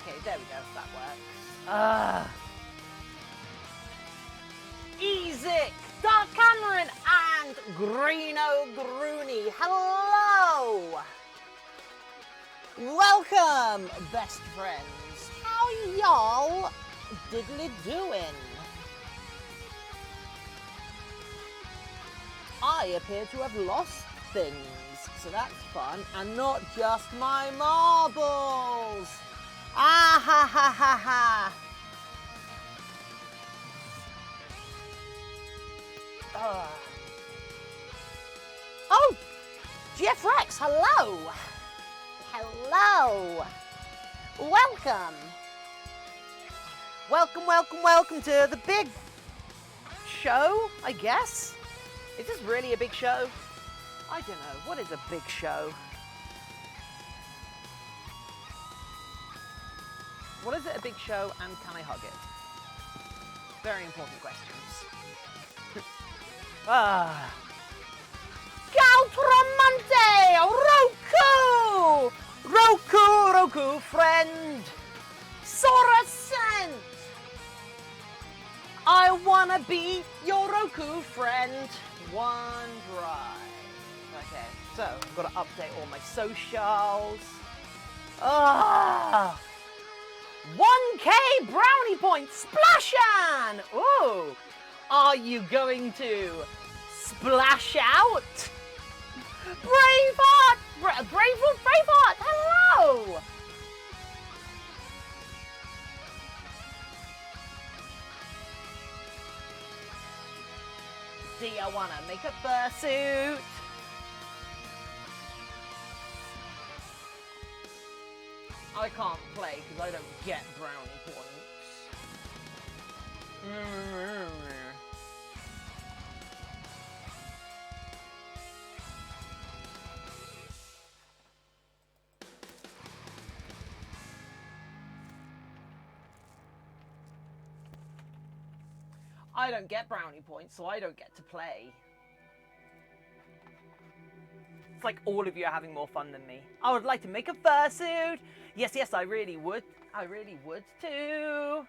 Okay, there we go. That works. Easy! Dark Cameron and Greeno Groony. Hello! Welcome, best friends. How y'all diddly doing? I appear to have lost things, so that's fun. And not just my marbles. Ah ha ha ha ha. Oh, Jeff Rex, hello. Hello. Welcome. Welcome to the big show, I guess. Is this really a big show? I don't know. What is a big show? What is it a big show and can I hug it? Very important questions. Gautramonte! Roku friend! Sora sent! I wanna be your Roku friend. One drive. Okay, so I've got to update all my socials. 1K brownie points, Splashan! Ooh, are you going to splash out? Braveheart! Braveheart, hello! Do you want to make a fursuit? I can't play because I don't get brownie points. I don't get brownie points, so I don't get to play. It's like all of you are having more fun than me. I would like to make a fursuit. Yes, I really would. I really would too.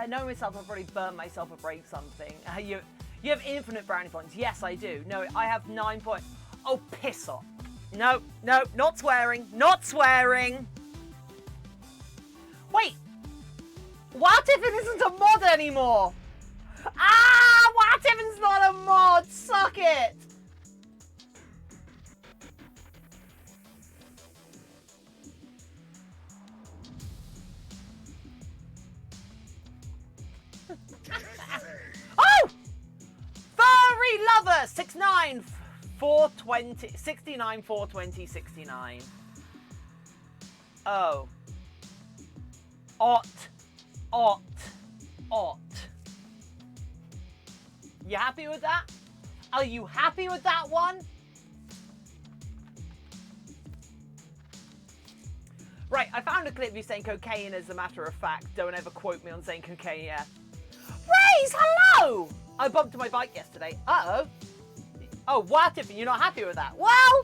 Knowing myself, I'll probably burn myself or break something. You have infinite brownie points. Yes, I do. No, I have 9 points. Oh, piss off. No, not swearing. Not swearing. Wait. Wow, Tiffin isn't a mod anymore. Wow, Tiffin's not a mod. Suck it. Oh! Furry lover 69 420 69 420 69. Oh. Ot. You happy with that? Are you happy with that one? Right, I found a clip of you saying cocaine as a matter of fact. Don't ever quote me on saying cocaine, yeah. Raise, hello! I bumped to my bike yesterday. Uh-oh. Oh, what if you're not happy with that? Well,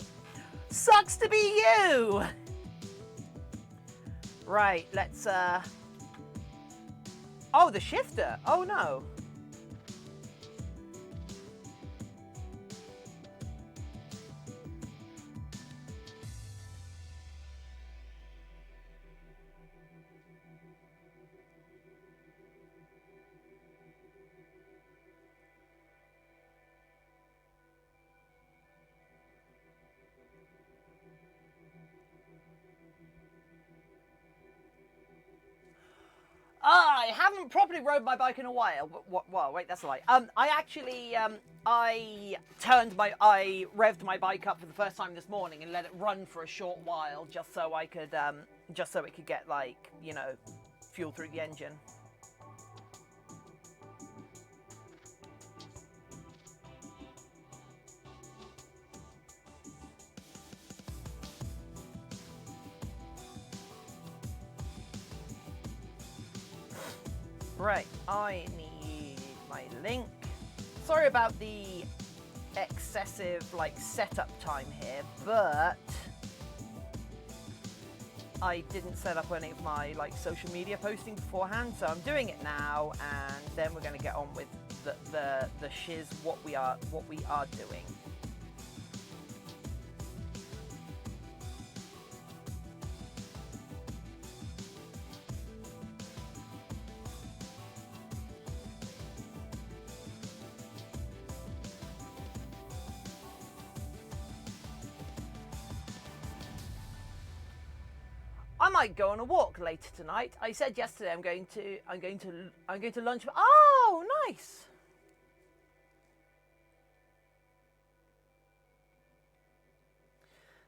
sucks to be you. Right, let's, Oh, the shifter. Oh, no. I haven't properly rode my bike in a while. Well, wait, that's a lie. I actually, I revved my bike up for the first time this morning and let it run for a short while, just so it could get, like, you know, fuel through the engine. Right, I need my link. Sorry about the excessive, like, setup time here, but I didn't set up any of my, like, social media posting beforehand, so I'm doing it now, and then we're going to get on with the shiz, what we are doing. I might go on a walk later tonight. I said yesterday I'm going to lunch. Oh, nice.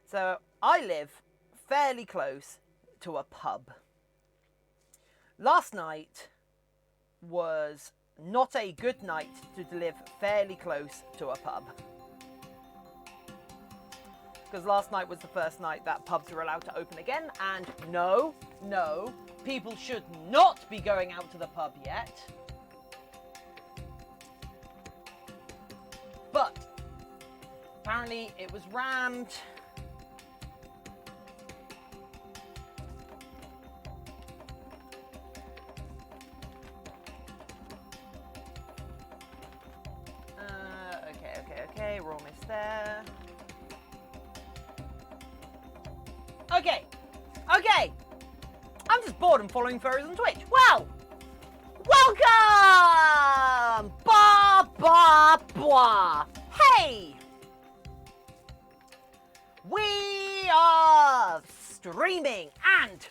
So I live fairly close to a pub. Last night was not a good night to live fairly close to a pub. Because last night was the first night that pubs are allowed to open again, and no, people should not be going out to the pub yet. But apparently it was rammed. Okay, we're almost there. Okay. I'm just bored and following furries on Twitch. Well, welcome! Hey! We are streaming and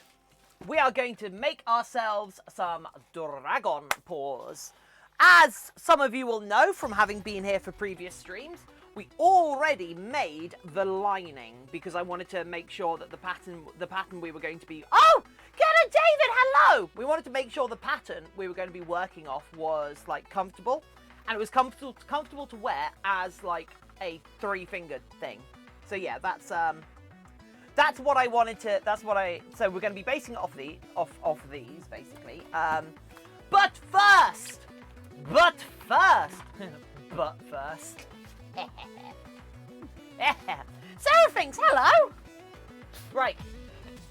we are going to make ourselves some dragon paws. As some of you will know from having been here for previous streams, we already made the lining because I wanted to make sure that the pattern we were going to be... Oh! Get it, David! Hello! We wanted to make sure the pattern we were going to be working off was, like, comfortable. And it was comfortable to wear as, like, a three-fingered thing. So, yeah, that's what I wanted to... So, we're going to be basing it off these, basically. But first... Seraphings, hello! Right,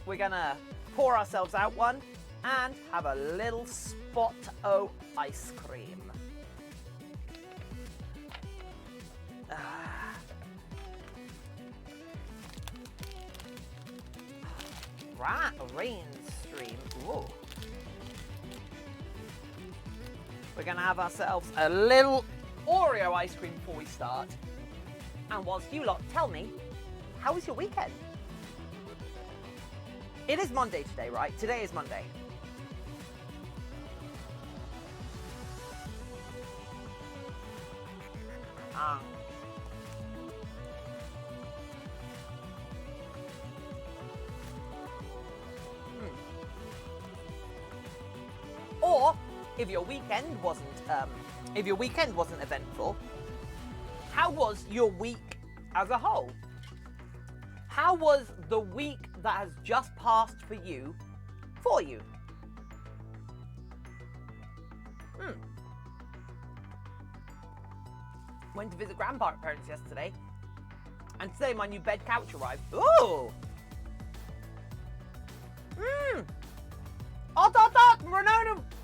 we're gonna pour ourselves out one and have a little spot o' ice cream. Rain stream. Ooh. We're gonna have ourselves a little Oreo ice cream before we start. And whilst you lot tell me, how was your weekend? It is Monday today, right? Today is Monday. Or if your weekend wasn't eventful, how was your week as a whole? How was the week that has just passed for you? Went to visit grandparents yesterday, and today my new bed couch arrived. Ooh!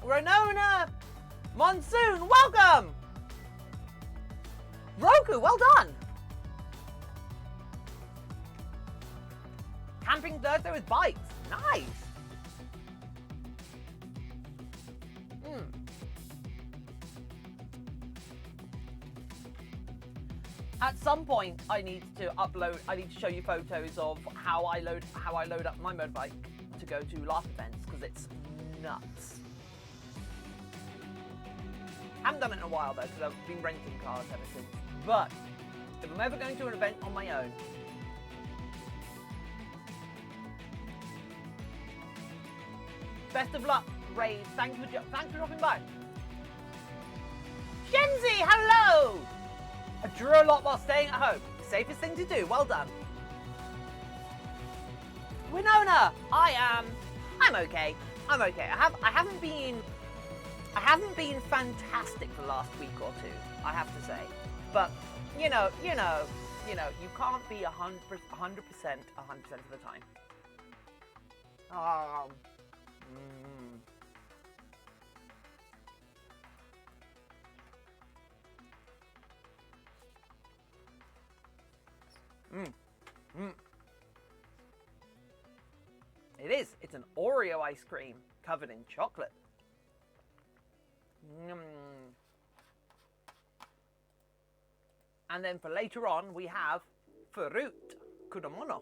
Renona Monsoon, welcome! Roku, well done! Camping Thursday with bikes, nice! At some point, I need to show you photos of how I load up my motorbike to go to laugh events, because it's nuts. Haven't done it in a while though, because I've been renting cars ever since. But if I'm ever going to an event on my own, best of luck, Rays. Thanks for dropping by. Shenzi, hello! I drew a lot while staying at home. Safest thing to do. Well done. Winona, I'm okay. I'm okay. I haven't been fantastic for the last week or two, I have to say. But you know, you can't be 100% of the time. It is. It's an Oreo ice cream covered in chocolate. And then for later on, we have fruit, kudomono.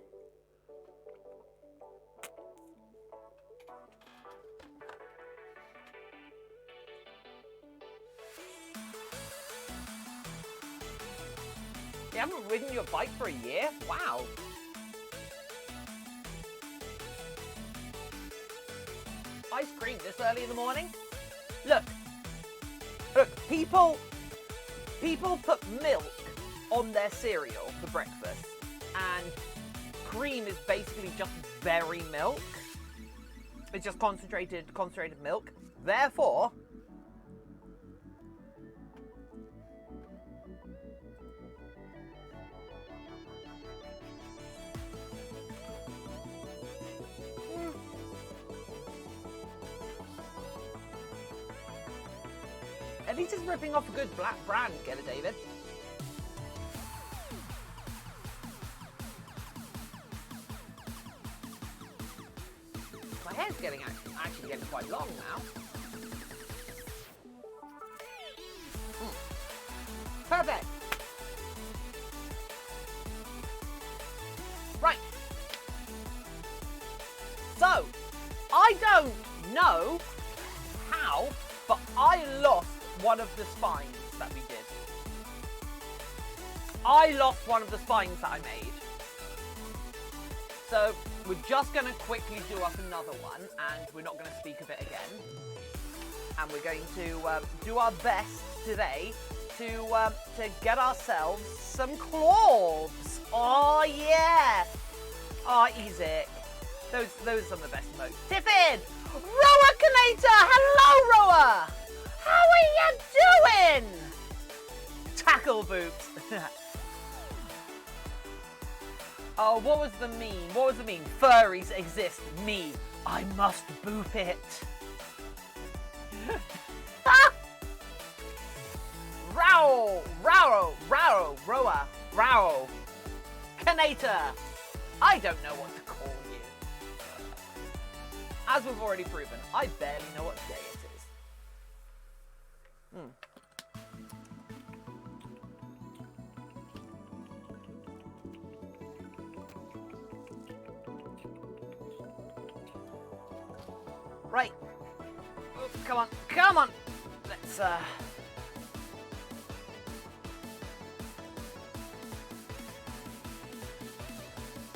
You haven't ridden your bike for a year? Wow. Ice cream this early in the morning? Look, people put milk on their cereal for breakfast, and cream is basically just berry milk. It's just concentrated milk. Therefore, at least it's ripping off a good black brand, get it, David? My hair's actually getting quite long now. Perfect. Right. So, I don't know how, but I lost one of the spines that we did. I lost one of the spines that I made. So we're just going to quickly do up another one, and we're not going to speak of it again. And we're going to do our best today to get ourselves some claws. Oh yeah! Oh, easy. Those are some of the best modes. Tiffin! Roa Canator! Hello, Roa! How are you doing? Tackle boots. Oh, what was the meme? What was the meme? Furries exist. Me. I must boop it. Row, row, row, roa, row. Canator. I don't know what to call you. As we've already proven, I barely know what day it is. Right. Oh, come on. Let's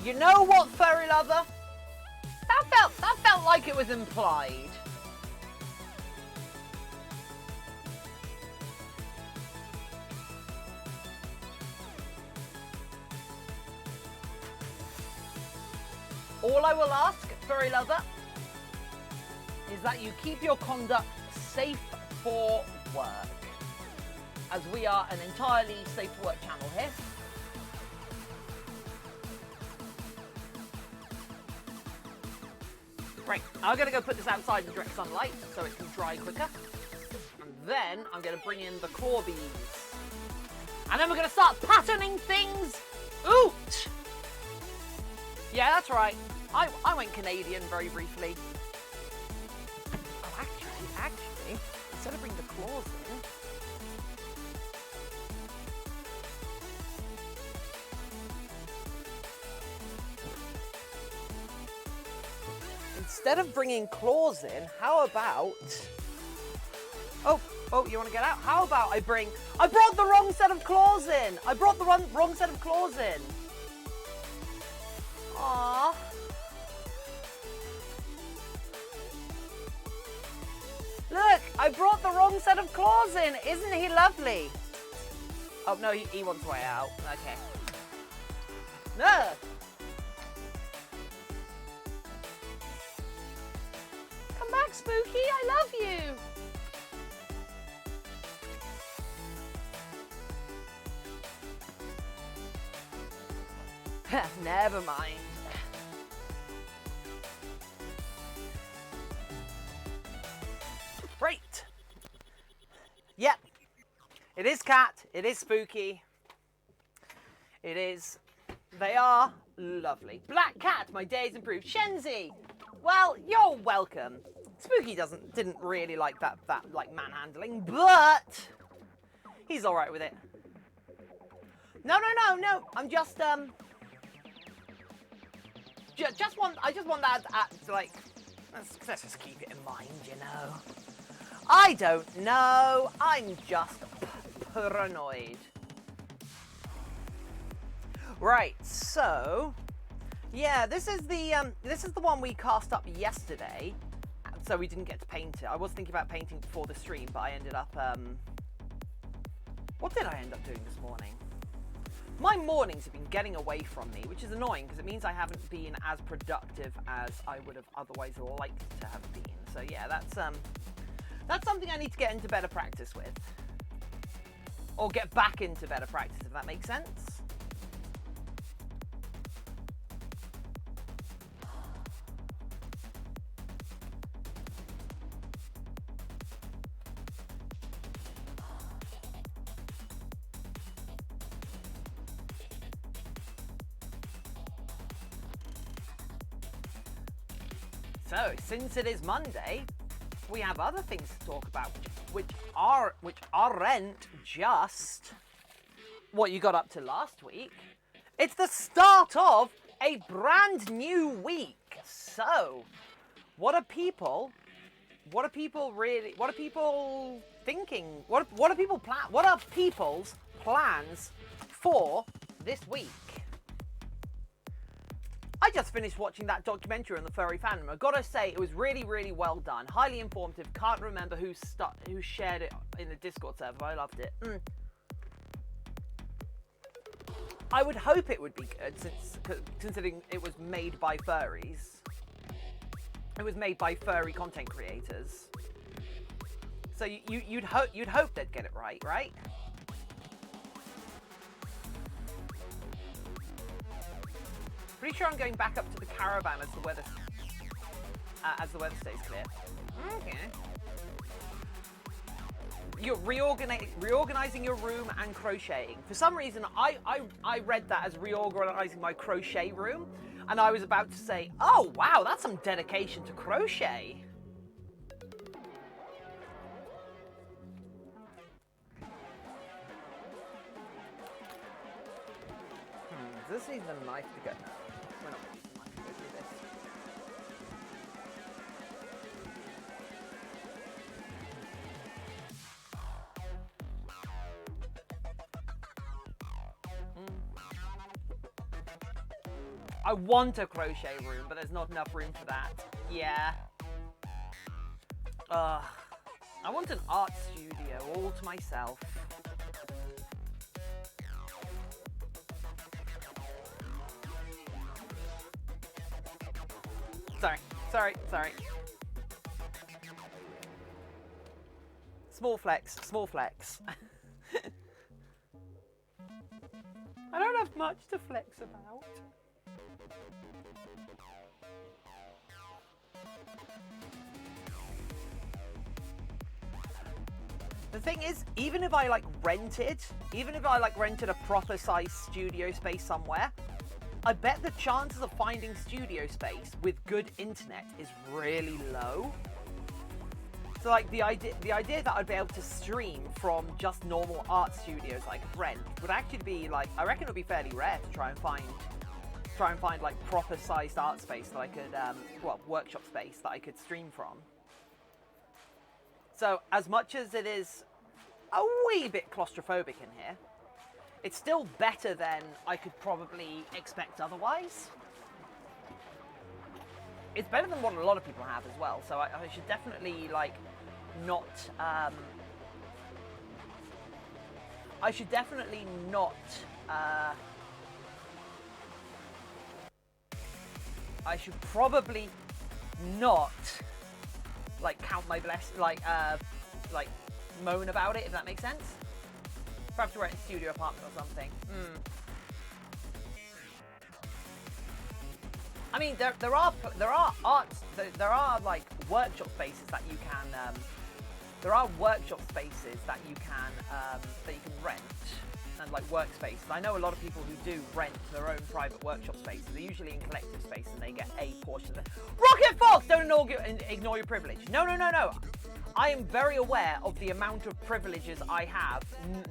You know what, furry lover? That felt like it was implied. All I will ask, furry lover, is that you keep your conduct safe for work, as we are an entirely safe for work channel here. Right, I'm going to go put this outside in direct sunlight so it can dry quicker. And then I'm going to bring in the claw beads. And then we're going to start patterning things out. Yeah, that's right. I went Canadian very briefly. Oh, actually, instead of bringing the claws in, how about Oh, you want to get out? How about I brought the wrong set of claws in. I brought the wrong set of claws in. Aww. Look, I brought the wrong set of claws in. Isn't he lovely? Oh, no, he wants way out. Okay. No. Come back, Spooky. I love you. Never mind. Great. Yep. It is cat. It is spooky. It is. They are lovely. Black cat. My day's improved. Shenzi. Well, you're welcome. Spooky didn't really like that like manhandling, but he's all right with it. No. I'm just I just want that like. Let's just keep it in mind, you know. I don't know. I'm just paranoid. Right. So, yeah, this is the one we cast up yesterday. So we didn't get to paint it. I was thinking about painting before the stream, but I ended up. What did I end up doing this morning? My mornings have been getting away from me, which is annoying because it means I haven't been as productive as I would have otherwise liked to have been. So yeah, that's something I need to get into better practice with. Or get back into better practice, if that makes sense. So, since it is Monday, we have other things to talk about, which aren't just what you got up to last week. It's the start of a brand new week. So, what are people thinking? What are people's plans for this week? I just finished watching that documentary on the furry fandom. I gotta say, it was really, really well done. Highly informative. Can't remember who shared it in the Discord server. I loved it. I would hope it would be good, considering it was made by furries. It was made by furry content creators. So you'd hope they'd get it right, right? Pretty sure I'm going back up to the caravan as the weather stays clear. Okay. You're reorganizing your room and crocheting. For some reason, I read that as reorganizing my crochet room, and I was about to say, oh wow, that's some dedication to crochet. Does this need the knife to go? We're not going to use the knife to go through this. I want a crochet room, but there's not enough room for that. Yeah. I want an art studio all to myself. Sorry. Small flex. I don't have much to flex about. The thing is, even if I rented a proper size studio space somewhere, I bet the chances of finding studio space with good internet is really low. So the idea that I'd be able to stream from just normal art studios like rent would actually be I reckon it would be fairly rare to try and find proper sized art space that I could workshop space that I could stream from. So as much as it is a wee bit claustrophobic in here, it's still better than I could probably expect otherwise. It's better than what a lot of people have as well, so I should definitely, like, not, I should definitely not, I should probably not, like, count my like, moan about it, if that makes sense. Perhaps we're at a studio apartment or something. I mean, there are like workshop spaces that you can there are workshop spaces that you can rent, and like workspaces. I know a lot of people who do rent their own private workshop spaces. They're usually in collective space, and they get a portion of it. Rocket Fox, don't ignore your privilege. No. I am very aware of the amount of privileges I have,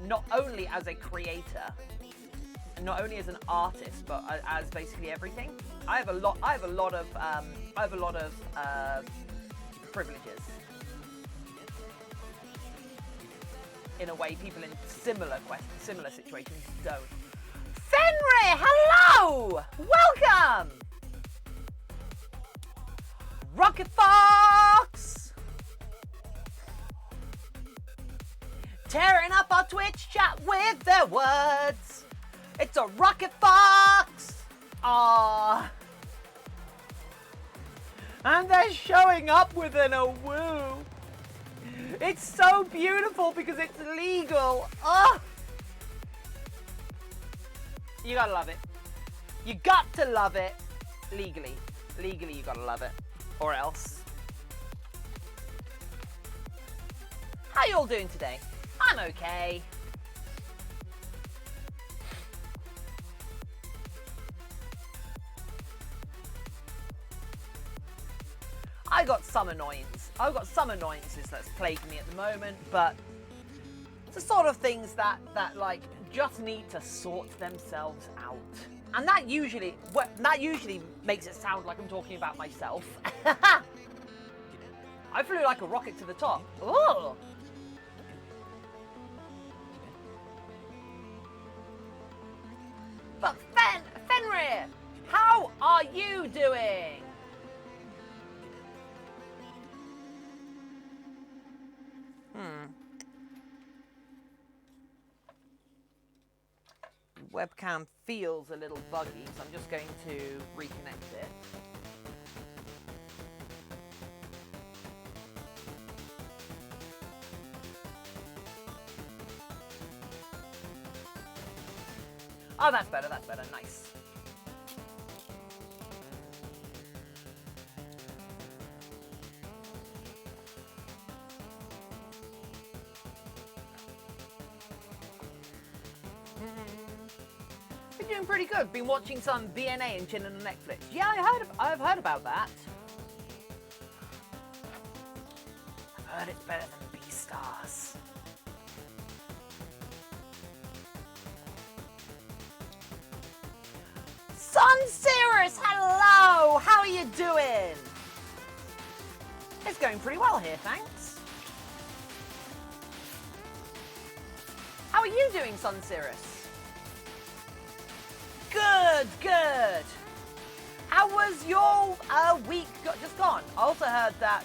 not only as a creator, not only as an artist, but as basically everything. I have a lot of privileges. In a way, people in similar situations don't. Fenrir, hello! Welcome! Rocket Fox! Tearing up our Twitch chat with their words. It's a Rocket Fox! Aww. And they're showing up with an woo. It's so beautiful because it's legal. Oh! You gotta love it. You got to love it. Legally. Legally, you gotta love it. Or else. How you all doing today? I'm okay. I've got some annoyances that's plaguing me at the moment, but it's the sort of things that like just need to sort themselves out. And that usually makes it sound like I'm talking about myself. I flew like a rocket to the top. Ooh. But Fenrir, how are you doing? Webcam feels a little buggy, so I'm just going to reconnect it. Oh, that's better, nice. Been doing pretty good. Been watching some BNA and chilling on Netflix. Yeah, I've heard about that. I've heard it's better than Beastars. Sunseerus, hello! How are you doing? It's going pretty well here, thanks. How are you doing, Sunseerus? Good. How was your week just gone? I also heard that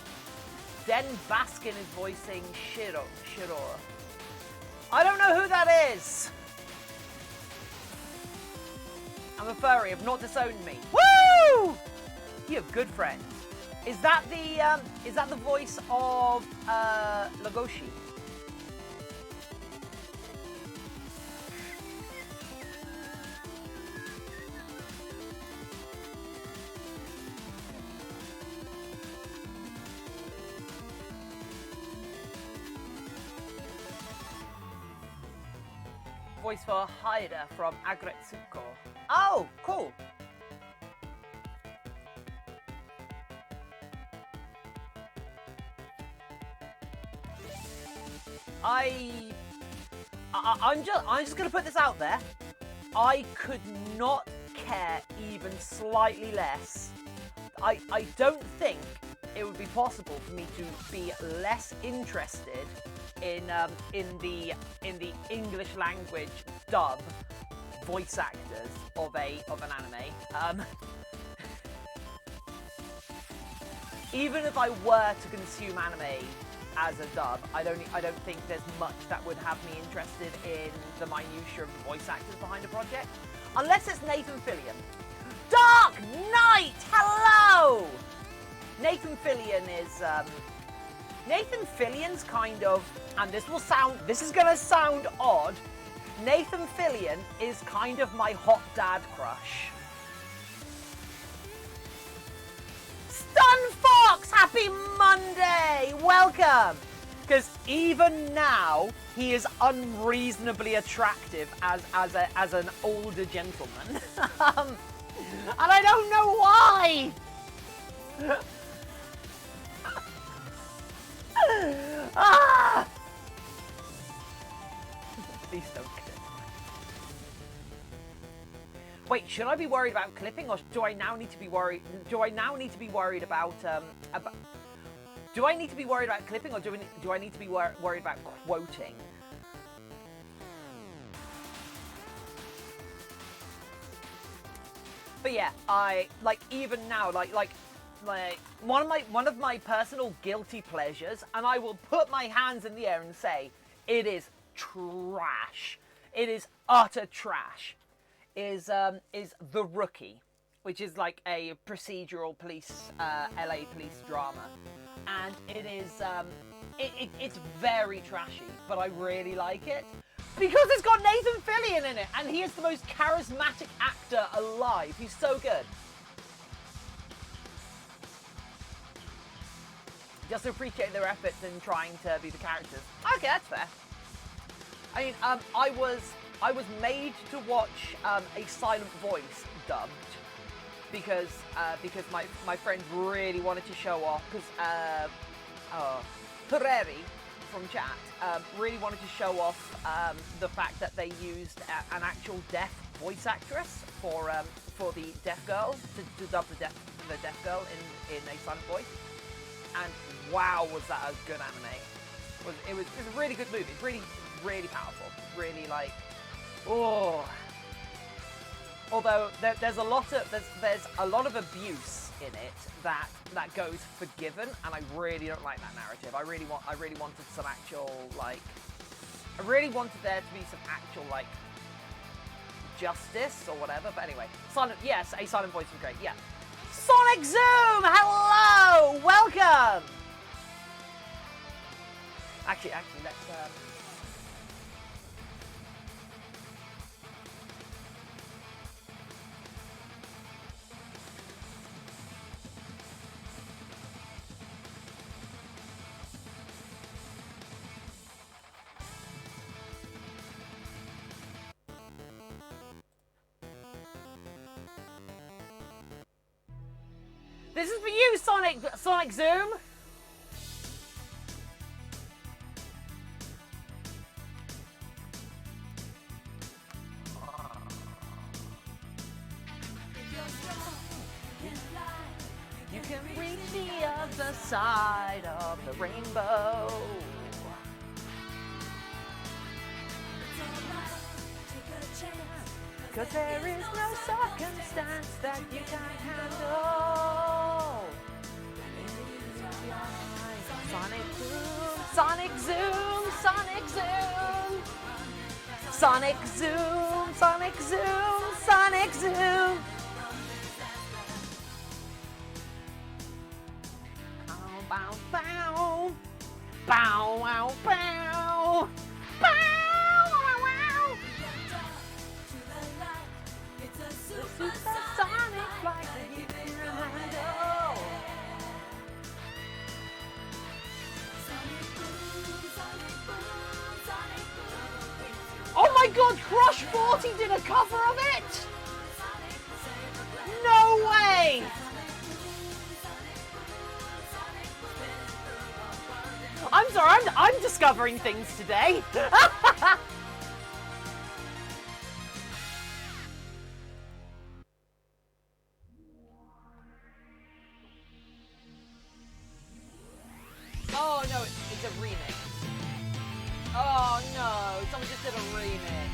Den Baskin is voicing Shiro. I don't know who that is. I'm a furry. Have not disowned me. Woo! You have good friends. Is that the voice of Lagoshi? Voice for Haida from Agretsuko. Oh, cool. I'm just gonna put this out there. I could not care even slightly less. I don't think it would be possible for me to be less interested in the English language dub voice actors of an anime. Even if I were to consume anime as a dub, I don't think there's much that would have me interested in the minutiae of the voice actors behind a project, unless it's Nathan Fillion. Dark Knight, hello. Nathan Fillion's kind of, and this is gonna sound odd. Nathan Fillion is kind of my hot dad crush. Stun Fox, happy Monday, welcome. Because even now, he is unreasonably attractive as an older gentleman, and I don't know why. Ah! Please don't clip. Wait, should I be worried about clipping, or do I now need to be worried? Do I now need to be worried about Do I need to be worried about clipping, or do I need to be worried about quoting? But yeah, I like even now, like one of my personal guilty pleasures, and I will put my hands in the air and say it is trash. It is utter trash. Is The Rookie, which is like a procedural police LA police drama, and it is it's very trashy, but I really like it because it's got Nathan Fillion in it, and he is the most charismatic actor alive. He's so good. Just appreciate their efforts in trying to be the characters. Okay, that's fair. I mean, I was made to watch a silent voice dubbed because my friend really wanted to show off, because Ferreri from chat really wanted to show off the fact that they used an actual deaf voice actress for the deaf girl to dub the deaf girl in a silent voice, and wow, was that a good anime. It was a really good movie. It's really powerful. Really like. Oh, although there's a lot of abuse in it that goes forgiven, and I really don't like that narrative. I really wanted some actual, like, I really wanted there to be some actual, like, justice or whatever. But anyway, yes, a silent voice was great. Yeah, Sonic Zoom, hello, welcome. Actually, let's. This is for you, Sonic Zoom. You can reach the other side of the rainbow. Cause there is no circumstance that you can't handle. Sonic Zoom, Sonic Zoom, Sonic Zoom. Sonic Zoom, Sonic Zoom, Sonic Zoom. Bow, bow, bow, bow, bow, bow, wow, wow. Supersonic flight that you can handle. Oh my God, Crush 40 did a cover of it? No way! I'm sorry, I'm discovering things today. a remix. Oh no, someone just did a remix.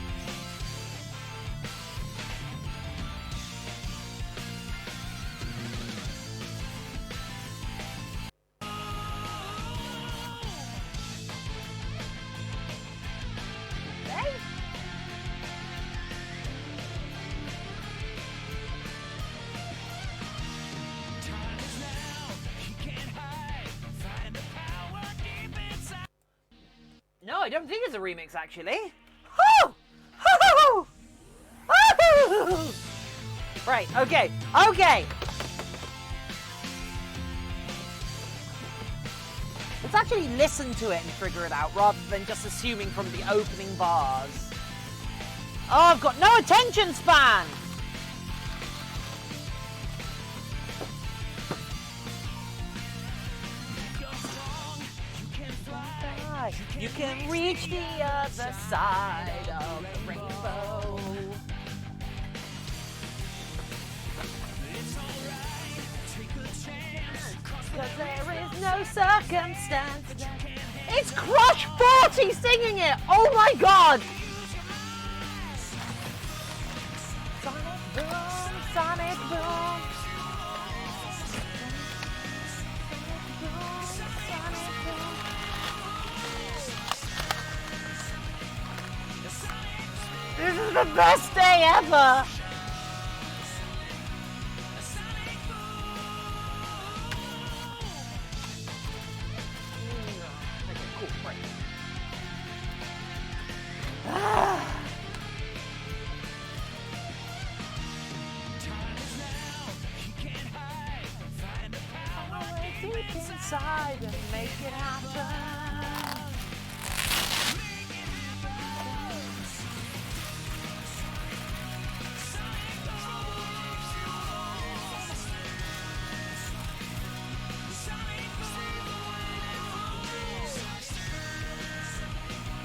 No, I don't think it's a remix, actually. Oh! Oh! Oh! Right, okay, okay! Let's actually listen to it and figure it out, rather than just assuming from the opening bars. Oh, I've got no attention span! You can reach the other side of the rainbow. Cause there is no circumstance. It's Crush 40 singing it! Oh my god! Sonic boom, sonic boom. This is the best day ever! Okay, cool, great. Deep inside and make it happen.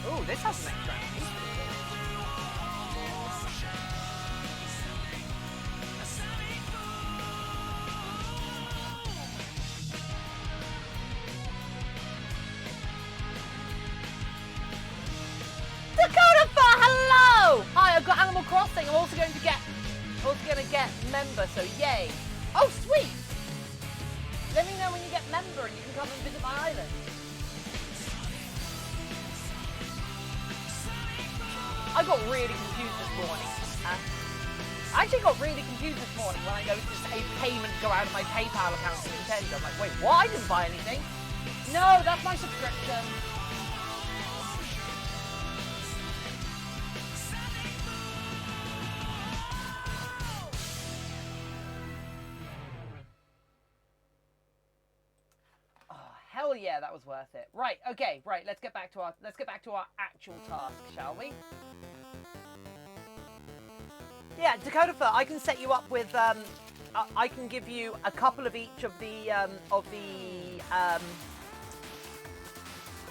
Ooh, this has an extra. Dakota for hello! Hi, I've got Animal Crossing. I'm also going to get member, so yay. Oh, sweet! Let me know when you get member and you can come and visit my island. I got really confused this morning. I actually got really confused this morning when I noticed a payment go out of my PayPal account to Nintendo. I'm like, wait, what? I didn't buy anything. No, that's my subscription. Hell yeah, that was worth it. Right, okay, right, let's get back to our actual task, shall we? Yeah, Dakota Fur, I can set you up with I can give you a couple of each of the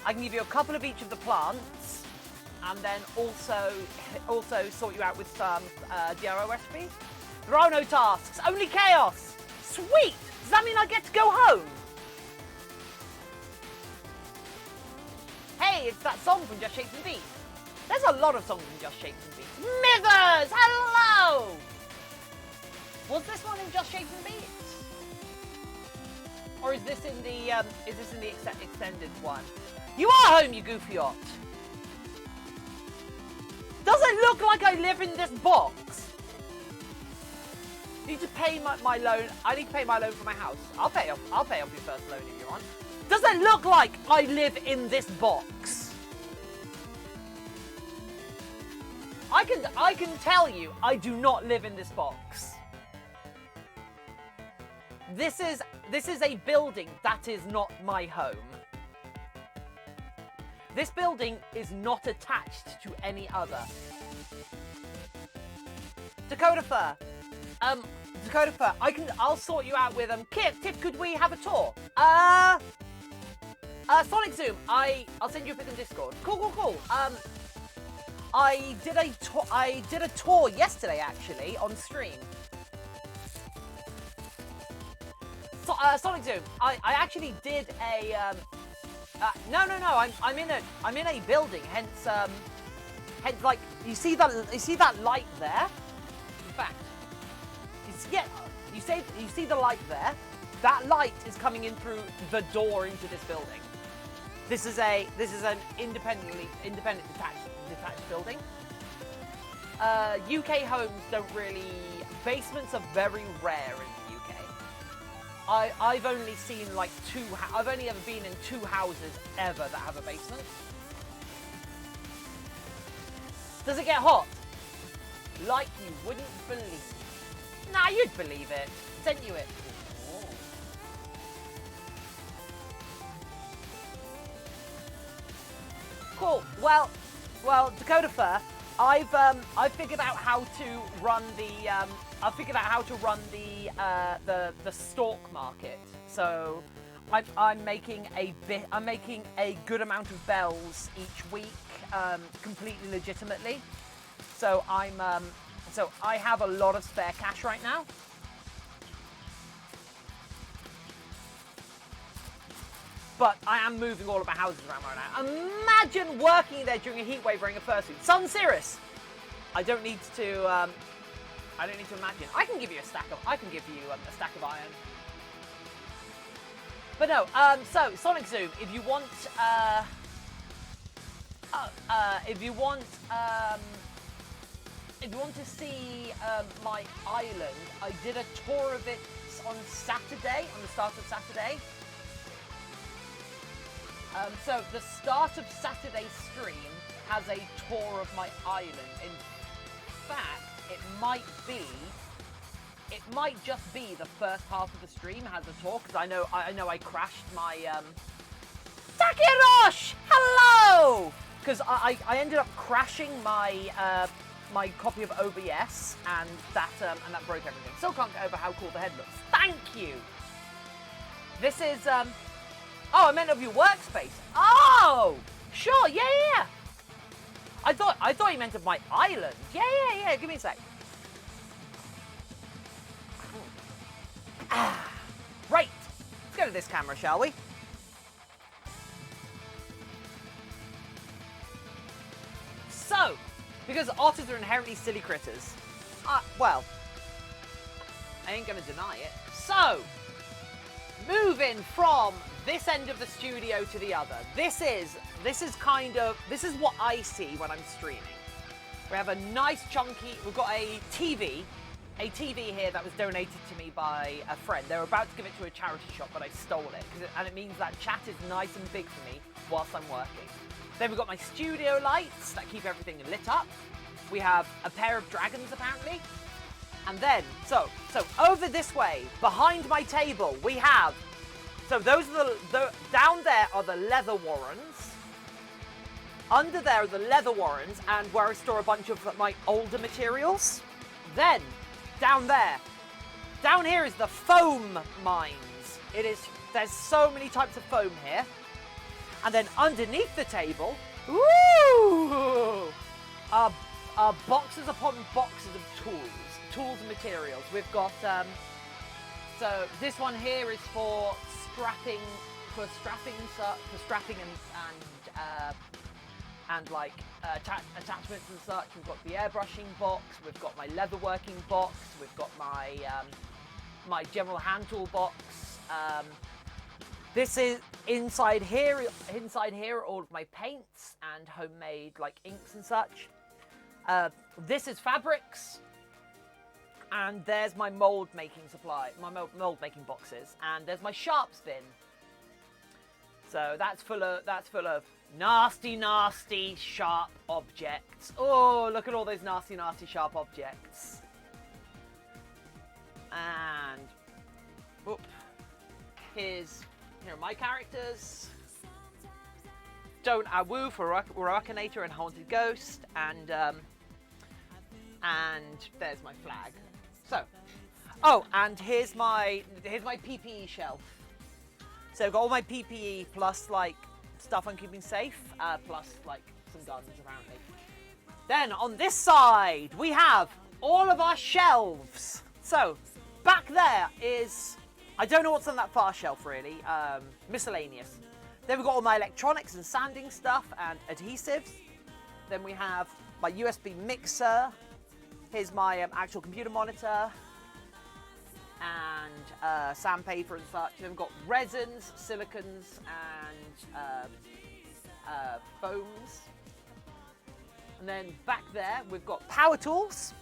I can give you a couple of each of the plants, and then also sort you out with some DRO recipes. There are no tasks, only chaos. Sweet. Does that mean I get to go home? Hey, it's that song from Just Shapes and Beats. There's a lot of songs from Just Shapes and Beats. Mithers, hello! Was this one in Just Shapes and Beats? Or is this in the extended one? You are home, you goofy ot. Does it look like I live in this box? Need to pay my loan. I need to pay my loan for my house. I'll pay off your first loan if you want. Does it look like I live in this box? I can tell you I do not live in this box. This is a building that is not my home. This building is not attached to any other. Dakota Fur. Dakota Fur, I'll sort you out with Tiff, could we have a tour? Sonic Zoom, I'll send you a pic on Discord. Cool. I did a tour yesterday actually on stream. So, Sonic Zoom, I actually did a No. I'm in a building. Hence, like you see that light there. In fact, you see the light there. That light is coming in through the door into this building. This is an independent detached building. UK homes don't really. Basements are very rare in the UK. I've only seen like I've only ever been in 2 houses ever that have a basement. Does it get hot? Like you wouldn't believe. Nah, you'd believe it. Sent you it. Cool. Well, Dakota Fur, I've figured out how to run the stalk market. So I'm making a good amount of bells each week, completely legitimately. So so I have a lot of spare cash right now. But I am moving all of my houses around right now. Imagine working there during a heat wave wearing a fursuit. Sun Cirrus. I don't need to imagine. I can give you a stack of iron. But no. So Sonic Zoom. If you want to see my island, I did a tour of it on Saturday, on the start of Saturday. So the start of Saturday's stream has a tour of my island. In fact, it might just be the first half of the stream has a tour, because I know I crashed my Takerosh! Hello! Because I ended up crashing my my copy of OBS, and that broke everything. Still can't get over how cool the head looks. Thank you. This is oh, I meant of your workspace. Oh, sure, yeah. I thought you meant of my island. Yeah. Give me a sec. Right. Let's go to this camera, shall we? So, because otters are inherently silly critters, well, I ain't gonna deny it. So, moving from this end of the studio to the other. This is what I see when I'm streaming. We have a nice chunky, we've got a TV here that was donated to me by a friend. They were about to give it to a charity shop, but I stole it, and it means that chat is nice and big for me whilst I'm working. Then we've got my studio lights that keep everything lit up. We have a pair of dragons, apparently. And then, so over this way, behind my table, we have, so those are down there are the leather warrens. Under there are the leather warrens, and where I store a bunch of my older materials. Then, down here is the foam mines. There's so many types of foam here. And then underneath the table, are boxes upon boxes of tools and materials. We've got, so this one here is for strapping and like attachments and such. We've got the airbrushing box. We've got my leatherworking box. We've got my my general hand tool box. This is inside here. Inside here are all of my paints and homemade like inks and such. This is fabrics, and there's my mold making supply, my mold making boxes, and there's my sharps bin. So that's full of nasty sharp objects. Oh, look at all those nasty sharp objects. And whoop, here are my characters. Don't Awu for Rakanator and Haunted Ghost, and there's my flag. So, oh, and here's my PPE shelf. So I've got all my PPE plus like stuff I'm keeping safe, plus like some guns apparently. Then on this side we have all of our shelves. So back there is, I don't know what's on that far shelf really, miscellaneous. Then we've got all my electronics and sanding stuff and adhesives. Then we have my USB mixer. Here's my actual computer monitor and sandpaper and such. Then we've got resins, silicons, and foams. And then back there we've got power tools,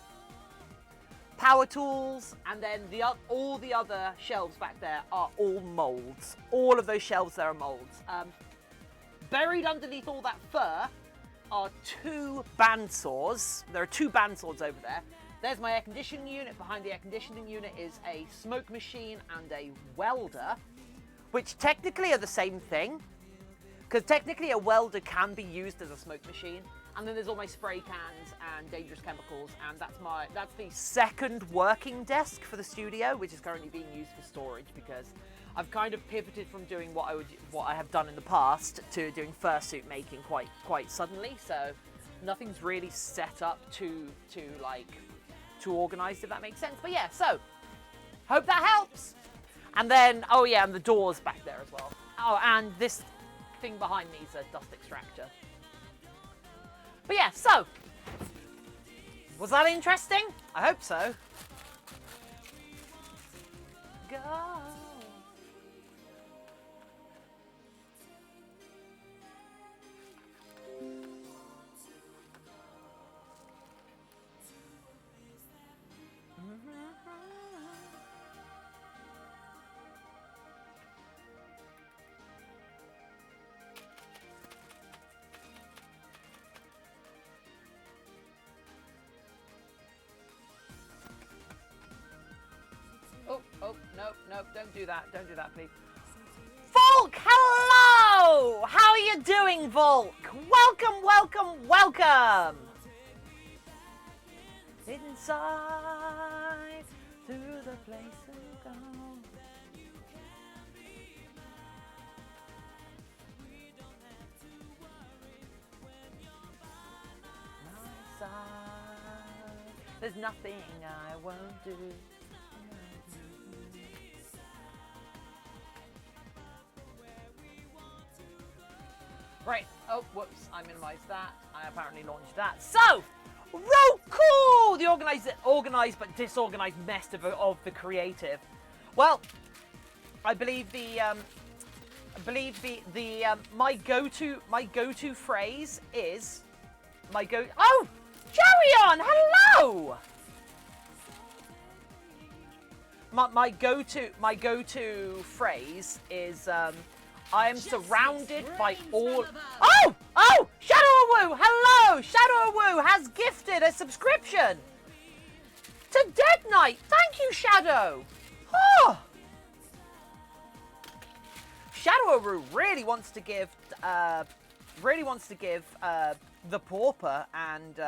and then all the other shelves back there are all molds. All of those shelves there are molds. Buried underneath all that fur are 2 bandsaws. There are 2 bandsaws over there. There's my air conditioning unit. Behind the air conditioning unit is a smoke machine and a welder, which technically are the same thing, because technically a welder can be used as a smoke machine. And then there's all my spray cans and dangerous chemicals, and that's the second working desk for the studio, which is currently being used for storage, because I've kind of pivoted from doing what I have done in the past to doing fursuit making quite suddenly. So nothing's really set up too organized, if that makes sense. But yeah, so hope that helps. And then and the doors back there as well. Oh, and this thing behind me is a dust extractor. But yeah, so, was that interesting? I hope so. Go. Nope, don't do that, please. Volk, hello! How are you doing, Volk? Welcome! Inside, through the place and go. My side, there's nothing I won't do. Right, oh, whoops, I minimized that. I apparently launched that. So, Roku! The organized but disorganized mess of the creative. Well, I believe my go-to phrase is oh! Jarion, hello! My go-to phrase is I am surrounded by all... Oh! Shadow-Woo! Hello! Shadow-Woo has gifted a subscription to Dead Knight. Thank you, Shadow. Oh! Shadow-Woo really wants to give the Pauper and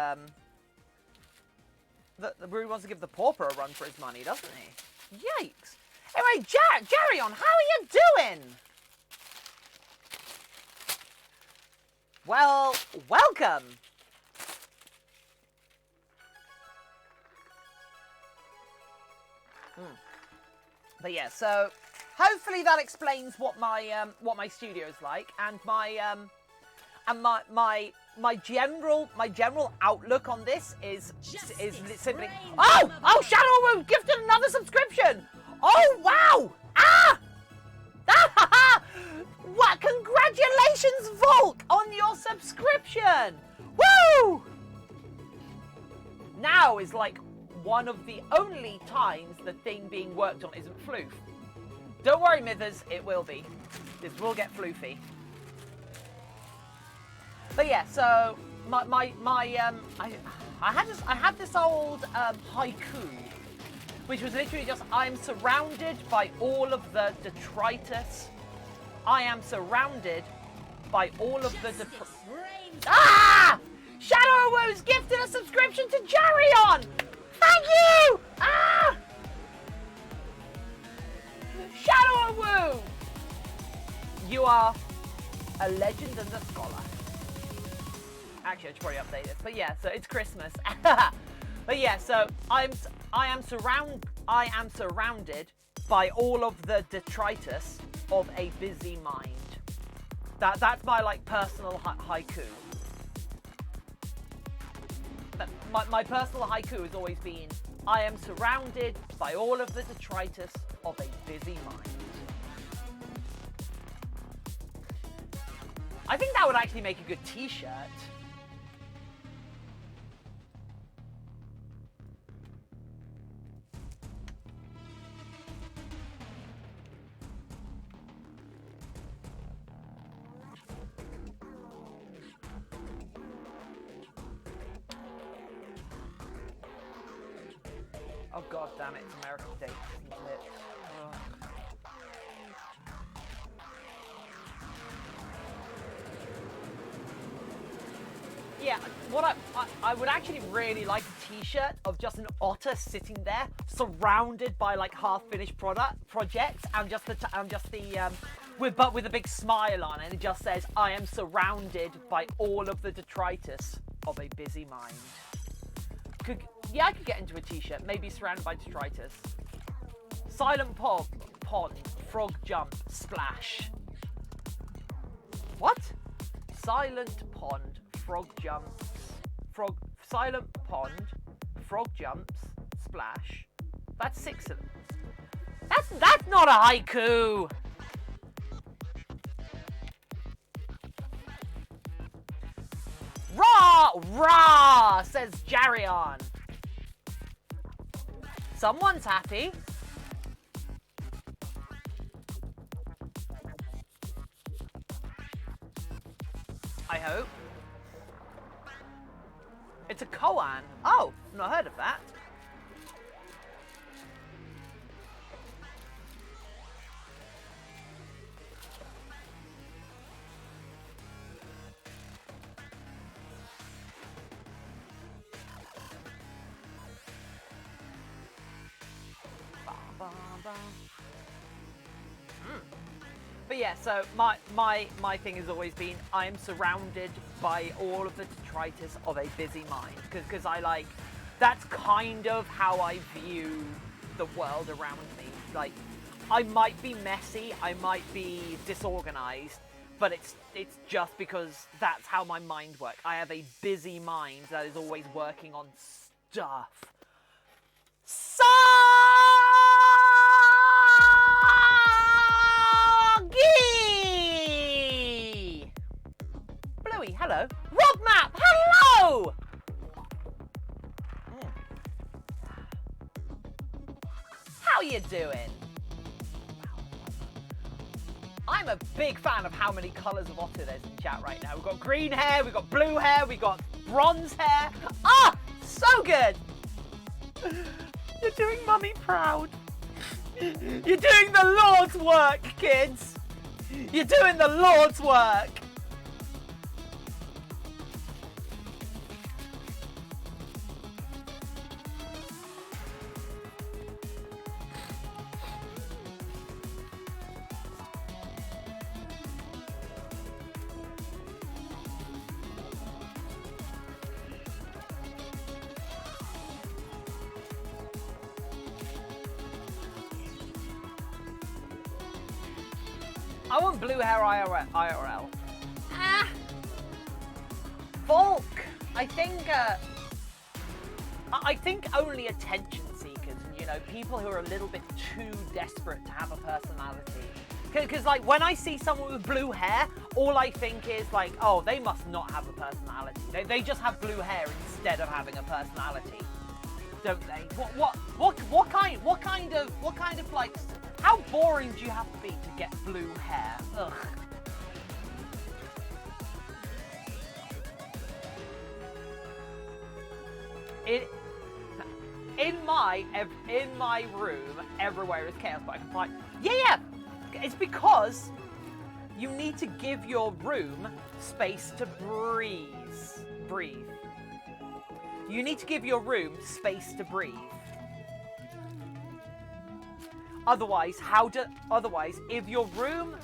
really wants to give the Pauper a run for his money, doesn't he? Yikes! Anyway, Jarion, how are you doing? Well, welcome! But yeah, so hopefully that explains what my studio is like, and my general outlook on this is simply Shadow gifted another subscription! Oh wow! What? Congratulations, Volk, on your subscription! Woo! Now is like one of the only times the thing being worked on isn't floof. Don't worry, Mithers, it will be. This will get floofy. But yeah, so I had this old haiku, which was literally just, I'm surrounded by all of the detritus. I am surrounded by all of the Shadow-Woo's gifted a subscription to Jarion! Thank you! Shadow-Woo! You are a legend and a scholar. Actually, I should probably update this. But yeah, so it's Christmas. But yeah, so I am surrounded by all of the detritus of a busy mind. That's my like personal haiku. My personal haiku has always been, I am surrounded by all of the detritus of a busy mind. I think that would actually make a good t-shirt. Oh god damn it, it's American Dates, isn't it? Ugh. Yeah, what I would actually really like a t-shirt of just an otter sitting there, surrounded by like half-finished projects, and just the with a big smile on it, and it just says, I am surrounded by all of the detritus of a busy mind. Yeah, I could get into a t-shirt, maybe surrounded by detritus. Silent pond, frog jump, splash. What? Silent pond, frog jumps, silent pond, frog jumps, splash. That's 6 of them. That's not a haiku! Rah! Rah! Says Jarion. Someone's happy. I hope. It's a koan. Oh, not heard of that. But yeah, so my thing has always been, I am surrounded by all of the detritus of a busy mind, because I like, that's kind of how I view the world around me. Like, I might be messy, I might be disorganized, but it's just because that's how my mind works. I have a busy mind that is always working on stuff. Bluey, hello. Rob Map, hello! How you doing? I'm a big fan of how many colours of otter there's in chat right now. We've got green hair, we've got blue hair, we've got bronze hair. Ah, so good! You're doing Mummy proud. You're doing the Lord's work, kids. You're doing the Lord's work. I want blue hair IRL. Ah! Volk! I think only attention seekers, and, you know, people who are a little bit too desperate to have a personality. Because, like, when I see someone with blue hair, all I think is, like, oh, they must not have a personality. They just have blue hair instead of having a personality, don't they? What kind of, like, how boring do you have to be to get blue hair? Ugh. In my room, everywhere is chaos, but I can find. Yeah. It's because you need to give your room space to breathe. You need to give your room space to breathe. Otherwise, if your room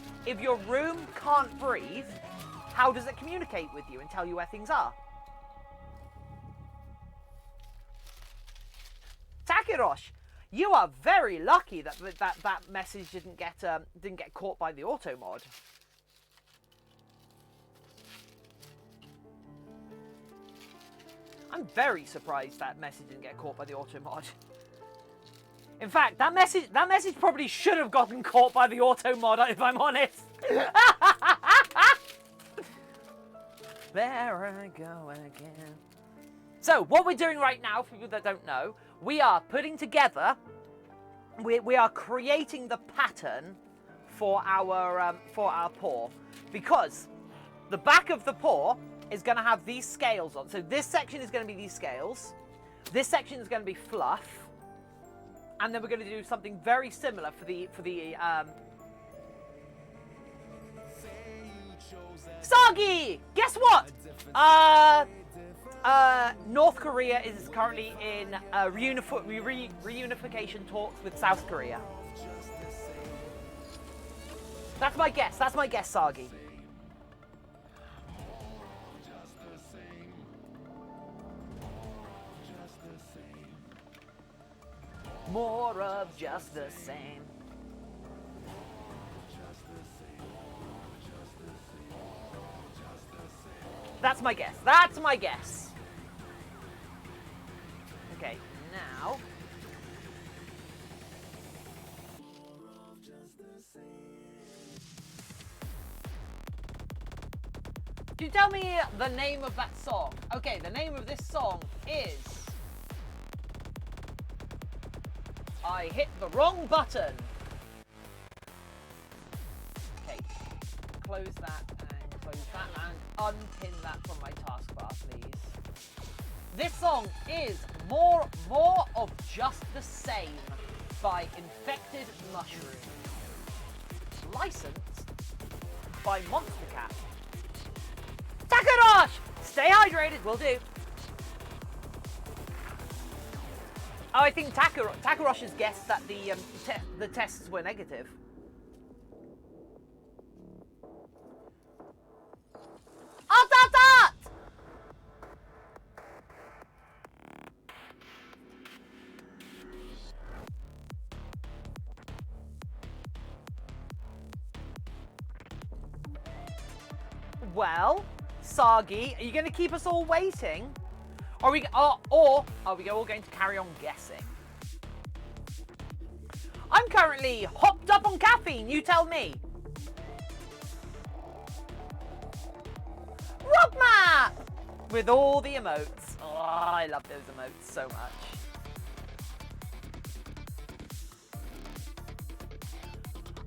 can't breathe, how does it communicate with you and tell you where things are? Takirosh, you are very lucky that message didn't get caught by the auto mod. I'm very surprised that message didn't get caught by the auto mod. In fact, that message probably should have gotten caught by the auto mod, if I'm honest. There I go again. So, what we're doing right now, for people that don't know, we are putting together, we are creating the pattern for our paw, because the back of the paw is going to have these scales on. So this section is going to be these scales. This section is going to be fluff. And then we're going to do something very similar for the Soggy! Guess what? North Korea is currently in reunification talks with South Korea. That's my guess, Soggy. More of just the same. That's my guess. That's my guess. Okay, now. Can you tell me the name of that song? Okay, the name of this song is I Hit the Wrong Button. Okay, close that and unpin that from my taskbar, please. This song is More of Just the Same by Infected Mushroom. Licensed by Monster Cat. Takarosh! Stay hydrated, will do. Oh, I think Takarosh has guessed that the tests were negative. Alt! Well, Sagi, are you going to keep us all waiting? Or are we all going to carry on guessing? I'm currently hopped up on caffeine, you tell me. Rock map! With all the emotes. Oh, I love those emotes so much.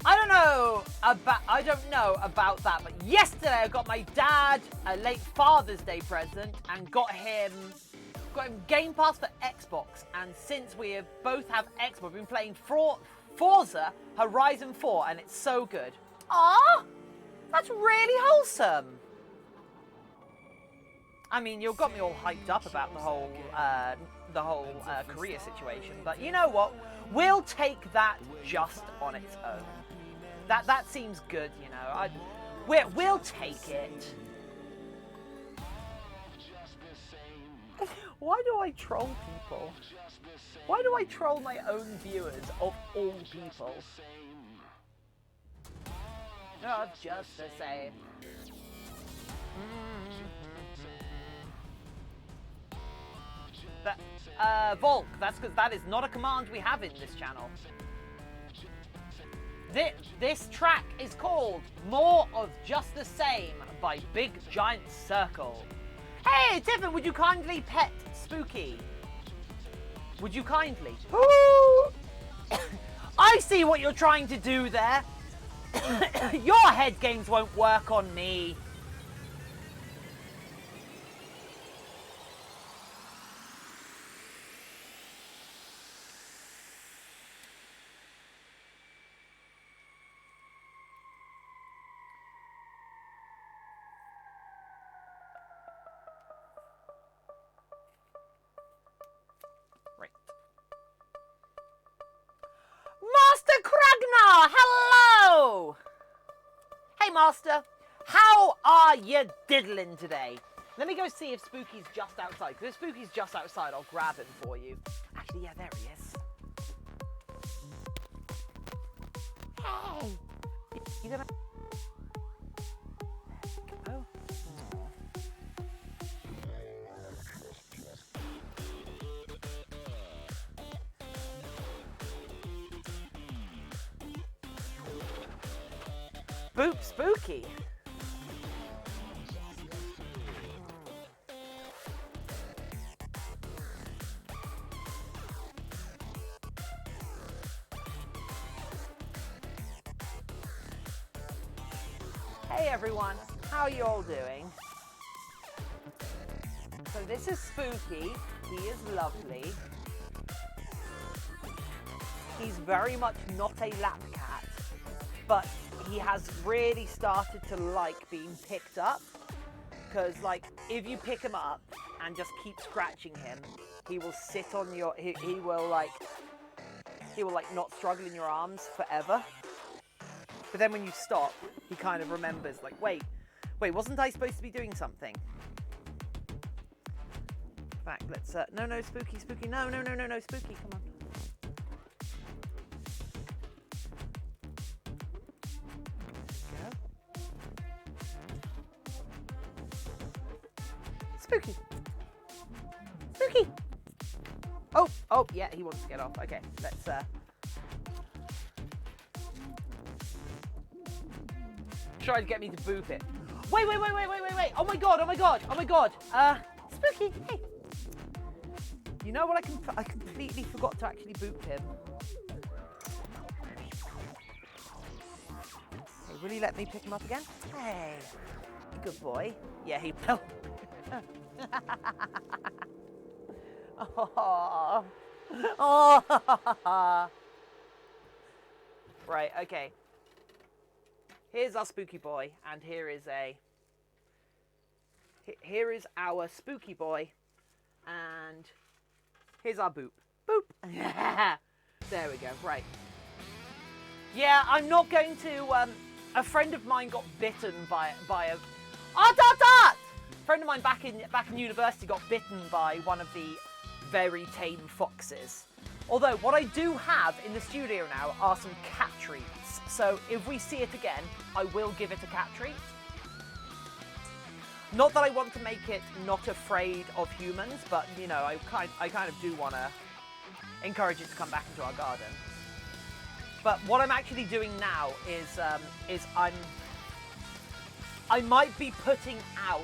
I don't know about that, but yesterday I got my dad a late Father's Day present and got him Game Pass for Xbox. And since we both have Xbox, we've been playing Forza Horizon 4, and it's so good. Aww, that's really wholesome. I mean, you've got me all hyped up about the whole Korea situation, but you know what? We'll take that just on its own. That seems good, you know. We'll take it. Why do I troll people? Why do I troll my own viewers of all people? Oh, just the same. Volk, that's because that is not a command we have in this channel. This track is called More of Just the Same by Big Giant Circle. Hey, Tiffin, would you kindly pet Spooky? Would you kindly? I see what you're trying to do there. Your head games won't work on me. Hello! Hey, Master. How are you diddling today? Let me go see if Spooky's just outside. Because if Spooky's just outside, I'll grab him for you. Actually, yeah, there he is. Hey! You gonna... There we go. Spooky. Hey everyone, how are you all doing? So this is Spooky. He is lovely. He's very much not a lap cat, but he has really started to like being picked up. Because like, if you pick him up and just keep scratching him, he will sit on your, he will like not struggle in your arms forever. But then when you stop, he kind of remembers, like, wait, wasn't I supposed to be doing something? In fact, let's, no, Spooky, no, Spooky, come on. Spooky. Oh, yeah, he wants to get off. Okay, let's, try to get me to boop it. Wait. Oh my god. Spooky, hey. You know what, I completely forgot to actually boop him. Hey, will you let me pick him up again? Hey, good boy. Yeah, he will. Oh. Right, okay. Here's our Spooky boy, and here is our Spooky boy, and here's our boop. Boop. There we go. Right. Yeah, I'm not going to. A friend of mine got bitten by a. A friend of mine back in university got bitten by one of the very tame foxes. Although what I do have in the studio now are some cat treats. So if we see it again, I will give it a cat treat. Not that I want to make it not afraid of humans, but you know, I kind of do want to encourage it to come back into our garden. But what I'm actually doing now is I might be putting out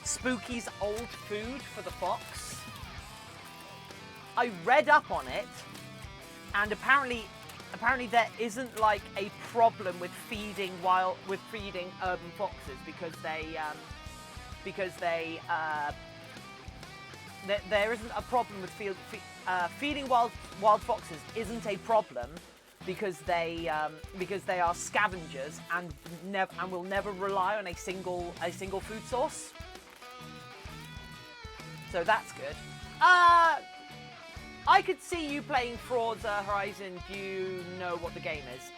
Spooky's old food for the fox. I read up on it. And apparently there isn't like a problem with feeding urban foxes because there isn't a problem with feeding wild foxes isn't a problem because they are scavengers and will never rely on a single food source. So that's good. I could see you playing Forza Horizon. Do you know what the game is?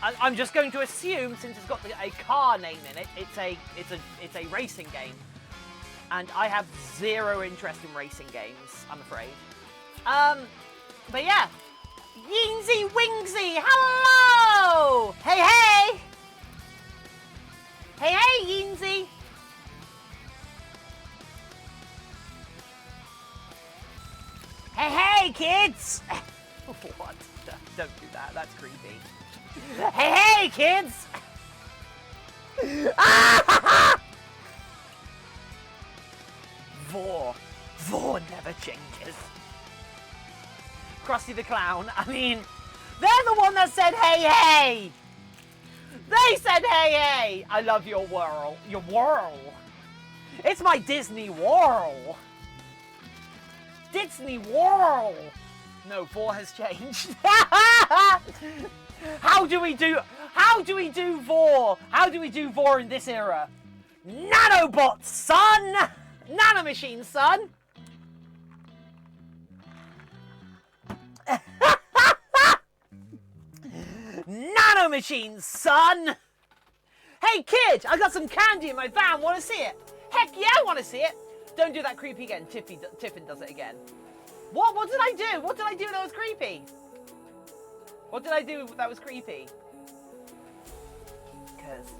I'm just going to assume, since it's got a car name in it, it's a racing game, and I have zero interest in racing games, I'm afraid. But yeah, Yeensy Wingsy, hello! Hey, Yeensy. Hey, kids! What? Don't do that. That's creepy. Hey, kids! Vor never changes. Krusty the Clown. I mean, they're the one that said hey. They said hey. I love your whirl. Your whirl. It's my Disney whirl. Disney World! No, Vor has changed. How do we do Vor? How do we do Vor in this era? Nanobots, son! Nanomachines, son! Nanomachines, son! Hey, kid! I got some candy in my van. Want to see it? Heck yeah, I want to see it. Don't do that creepy again. Tiffin does it again. What did I do? What did I do that was creepy? What did I do that was creepy? Because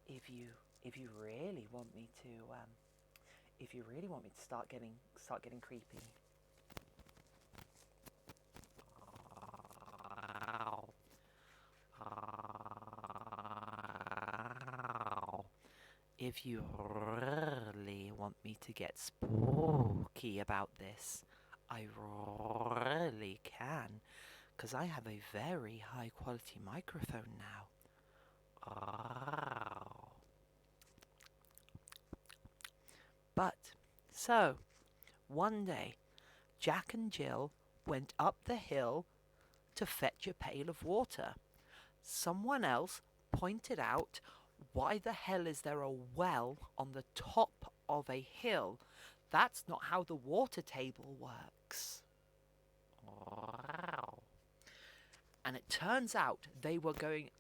if you really want me to if you really want me to start getting creepy. If you really want me to get spooky about this, I really can, because I have a very high quality microphone now. But, so, one day, Jack and Jill went up the hill to fetch a pail of water. Someone else pointed out, why the hell is there a well on the top of a hill? That's not how the water table works. And it turns out they were going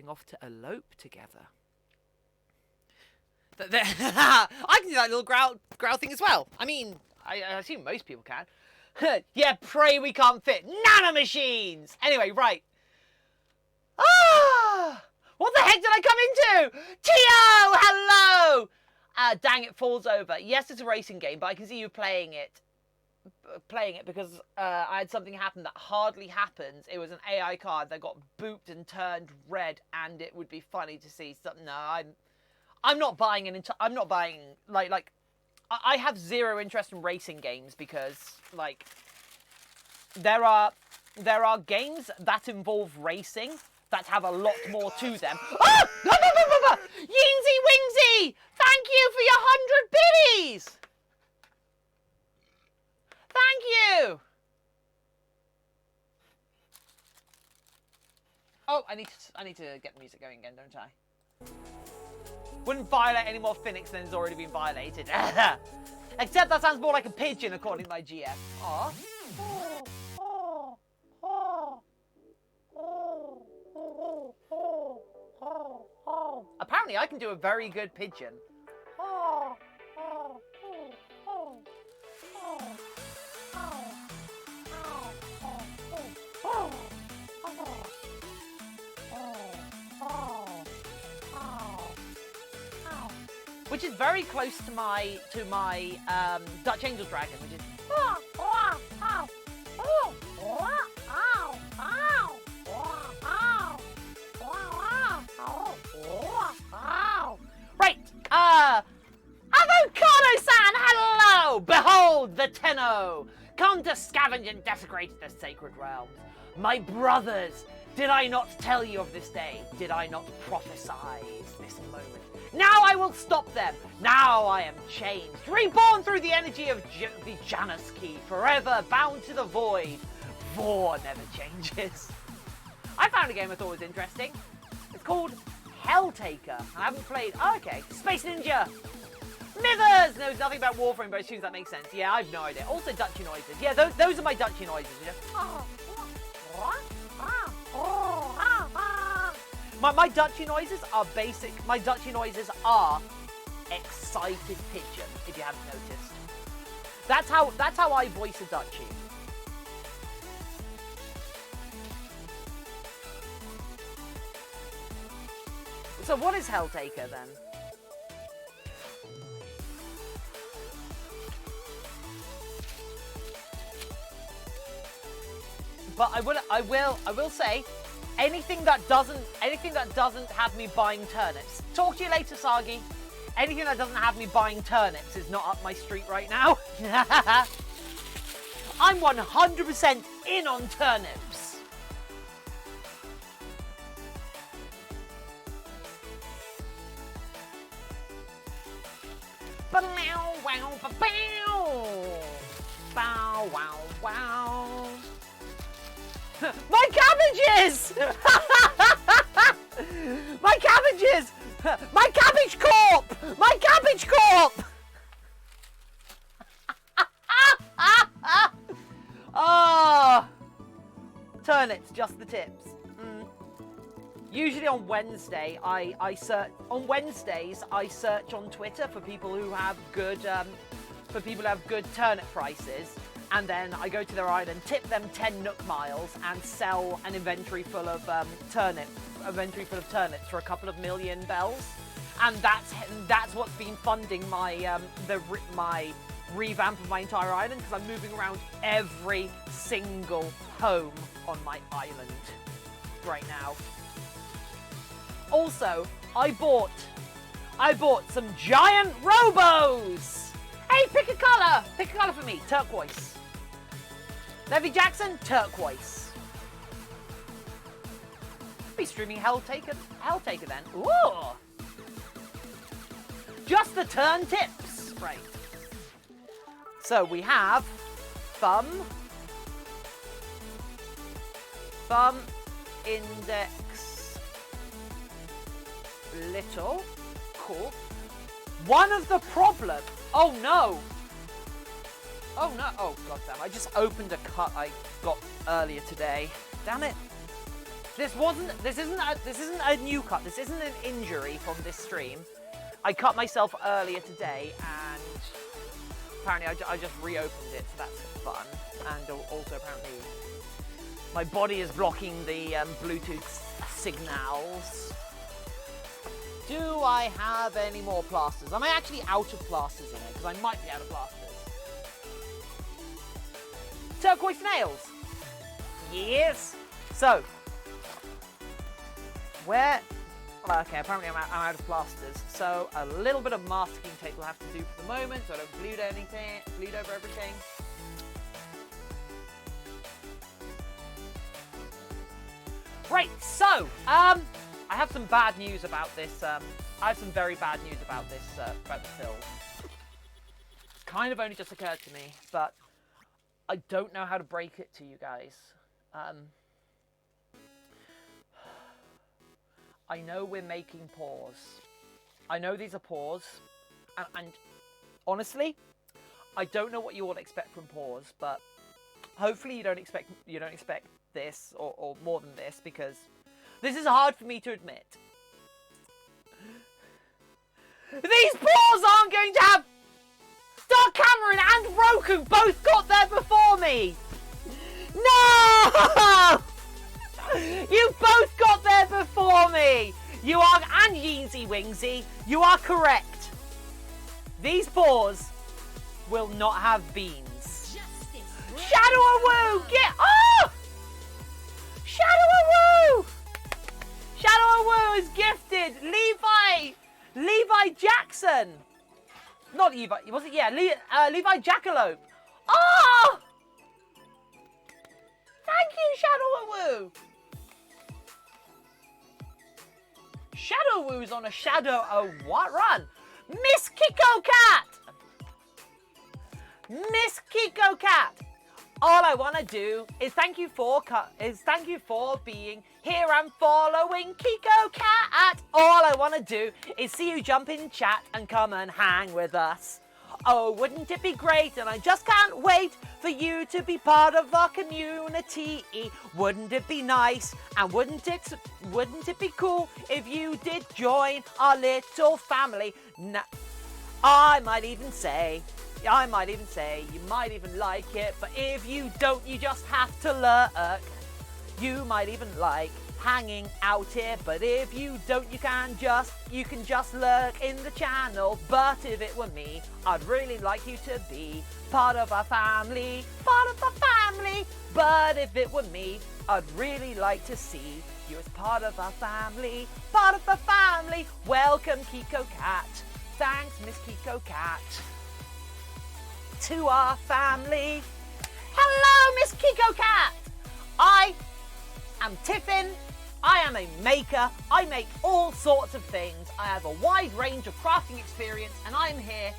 off to elope together. I can do that little growl thing as well. I mean, I assume most people can. Yeah, pray we can't fit nanomachines. Anyway, right. What the heck did I come into? Tio, hello. Dang, it falls over. Yes, it's a racing game, but I can see you playing it because I had something happen that hardly happens. It was an AI card that got booped and turned red, and it would be funny to see something. No, I'm not buying I'm not buying like I have zero interest in racing games because like there are games that involve racing that have a lot more to them. Oh! Yinsy Wingsy! Thank you for your 100 biddies! Thank you! Oh, I need to get the music going again, don't I? Wouldn't violate any more Phoenix than has already been violated. Except that sounds more like a pigeon, according to my GF. Aww. Apparently, I can do a very good pigeon. Which is very close to my Dutch Angel Dragon, which is. Right, Avocado-san, hello! Behold the Tenno! Come to scavenge and desecrate the sacred realms. My brothers, did I not tell you of this day? Did I not prophesize this moment? Now I will stop them. Now I am changed, reborn through the energy of the Janus key, forever bound to the void. Vor never changes. I found a game I thought was interesting. It's called Helltaker. I haven't played. Oh, okay. Space Ninja. Mithers knows nothing about Warframe, but assumes that makes sense. Yeah, I've no idea. Also, Dutchy noises. Yeah, those are my Dutchy noises. You know? My Dutchy noises are basic. My Dutchy noises are excited pigeon, if you haven't noticed. That's how I voice a Dutchy. So what is Helltaker then? But I will say, anything that doesn't have me buying turnips. Talk to you later, Sagi. Anything that doesn't have me buying turnips is not up my street right now. I'm 100% in on turnips. Bow wow bow. Bow wow wow. My cabbages! My cabbages! My cabbage corp! My cabbage corp! Oh, turnips, just the tips. Usually on Wednesday, I search on Wednesdays. I search on Twitter for people who have good turnip prices. And then I go to their island, tip them 10 Nook miles, and sell an inventory full of turnips for a couple of million bells. and that's what's been funding my my revamp of my entire island, because I'm moving around every single home on my island right now. Also, I bought some giant robos. Hey, pick a colour. Pick a colour for me. Turquoise. Levy Jackson, turquoise. Be streaming Helltaker then. Ooh. Just the turn tips. Right. So we have thumb, index, little. Cool. One of the problems. Oh no. Oh no. Oh goddamn. I just opened a cut I got earlier today. Damn it. This isn't a new cut. This isn't an injury from this stream. I cut myself earlier today, and apparently I just reopened it, so that's fun. And also apparently my body is blocking the Bluetooth signals. Do I have any more plasters? Am I actually out of plasters in it? Because I might be out of plasters. Turquoise nails. Yes. So, where... Okay, apparently I'm out of plasters. So, a little bit of masking tape will have to do for the moment, so I don't bleed over everything. Right, so, I have some bad news about this. I have some very bad news about this, about the film. It's kind of only just occurred to me, but I don't know how to break it to you guys. I know we're making PAWS. I know these are PAWS, and honestly, I don't know what you all expect from PAWS, but hopefully you don't expect this or more than this, because this is hard for me to admit. These PAWS aren't going to have... Dark Cameron and Roku both got there before me! No! You both got there before me! You are... And Yeezy Wingsy, you are correct. These PAWS will not have beans. Shadow-a-woo! Get... Oh! Shadow-a-woo! Shadow-a-woo is gifted! Levi Jackson! Not Levi, was it? Yeah, Levi Jackalope. Oh! Thank you, Shadow-a-woo! Shadow-woo's on a what run? Miss Kiko Cat! Miss Kiko Cat! All I want to do is thank you for being here and following Kiko Cat. All I want to do is see you jump in chat and come and hang with us. Oh, wouldn't it be great? And I just can't wait for you to be part of our community. Wouldn't it be nice? And wouldn't it be cool if you did join our little family? I might even say you might even like it, but if you don't, you just have to lurk. You might even like hanging out here, but if you don't, you can just lurk in the channel. But if it were me, I'd really like you to be part of our family, But if it were me, I'd really like to see you as part of our family, Welcome, Kiko Cat. Thanks, Miss Kiko Cat. To our family. Hello, Miss Kiko Cat. I am Tiffin. I am a maker. I make all sorts of things. I have a wide range of crafting experience, and I'm here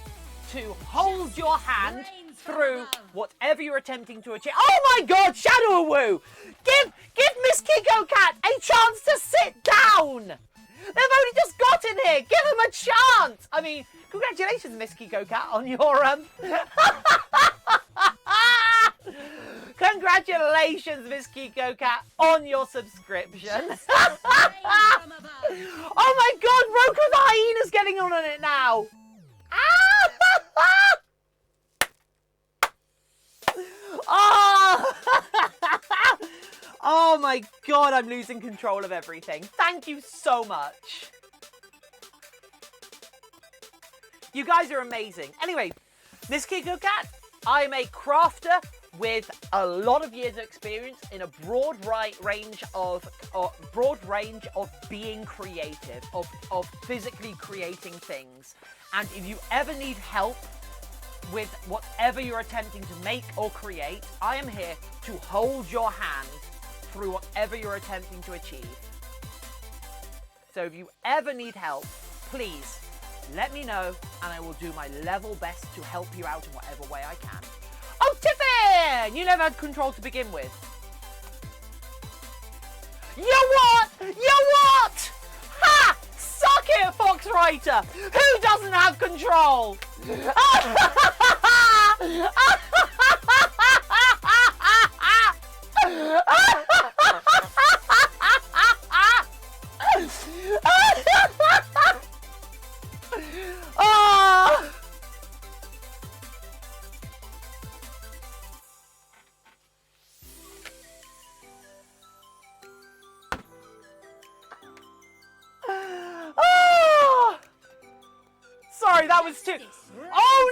to hold your hand through whatever you're attempting to achieve. Oh my God, Shadow-a-woo! Give Miss Kiko Cat a chance to sit down. They've only just got in here. Give them a chance. I mean, congratulations, Miss Kiko Cat, on your Congratulations, Miss Kiko Cat, on your subscription. Oh my God, Roku the hyena's getting on it now. Oh! Oh my God, I'm losing control of everything. Thank you so much. You guys are amazing. Anyway, Miss Kiko Cat, I'm a crafter with a lot of years of experience in a broad range of being creative, of physically creating things. And if you ever need help with whatever you're attempting to make or create, I am here to hold your hand through whatever you're attempting to achieve. So if you ever need help, please let me know and I will do my level best to help you out in whatever way I can. Oh, Tiffin! You never had control to begin with. You what? You what? Ha! Suck it, Foxwriter! Who doesn't have control? Sorry, that was too... Oh,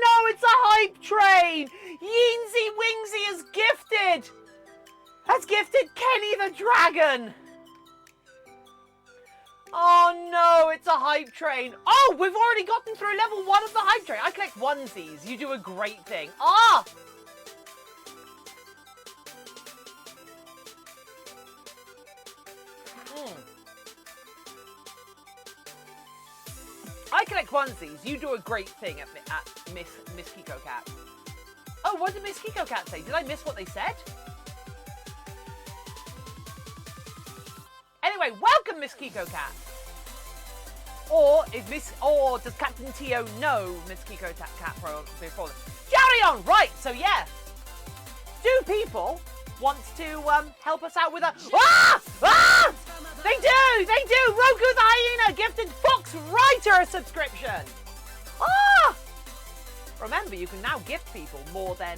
no, it's a hype train. Yeensy Wingsy is gifted. Has gifted Kenny the Dragon. Oh, no, it's a hype train. Oh, we've already gotten through level 1 of the hype train. I collect onesies. You do a great thing. Ah! I collect onesies. You do a great thing at Miss Kiko Cat. Oh, what did Miss Kiko Cat say? Did I miss what they said? Anyway, welcome, Miss Kiko Cat. Or does Captain Tio know Miss Kiko Cat before this? Carry on, right? So yeah, do people want to help us out with a? Ah! Ah! They do! Roku the Hyena gifted Foxwriter a subscription! Ah! Remember, you can now gift people more than,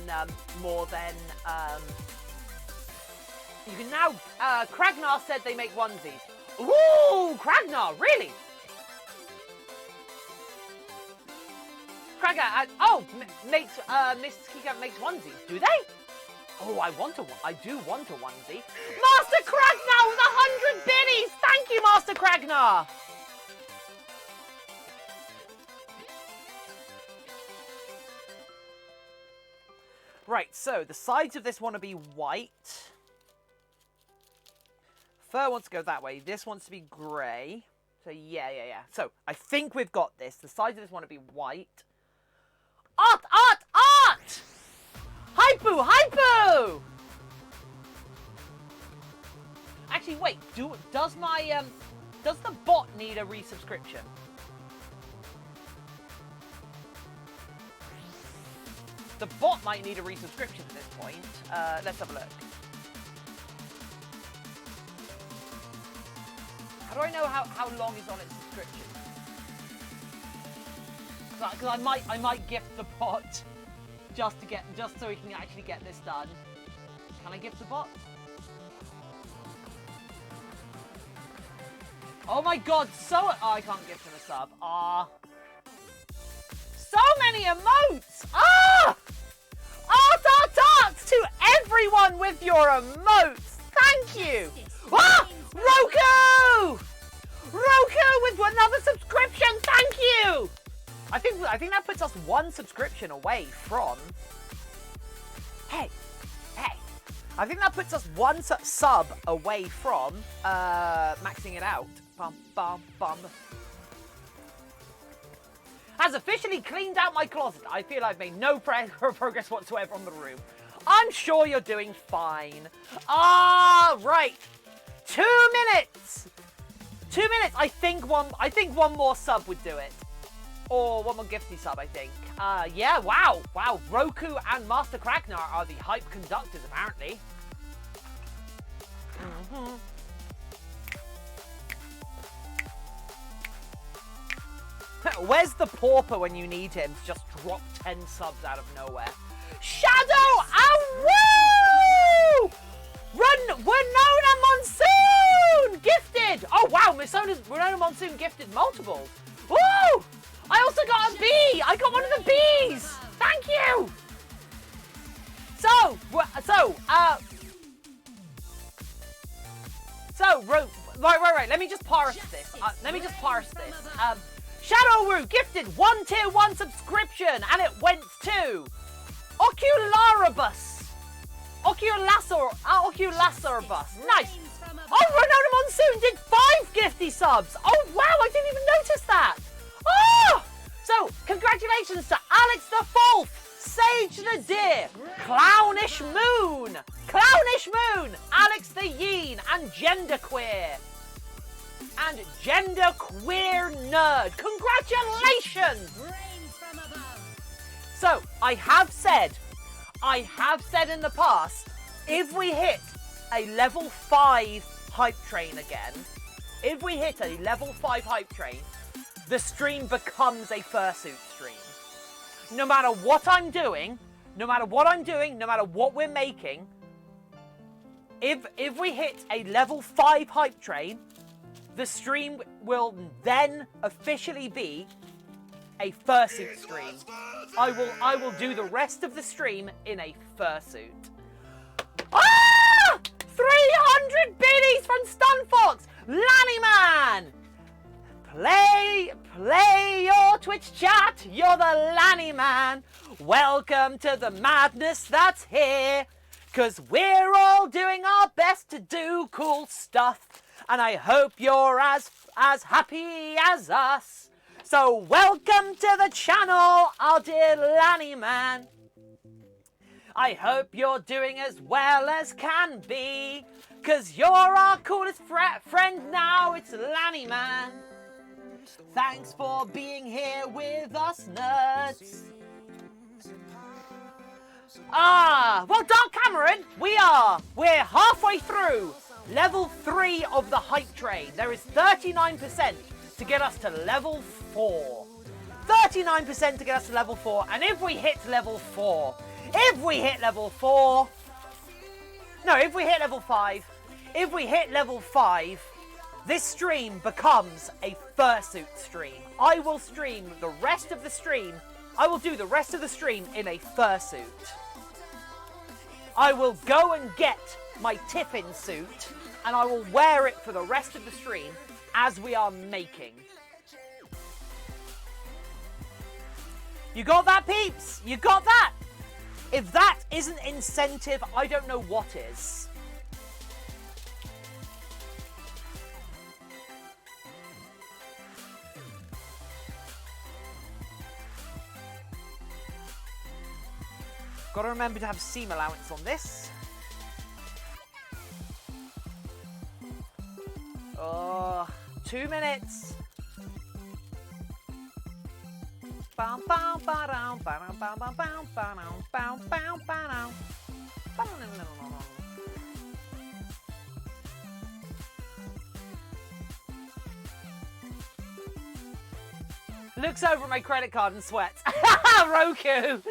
you can now, Kragnar said they make onesies. Ooh, Kragnar, really? Kragnar, Miss Kiko makes onesies, do they? Oh, I do want a onesie. Master Kragnar with 100 biddies! Thank you, Master Kragnar! Right, so the sides of this want to be white. Fur wants to go that way. This wants to be grey. So, yeah. So, I think we've got this. The sides of this want to be white. Art! Hypoo! Actually, wait. Does the bot need a resubscription? The bot might need a resubscription at this point. Let's have a look. How do I know how long is on its subscription? Because I might gift the bot just so we can actually get this done. Can I gift the bot? Oh my god, I can't gift him a sub. So many emotes! Art to everyone with your emotes! Thank you! Roku with another subscription, thank you! I think that puts us one subscription away from... Hey! I think that puts us one sub away from maxing it out. Bum. Has officially cleaned out my closet. I feel I've made no progress whatsoever on the room. I'm sure you're doing fine. Right. 2 minutes. 2 minutes. I think one more sub would do it. Or one more gifty sub, I think. Yeah, wow. Roku and Master Kragnar are the hype conductors, apparently. Where's the pauper when you need him to just drop 10 subs out of nowhere? Shadow! Woo! Winona Monsoon! Gifted! Oh, wow, Winona Monsoon gifted multiples. Woo! Right. Let me just parse this. Shadowroo gifted 1 tier 1 subscription, and it went to Ocularibus. Ocularibus. Nice. Oh, Renona Monsoon did 5 gifty subs. Oh, wow, I didn't even notice that. Oh! So, congratulations to Alex the Fourth, Sage the Deer, Clownish Moon, Alex the Yeen, and Genderqueer. And Genderqueer Nerd. Congratulations! So, I have said in the past, if we hit a level 5 hype train again, the stream becomes a fursuit stream. No matter what I'm doing, no matter what we're making, if we hit a level 5 hype train, the stream will then officially be a fursuit stream. I will do the rest of the stream in a fursuit. Ah! 300 biddies from Stunfox! Lannyman! Play your Twitch chat, you're the Lannyman. Welcome to the madness that's here, 'cause we're all doing our best to do cool stuff, and I hope you're as happy as us. So welcome to the channel, our dear Lannyman. I hope you're doing as well as can be, 'cause you're our coolest friend now, it's Lannyman. Thanks for being here with us, nerds. Well, Dark Cameron, we're halfway through level 3 of the hype train. There is 39% to get us to level 4. 39% to get us to level 4, and if we hit level 5, this stream becomes a fursuit stream. I will stream the rest of the stream. I will do the rest of the stream in a fursuit. I will go and get my Tiffin suit, and I will wear it for the rest of the stream as we are making. You got that, peeps? You got that? If that isn't incentive, I don't know what is. Got to remember to have seam allowance on this. Oh, 2 minutes. Bam bam bam bam bam bam bam bam bam bam bam. Looks over at my credit card and sweats. Roku.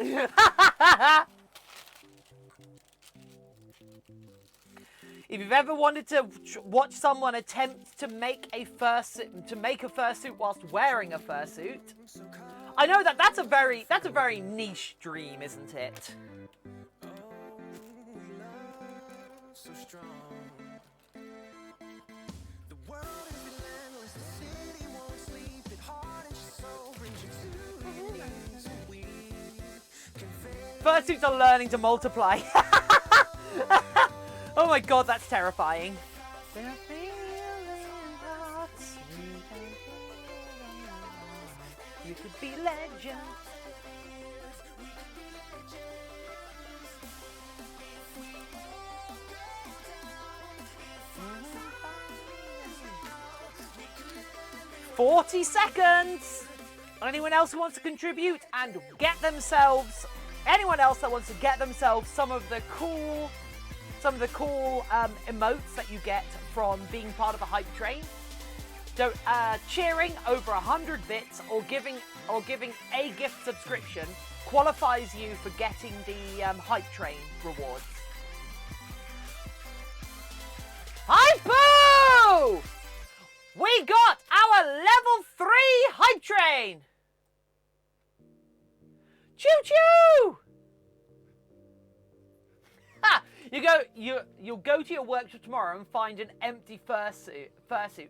If you've ever wanted to watch someone attempt to make a fursuit whilst wearing a fursuit, I know that's a very niche dream, isn't it? Fursuits are learning to multiply. Oh my god, that's terrifying. You could be legend. "40 seconds. Anyone else who wants to contribute and get themselves, anyone else that wants to get themselves some of the cool emotes that you get from being part of a hype train. So cheering over 100 bits or giving a gift subscription qualifies you for getting the hype train rewards. Hype-boo! We got our level 3 hype train! Choo-choo! You'll go to your workshop tomorrow and find an empty fursuit,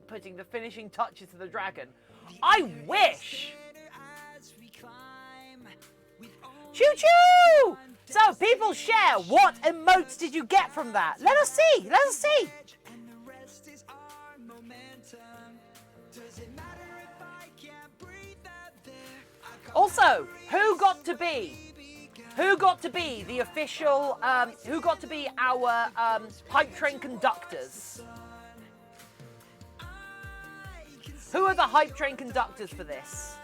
putting the finishing touches to the dragon. I wish. Choo choo! So people share. What emotes did you get from that? Let us see. Let us see. Also, who got to be the official, who got to be our hype train conductors? Who are the hype train conductors for this?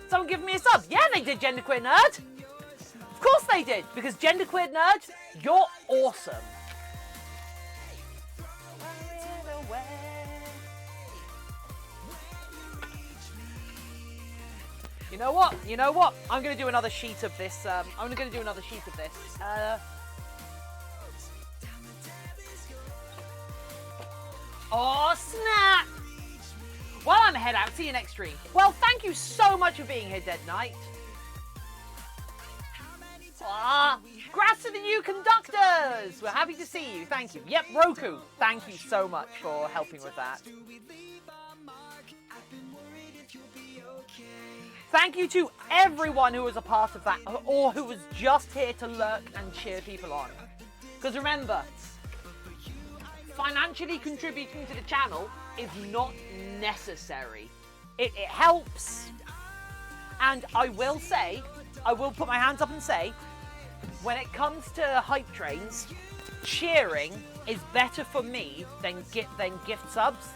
Someone give me a sub. Yeah, they did, Genderqueer Nerd. Of course they did, because Genderqueer Nerd, you're awesome. You know what? You know what? I'm going to do another sheet of this. I'm going to do another sheet of this. Oh, snap! Well, I'm head out. See you next stream. Well, thank you so much for being here, Dead Knight. Congrats to the new conductors. We're happy to see you. Thank you. Yep, Roku. Thank you so much for helping with that. Thank you to everyone who was a part of that, or who was just here to lurk and cheer people on. Because remember, financially contributing to the channel is not necessary. It helps. And I will say, I will put my hands up and say, when it comes to hype trains, cheering is better for me than gift subs.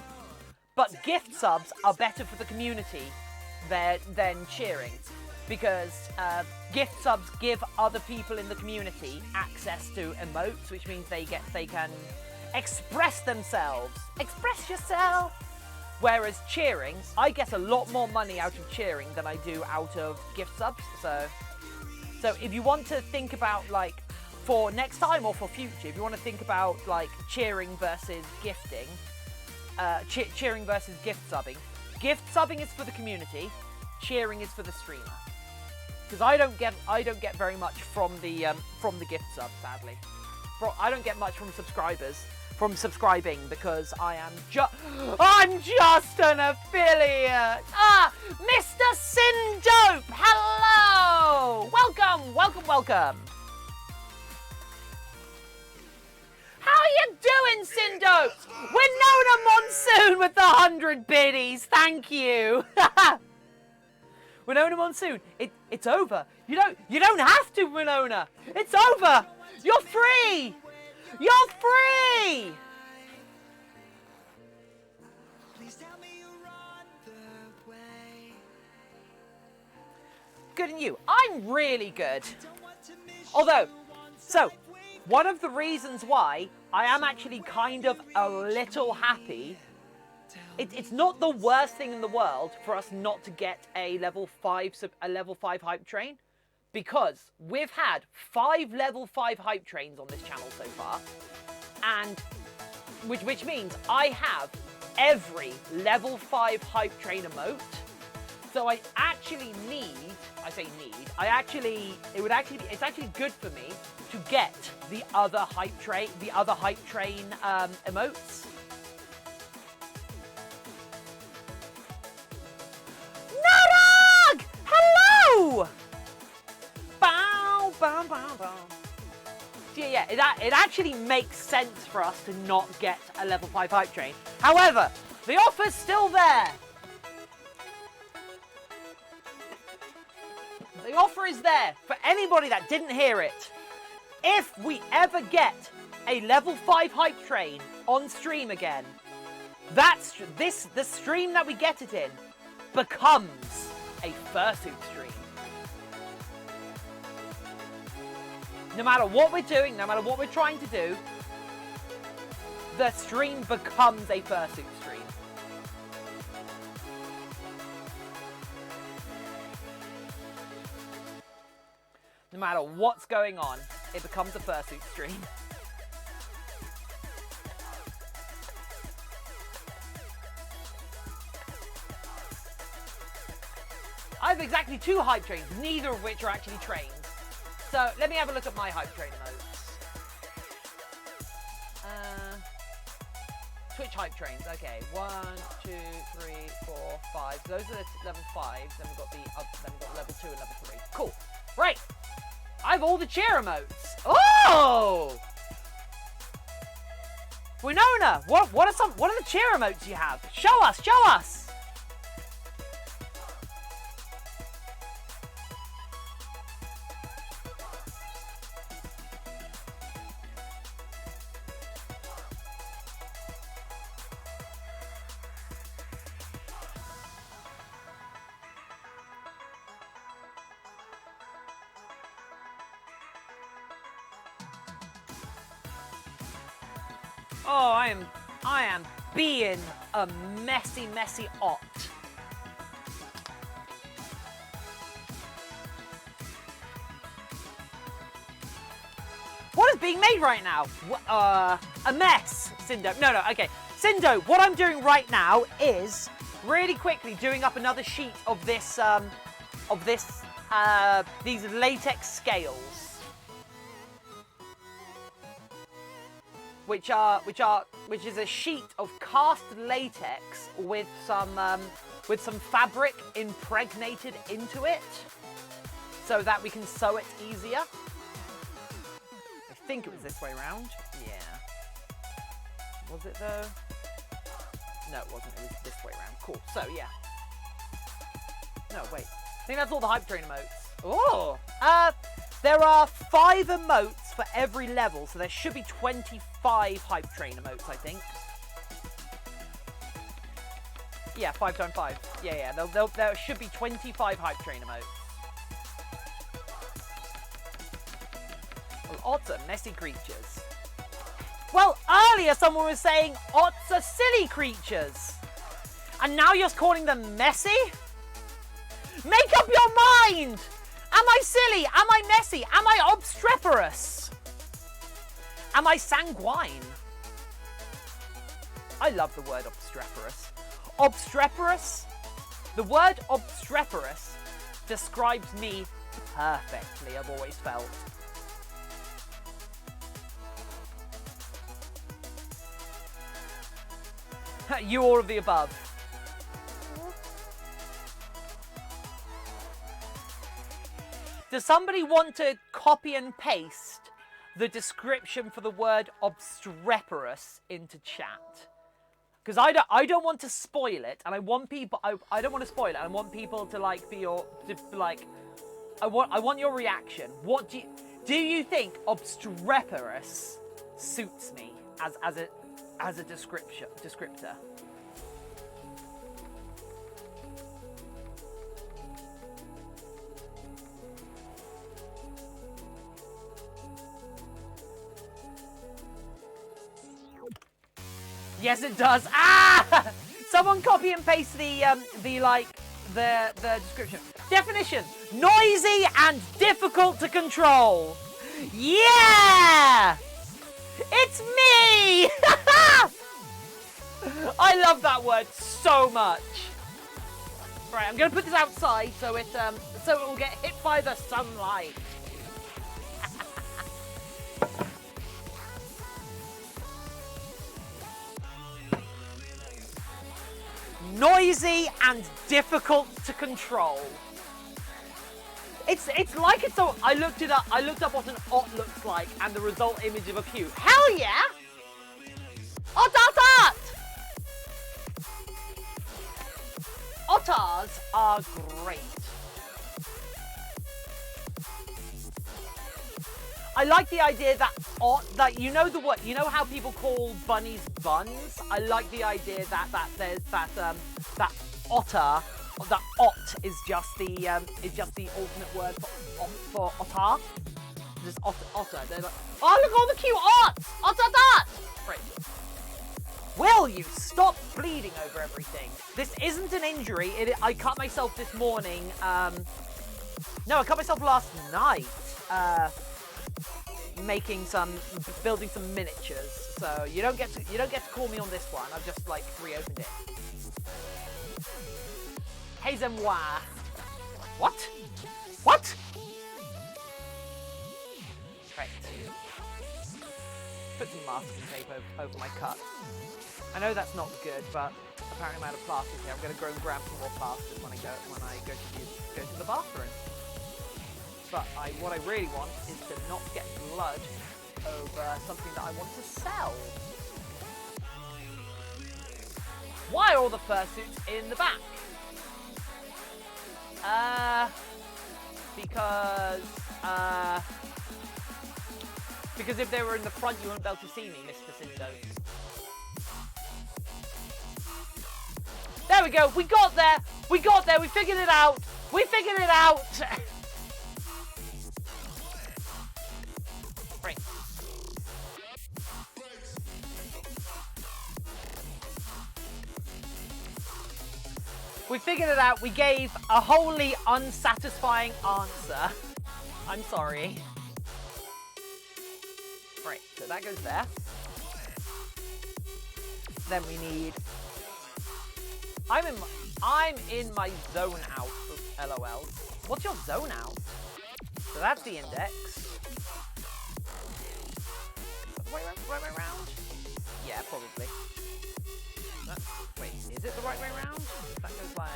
But gift subs are better for the community than cheering, because gift subs give other people in the community access to emotes, which means they can express themselves. Express yourself. Whereas cheering, I get a lot more money out of cheering than I do out of gift subs. So if you want to think about, like, for next time or for future, if you want to think about like cheering versus gifting, cheering versus gift subbing. Gift subbing is for the community, cheering is for the streamer. Because I don't get very much from the gift sub, sadly. I don't get much from subscribers, from subscribing, because I'm just an affiliate. Mr. Sindope, hello, welcome. How are you doing, Sindope? Winona Monsoon with the 100 biddies, thank you. Winona Monsoon, it's over. You don't have to, Winona. It's over. You're free. You're free. Good and you. I'm really good. Although, so one of the reasons why I am actually kind of a little happy. It's not the worst thing in the world for us not to get a level 5 hype train, because we've had 5 level 5 hype trains on this channel so far, and which means I have every level 5 hype train emote. So it's actually good for me to get the other hype train emotes. Narag! Hello! Bow, bow, bow, bow. Yeah, it actually makes sense for us to not get a level 5 hype train. However, the offer's still there. The offer is there for anybody that didn't hear it. If we ever get a level 5 hype train on stream again, the stream that we get it in becomes a fursuit stream. No matter what we're doing, no matter what we're trying to do, the stream becomes a fursuit stream. No matter what's going on, it becomes a fursuit stream. I have exactly 2 hype trains, neither of which are actually trains. So let me have a look at my hype train emotes. Twitch hype trains. Okay, 1, 2, 3, 4, 5. So those are the level 5s. Then we've got level 2 and level 3. Cool. Right. I have all the cheer emotes. Oh! Winona, what are the cheer emotes you have? Show us, show us. Oh, I am being a messy ot. What is being made right now? A mess, Cindo. No, okay. Cindo, what I'm doing right now is really quickly doing up another sheet of this, these latex scales. Which is a sheet of cast latex with some fabric impregnated into it, so that we can sew it easier. I think it was this way around. Yeah. Was it though? No, it wasn't. It was this way around. Cool. So yeah. No, wait. I think that's all the hype train emotes. Oh. There are 5 emotes for every level, so there should be 25 hype train emotes, I think. Yeah, 5 times 5. Yeah. There should be 25 hype train emotes. Well, odds are messy creatures. Well, earlier someone was saying odds are silly creatures. And now you're calling them messy? Make up your mind! Am I silly? Am I messy? Am I obstreperous? Am I sanguine? I love the word obstreperous. Obstreperous? The word obstreperous describes me perfectly, I've always felt. You all of the above. Does somebody want to copy and paste the description for the word obstreperous into chat? Because I don't want to spoil it, and I want people. I don't want to spoil it. I want people to like be your like. I want your reaction. What do you think obstreperous suits me as a descriptor? Yes, it does. Ah! Someone copy and paste the description. Definition: noisy and difficult to control. Yeah! It's me! I love that word so much. Right, I'm gonna put this outside so it will get hit by the sunlight. Noisy and difficult to control. It's like it's so. I looked up what an ot looks like, and the result image of a pew. Hell yeah! Ot! Otters are great. I like the idea that you know the what, you know how people call bunnies buns? I like the idea that there's that otter, that ot is just the alternate word for otter. Just otter. They're like, oh look all the cute ots! Otter! Right. Will you stop bleeding over everything? This isn't an injury. I cut myself this morning. No, I cut myself last night. Building some miniatures. So you don't get to call me on this one. I've just like reopened it. Hey Zemwa. What? Right. Put some masking tape over my cut. I know that's not good, but apparently I'm out of plasters here. I'm going to go and grab some more plasters when I go to the bathroom. But what I really want is to not get blood over something that I want to sell. Why are all the fursuits in the back? Because if they were in the front, you wouldn't be able to see me, Mr. Sindos. There we go. We got there. We got there. We figured it out. We figured it out. Right. We figured it out. We gave a wholly unsatisfying answer. I'm sorry. Right, so that goes there. Then we need... I'm in my zone out, LOL. What's your zone out? So that's the index. Right way round? Yeah, probably. Wait, is it the right way round? That goes like...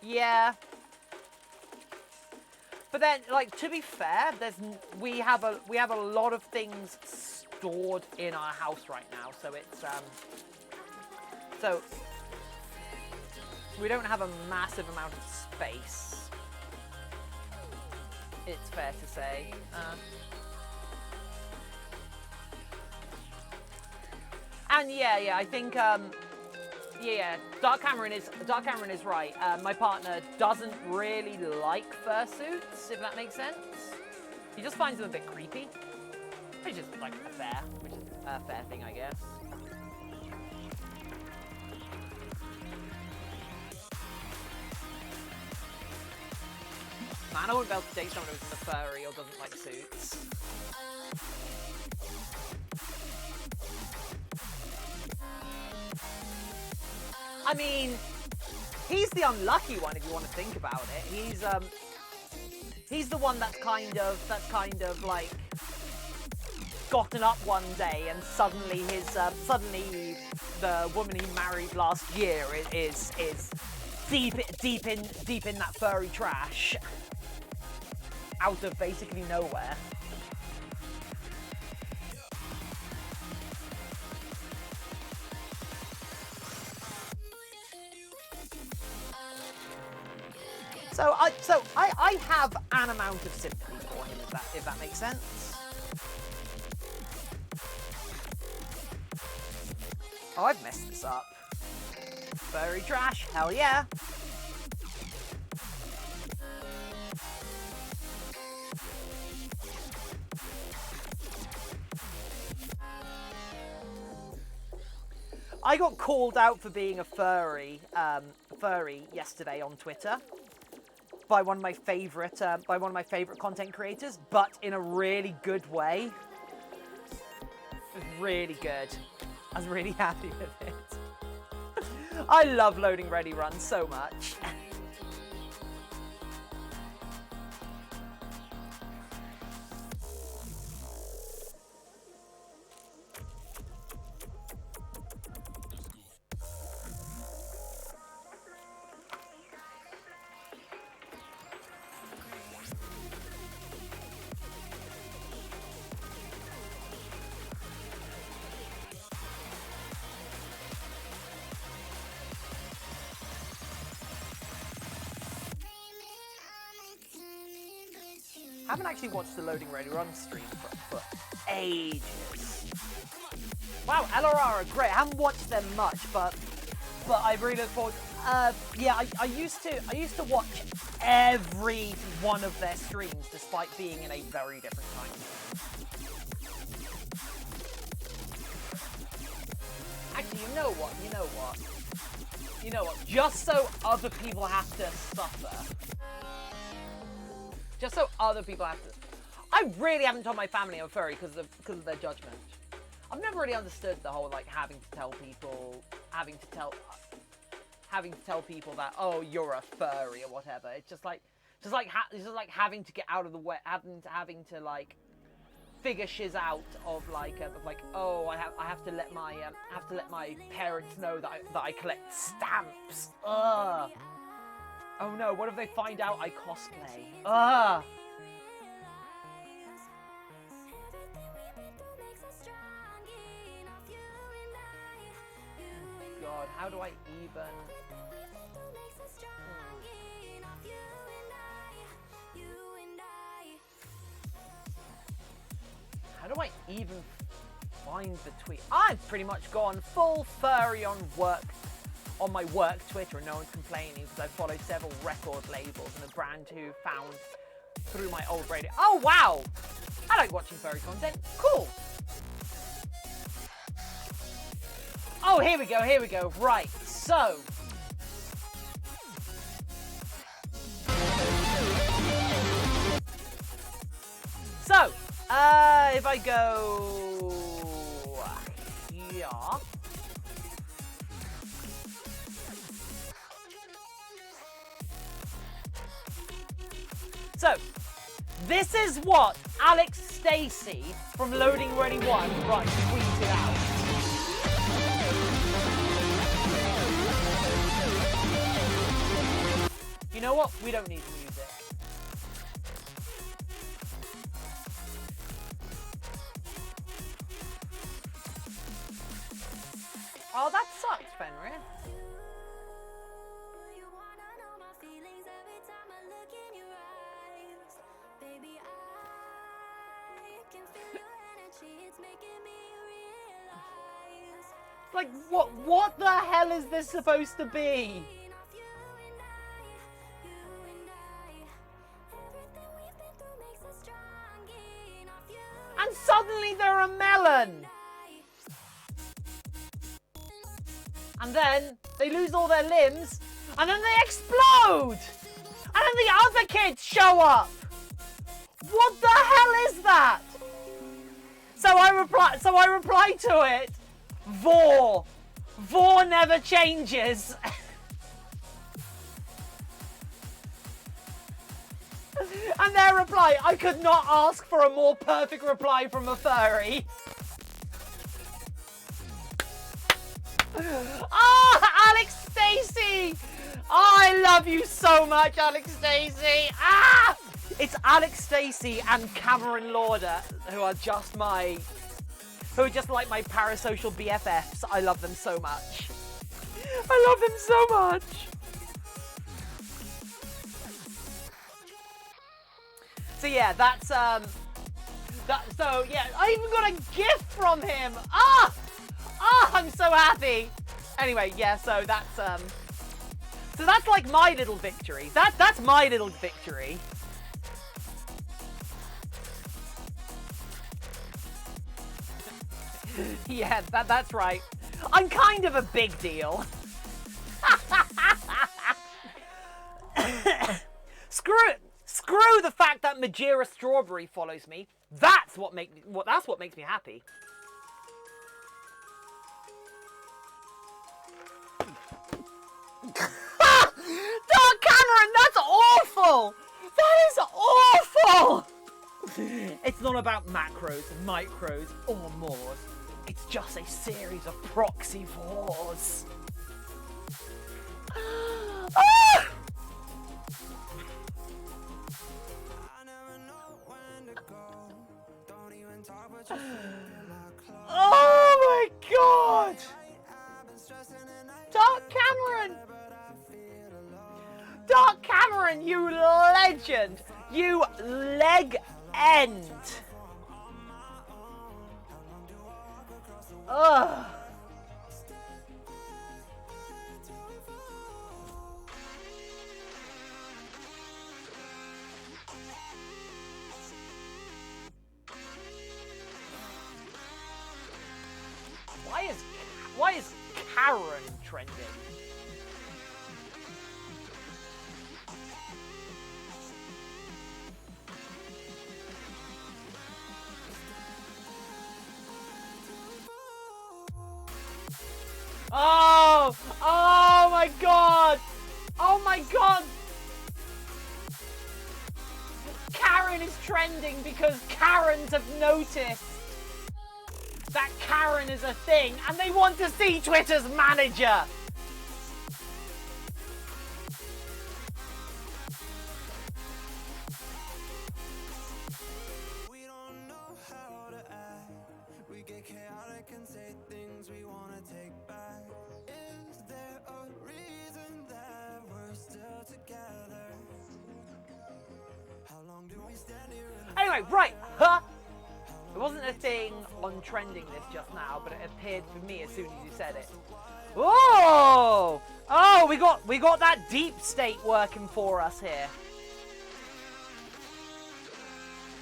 Yeah. But then, like, to be fair, we have a lot of things stored in our house right now, so it's so we don't have a massive amount of space. It's fair to say. And yeah, I think yeah, Dark Cameron is right. My partner doesn't really like fursuits, if that makes sense. He just finds them a bit creepy, which is like a fair thing, I guess. Man, I wouldn't be able to date someone who's a furry or doesn't like suits. I mean, he's the unlucky one if you want to think about it. He's the one that's kind of like gotten up one day and suddenly the woman he married last year is deep in that furry trash out of basically nowhere. So I have an amount of sympathy for him, if that makes sense. Oh, I've messed this up. Furry trash, hell yeah. I got called out for being a furry yesterday on Twitter by one of my favorite content creators, but in a really good way. It was really good. I was really happy with it. I love loading ready runs so much. I haven't actually watched the Loading Ready Run stream for ages. Wow, LRR are great. I haven't watched them much, but I really look forward. Yeah, I used to watch every one of their streams, despite being in a very different time zone. Actually, you know what? Just so other people have to suffer. Just so other people have to... I really haven't told my family I'm furry because of their judgment. I've never really understood the whole, like, having to tell... having to tell people that, oh, you're a furry or whatever. It's just like having to get out of the way, having to like figure shiz out of like oh, I have to let my parents know that I collect stamps. Ugh. Oh no, what if they find out I cosplay? Ugh. God, how do I even? How do I even find the tweet? I've pretty much gone full furry on my work Twitter, and no one's complaining because I follow several record labels and a brand who found through my old radio. Oh wow! I like watching furry content. Cool. Oh, here we go. Right, so. If I go here. So, this is what Alex Stacey from Loading Ready 1 tweeted out. You know what? We don't need the music. Oh, that sucks, Fenrir. Like, what the hell is this supposed to be? And suddenly they're a melon! And then they lose all their limbs, and then they explode! And then the other kids show up! What the hell is that? So I reply to it, Vor. Vor never changes. And their reply, I could not ask for a more perfect reply from a furry. Ah, Alex Stacey! Oh, I love you so much, Alex Stacey. Ah! It's Alex Stacey and Cameron Lauder who are just like my parasocial BFFs. I love them so much. I love them so much. So yeah, that's so yeah, I even got a gift from him. I'm so happy. Anyway, yeah, so that's like my little victory. That's my little victory. Yeah, that's right. I'm kind of a big deal. Screw the fact that Majira Strawberry follows me. That's what makes me happy. Dark Cameron, that's awful! That is awful! It's not about macros, micros, or mores. It's just a series of proxy wars. Oh my god! Dark Cameron! Dark Cameron, you legend! You leg end! Ugh. Why is Karen trending? Oh my god! my god! Karen is trending because Karens have noticed that Karen is a thing and they want to see Twitter's manager. We don't know how to act. We get chaotic and say things we want to take back. Is there a reason that we're still together? How long do we stand here? Anyway, right, huh? It wasn't a thing on trending this just now, but it appeared for me as soon as you said it. Oh! Oh, we got that deep state working for us here.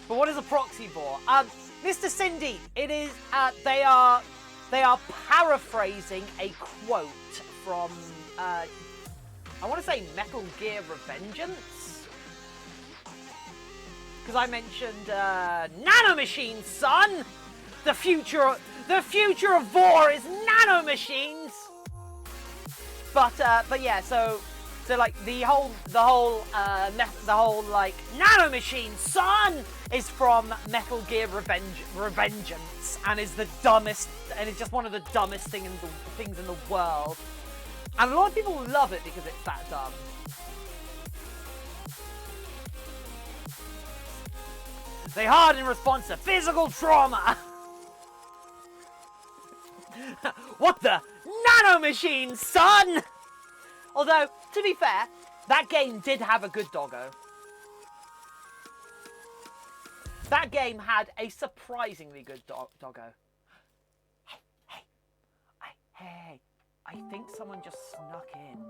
But what is a proxy for? Mr. Cindy, it is they are paraphrasing a quote from I want to say Metal Gear Revengeance. Because I mentioned nanomachines, son. The future of war is nanomachines. But yeah, so like the whole like nanomachine, son, is from Metal Gear Revengeance, and is the dumbest, and it's just one of the dumbest things in the world. And a lot of people love it because it's that dumb. They hard in response to physical trauma. What the? Nanomachine, son! Although, to be fair, that game did have a good doggo. That game had a surprisingly good doggo. Hey, I think someone just snuck in.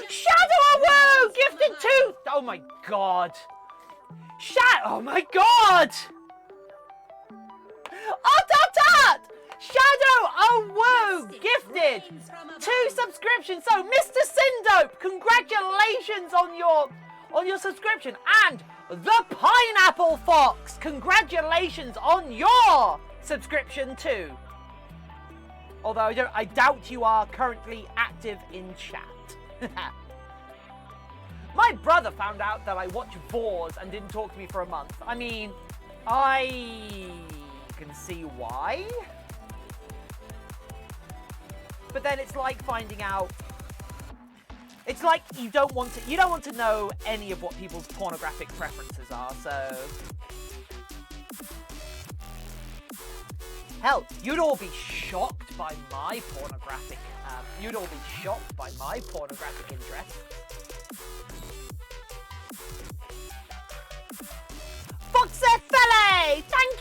Shadow gifted 2! Oh my god! Oh my god! Ot! Shadow gifted 2 subscriptions. So, Mr. Sindope, congratulations on your subscription, and the Pineapple Fox, congratulations on your subscription too. Although I doubt you are currently active in chat. My brother found out that I watch VAWS and didn't talk to me for a month. I mean, I can see why. But then it's like finding out. It's like you don't want to know any of what people's pornographic preferences are, so. Hell, you'd all be shocked by my pornographic. Interest. Foxefele, thank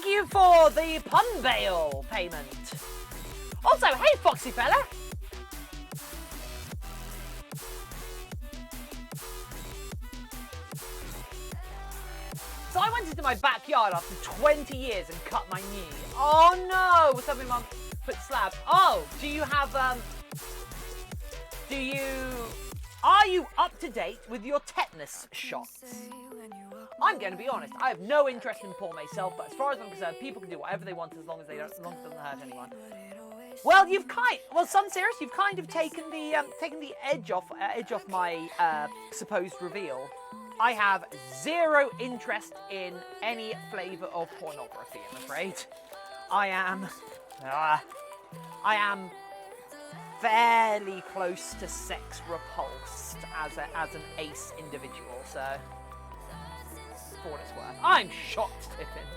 you for the pun bail payment. Also, hey Foxy fella. So I went into my backyard after 20 years and cut my knee. Oh no! What's up in my foot slab? Oh, are you up to date with your tetanus shots? I'm going to be honest, I have no interest in porn myself, but as far as I'm concerned, people can do whatever they want as long as it doesn't hurt anyone. Well, some serious, you've kind of taken the edge off my supposed reveal. I have zero interest in any flavour of pornography, I'm afraid. I am fairly close to sex repulsed as an ace individual, so for what it's worth. I'm shocked, Tiffin.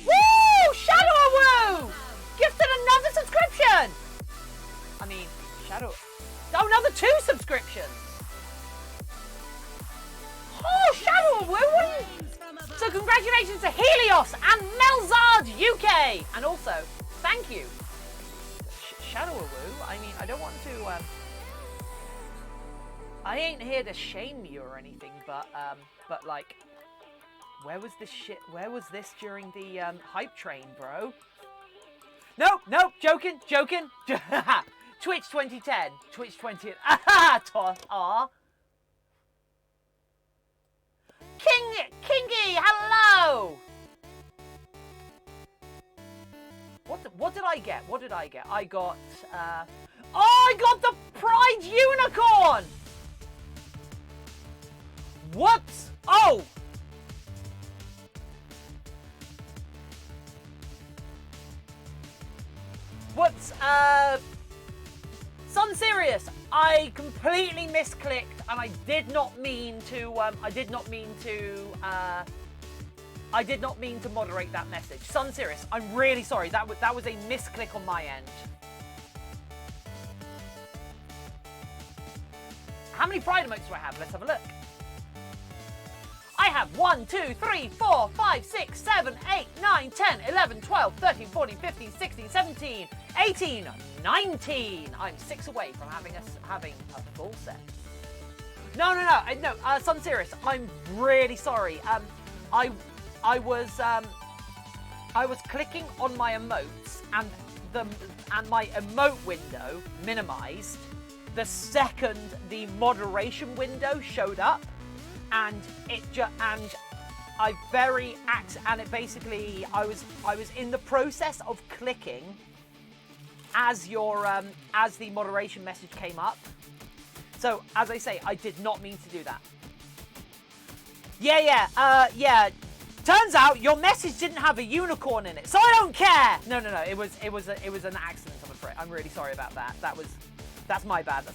Woo! Shadow! Gifted another subscription! I mean, Shadow... Oh, another 2 subscriptions! Oh, Shadow! So congratulations to Helios and Melzard UK! And also, thank you. Shadow, I mean, I don't want to... I ain't here to shame you or anything, but like... Where was this shit? Where was this during the hype train, bro? Nope, nope, joking. Twitch 2010. Twitch 20. Aw. Kingy, hello! What did I get? What did I get? I got, I got the Pride Unicorn! What? Oh! Whoops, Sun Sirius, I completely misclicked and I did not mean to moderate that message. Sun Sirius, I'm really sorry. That was a misclick on my end. How many Pride emotes do I have? Let's have a look. I have 1, 2, 3, 4, 5, 6, 7, 8, 9, 10, 11, 12, 13, 14, 15, 16, 17, 18, 19. I'm 6 away from having a full set. No, Sun Sirius, I'm really sorry. I was clicking on my emotes and my emote window minimized the second the moderation window showed up, and it basically I was in the process of clicking as the moderation message came up. So as I say, I did not mean to do that. Yeah. Turns out your message didn't have a unicorn in it, so I don't care. No. It was an accident. I'm afraid. I'm really sorry about that. That's my bad.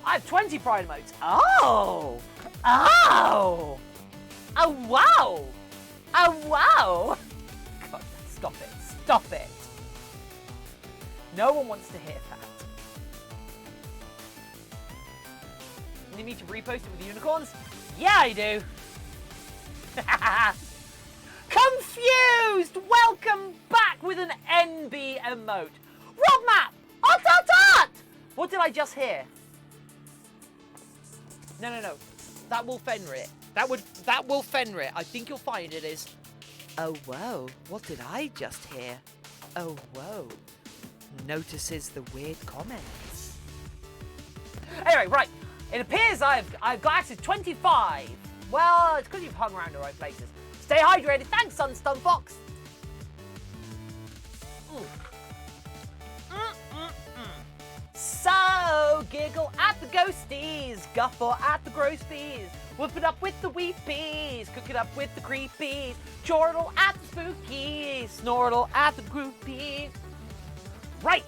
I have 20 Pride emotes. Oh, wow. God, stop it. No one wants to hear that. You need me to repost it with unicorns? Yeah, I do. Confused! Welcome back with an NB emote. Roadmap! Ot! What did I just hear? No. That will Fenrir it. That will Fenrir it. I think you'll find it is. Oh, whoa. What did I just hear? Oh, whoa. Notices the weird comments. Anyway, right. It appears I've got access to 25. Well, it's because you've hung around the right places. Stay hydrated. Thanks, Sunstone Fox. So, giggle at the ghosties, guffle at the grossbees, whip it up with the weepies, cook it up with the creepies, chortle at the spookies, snortle at the groupies. Right,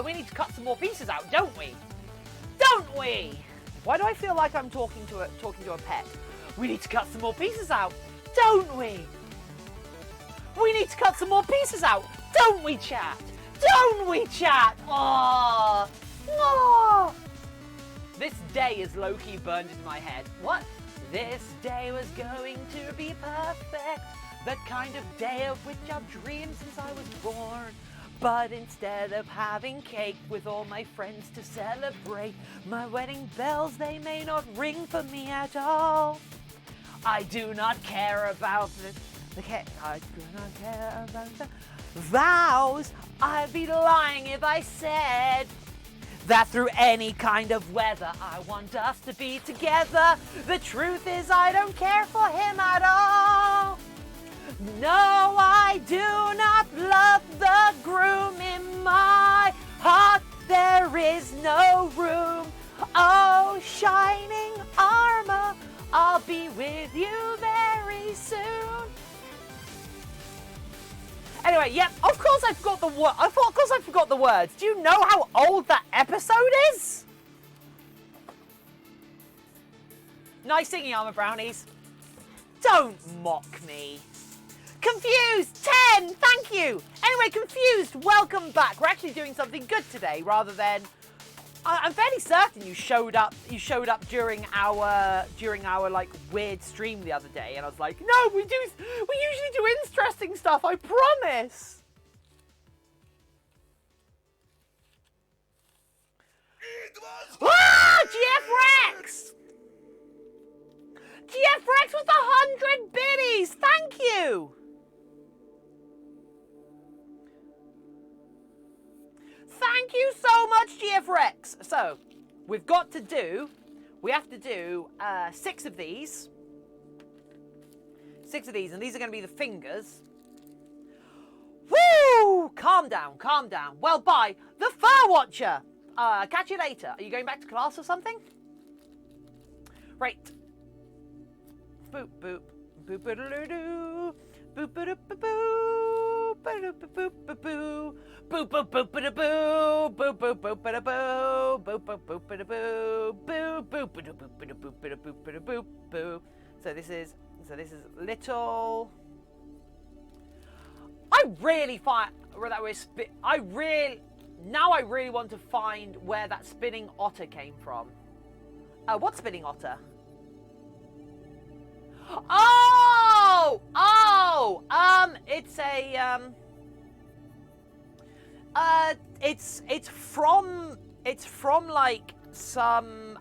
we need to cut some more pieces out, don't we? Why do I feel like I'm talking to a pet? We need to cut some more pieces out, don't we? We need to cut some more pieces out, don't we, chat? Aww. This day is low-key burned into my head. What? This day was going to be perfect. The kind of day of which I've dreamed since I was born. But instead of having cake with all my friends to celebrate, my wedding bells, they may not ring for me at all. I do not care about the vows. I'd be lying if I said that through any kind of weather I want us to be together. The truth is I don't care for him at all. No, I do not love the groom. In my heart there is no room. Oh, shining armor, I'll be with you very soon. Anyway, yep, of course I forgot the words. Do you know how old that episode is? Nice singing, ArmouredBrownies. Don't mock me. Confused, 10, thank you. Anyway, Confused, welcome back. We're actually doing something good today rather than... I'm fairly certain you showed up during our like weird stream the other day, and I was like, no, we usually do interesting stuff, I promise. GF Rex! GFRX with the 100 biddies! Thank you! Thank you so much, GFRX! So, we have to do 6 of these. 6 of these, and these are going to be the fingers. Woo! Calm down, calm down. Well, bye. The Fur Watcher! Catch you later. Are you going back to class or something? Right. Boop, boop. Boop, boop-a-doo-doo. Boop, boop-a-doo-boo. Boop-a-doo-boo-boo. Boop, boop, boop-a-doo-boo. Boop, boop, boop-a-doo-boo. Boop, boop, boop-a-doo-boo. Boop, boop-a-doo-boop-a-doo-boop-a-doo-boop-boo. So this is little. I really find where that was now I really want to find where that spinning otter came from. What spinning otter? It's a it's from like some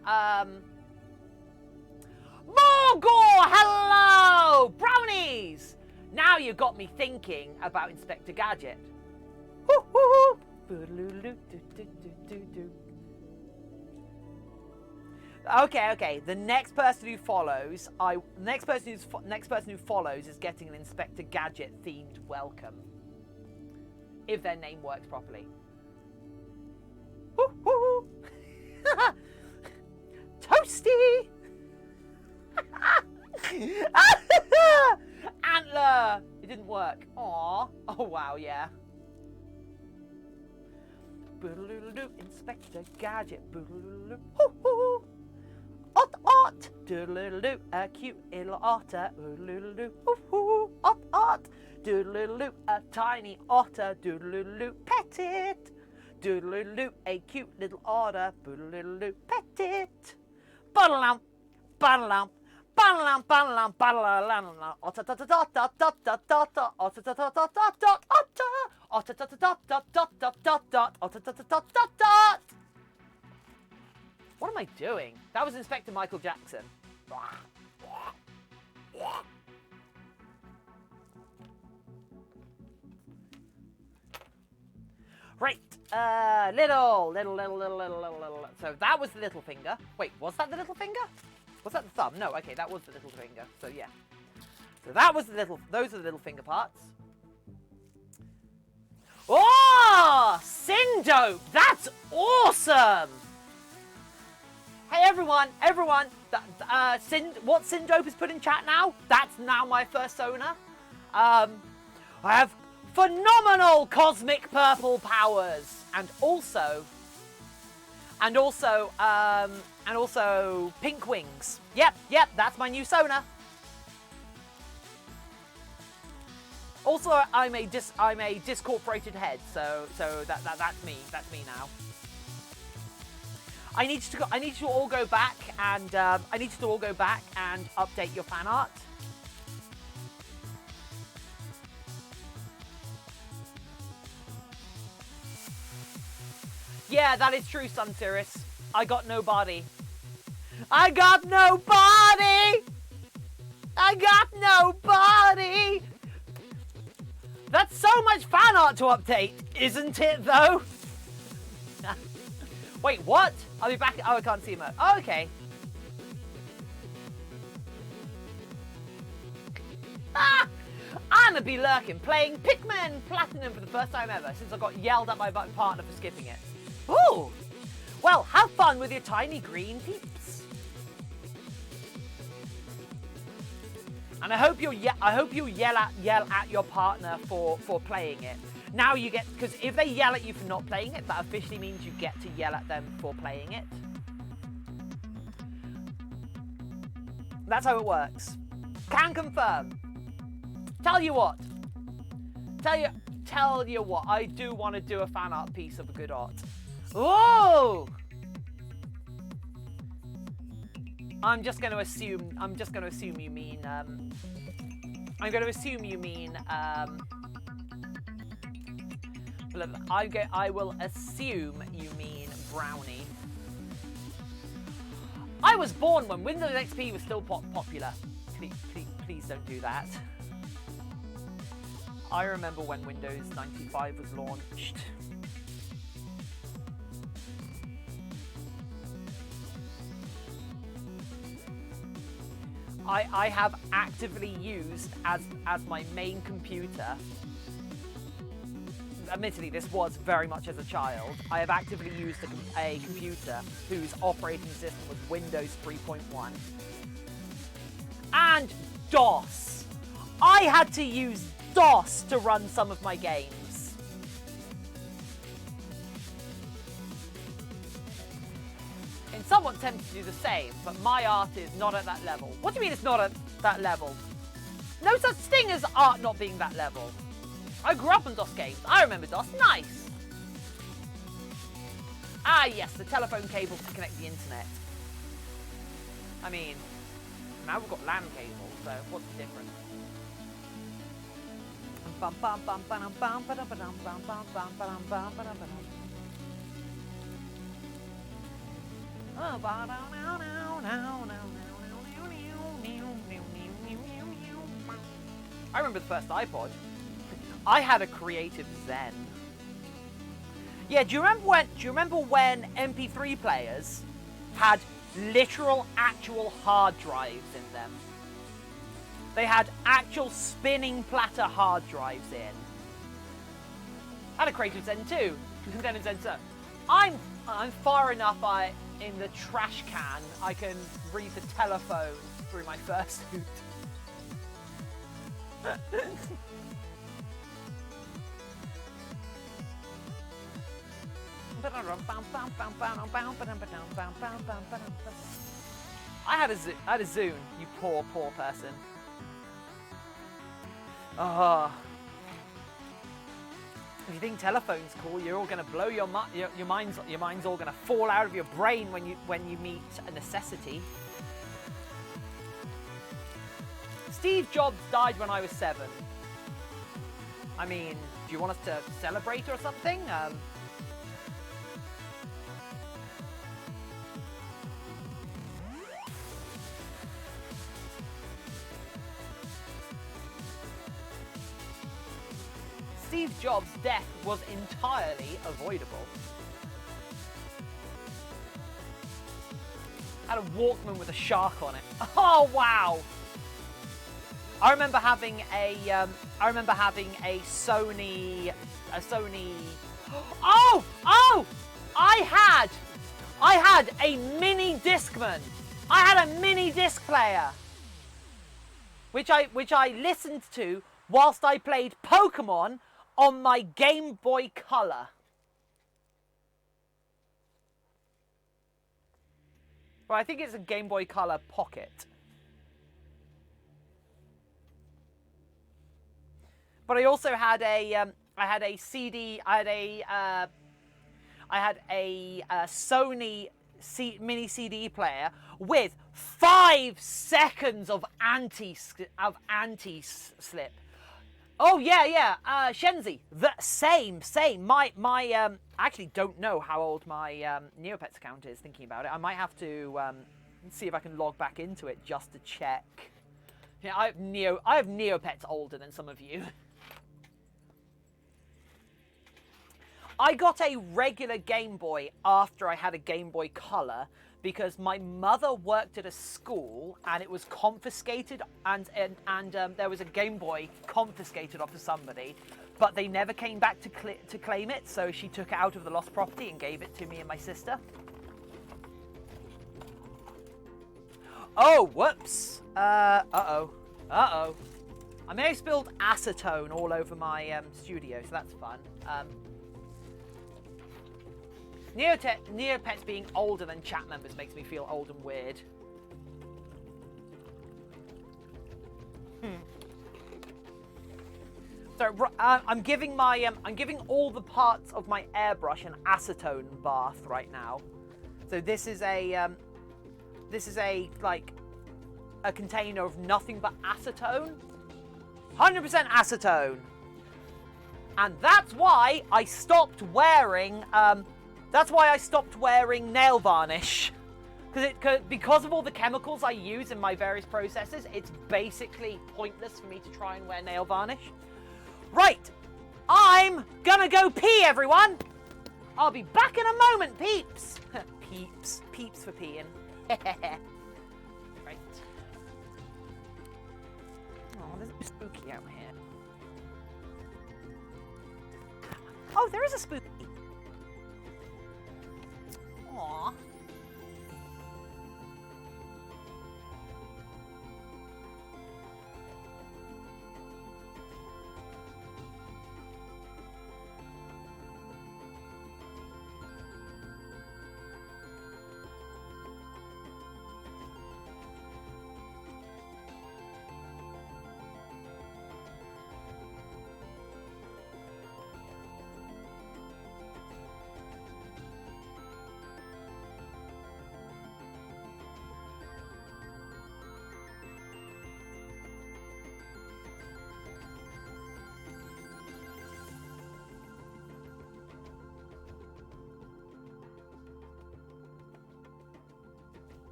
Morgor, hello! Brownies! Now you got me thinking about Inspector Gadget. Okay. The next person who follows, next person who follows is getting an Inspector Gadget themed welcome. If their name works properly. Toasty! Antler! It didn't work. Aww. Oh wow, yeah. Inspector Gadget. Ot ot. Doodle-doo. A cute little otter. Doodle-doo. Ot ot. Doodle-doo. A tiny otter. Doodle-doo. Pet it. Doodle-doo. A cute little otter. Doodle-doo. Pet it. Bottle-lump. Bottle-lump. Bottle-lump. Bottle-lump. Bottle-lump. Otter. What am I doing? That was Inspector Michael Jackson. Right, little. So that was the little finger. Wait, was that the little finger? Was that the thumb? No, okay, that was the little finger. So yeah. So that was those are the little finger parts. Oh, Syndope! That's awesome! Hey everyone, what Syndope has put in chat now? That's now my first Sona. I have phenomenal cosmic purple powers, and also pink wings. Yep, that's my new Sona. Also, I'm a discorporated head, so that's me. That's me now. I need you to all go back and update your fan art. Yeah, that is true, Sun Cirrus. I got no body. I got no body. I got no body. That's so much fan art to update, isn't it, though? Wait, what? I'll be back. Oh, I can't see him. Oh, okay. I'm gonna be lurking, playing Pikmin Platinum for the first time ever since I got yelled at by my partner for skipping it. Ooh! Well, have fun with your tiny green peeps. And I hope you yell at your partner for playing it. Now you get, because if they yell at you for not playing it, that officially means you get to yell at them for playing it. That's how it works. Can confirm. Tell you what, I do want to do a fan art piece of a good art. Whoa! I'm just going to assume you mean, I will assume you mean brownie. I was born when Windows XP was still popular. Please don't do that. I remember when Windows 95 was launched. I have actively used as my main computer. Admittedly, this was very much as a child. I have actively used a computer whose operating system was Windows 3.1. And DOS. I had to use DOS to run some of my games. And somewhat tempted to do the same, but my art is not at that level. What do you mean it's not at that level? No such thing as art not being that level. I grew up on DOS games. I remember DOS. Nice. Ah, yes, the telephone cable to connect the internet. I mean, now we've got LAN cables, so what's the difference? I remember the first iPod. I had a Creative Zen. Yeah, do you remember when MP3 players had literal actual hard drives in them? They had actual spinning platter hard drives in. I had a Creative Zen too. I'm far enough in the trash can I can read the telephone through my fursuit. I had a Zune, you poor person. If you think telephone's cool, you're all gonna blow your mind's all gonna fall out of your brain when you meet a necessity. Steve Jobs died when I was 7. I mean, do you want us to celebrate or something? Steve Jobs' death was entirely avoidable. I had a Walkman with a shark on it. Oh wow! I remember having a Sony. Oh! I had a mini Discman. I had a mini disc player, which I listened to whilst I played Pokemon on my Game Boy Color. Well, I think it's a Game Boy Color Pocket. But I also had a CD. I had a Sony mini CD player with 5 seconds of anti-slip. Oh yeah. Shenzi, the same. My I actually don't know how old my Neopets account is. Thinking about it, I might have to see if I can log back into it just to check. Yeah, I have Neopets older than some of you. I got a regular Game Boy after I had a Game Boy Color because my mother worked at a school and it was confiscated and there was a Game Boy confiscated off of somebody, but they never came back to claim it, so she took it out of the lost property and gave it to me and my sister. Oh, whoops. Uh-oh. I may have spilled acetone all over my studio, so that's fun. Neopets being older than chat members makes me feel old and weird. So I'm giving all the parts of my airbrush an acetone bath right now. So this is a like a container of nothing but acetone. 100% acetone. And that's why I stopped wearing nail varnish, Because of all the chemicals I use in my various processes, it's basically pointless for me to try and wear nail varnish. Right, I'm gonna go pee, everyone. I'll be back in a moment, peeps. Peeps for peeing. Right. Oh, there's a spooky out here. Oh, there is a spooky. Aww.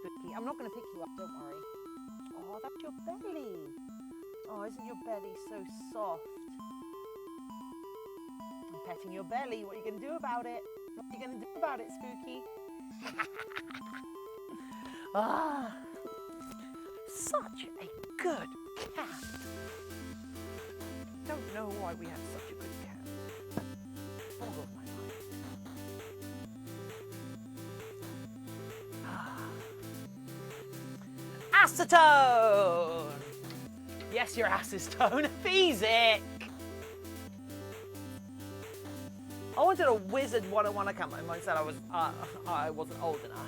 Spooky. I'm not going to pick you up, don't worry. Oh, that's your belly. Oh, isn't your belly so soft? I'm petting your belly. What are you going to do about it? What are you going to do about it, Spooky? Ah, such a good cat. Don't know why we have such a good cat. Boggles my mind. Acetone! Yes, your ass is tone. Feezic! I wanted a wizard 101 account. My mum said I wasn't old enough.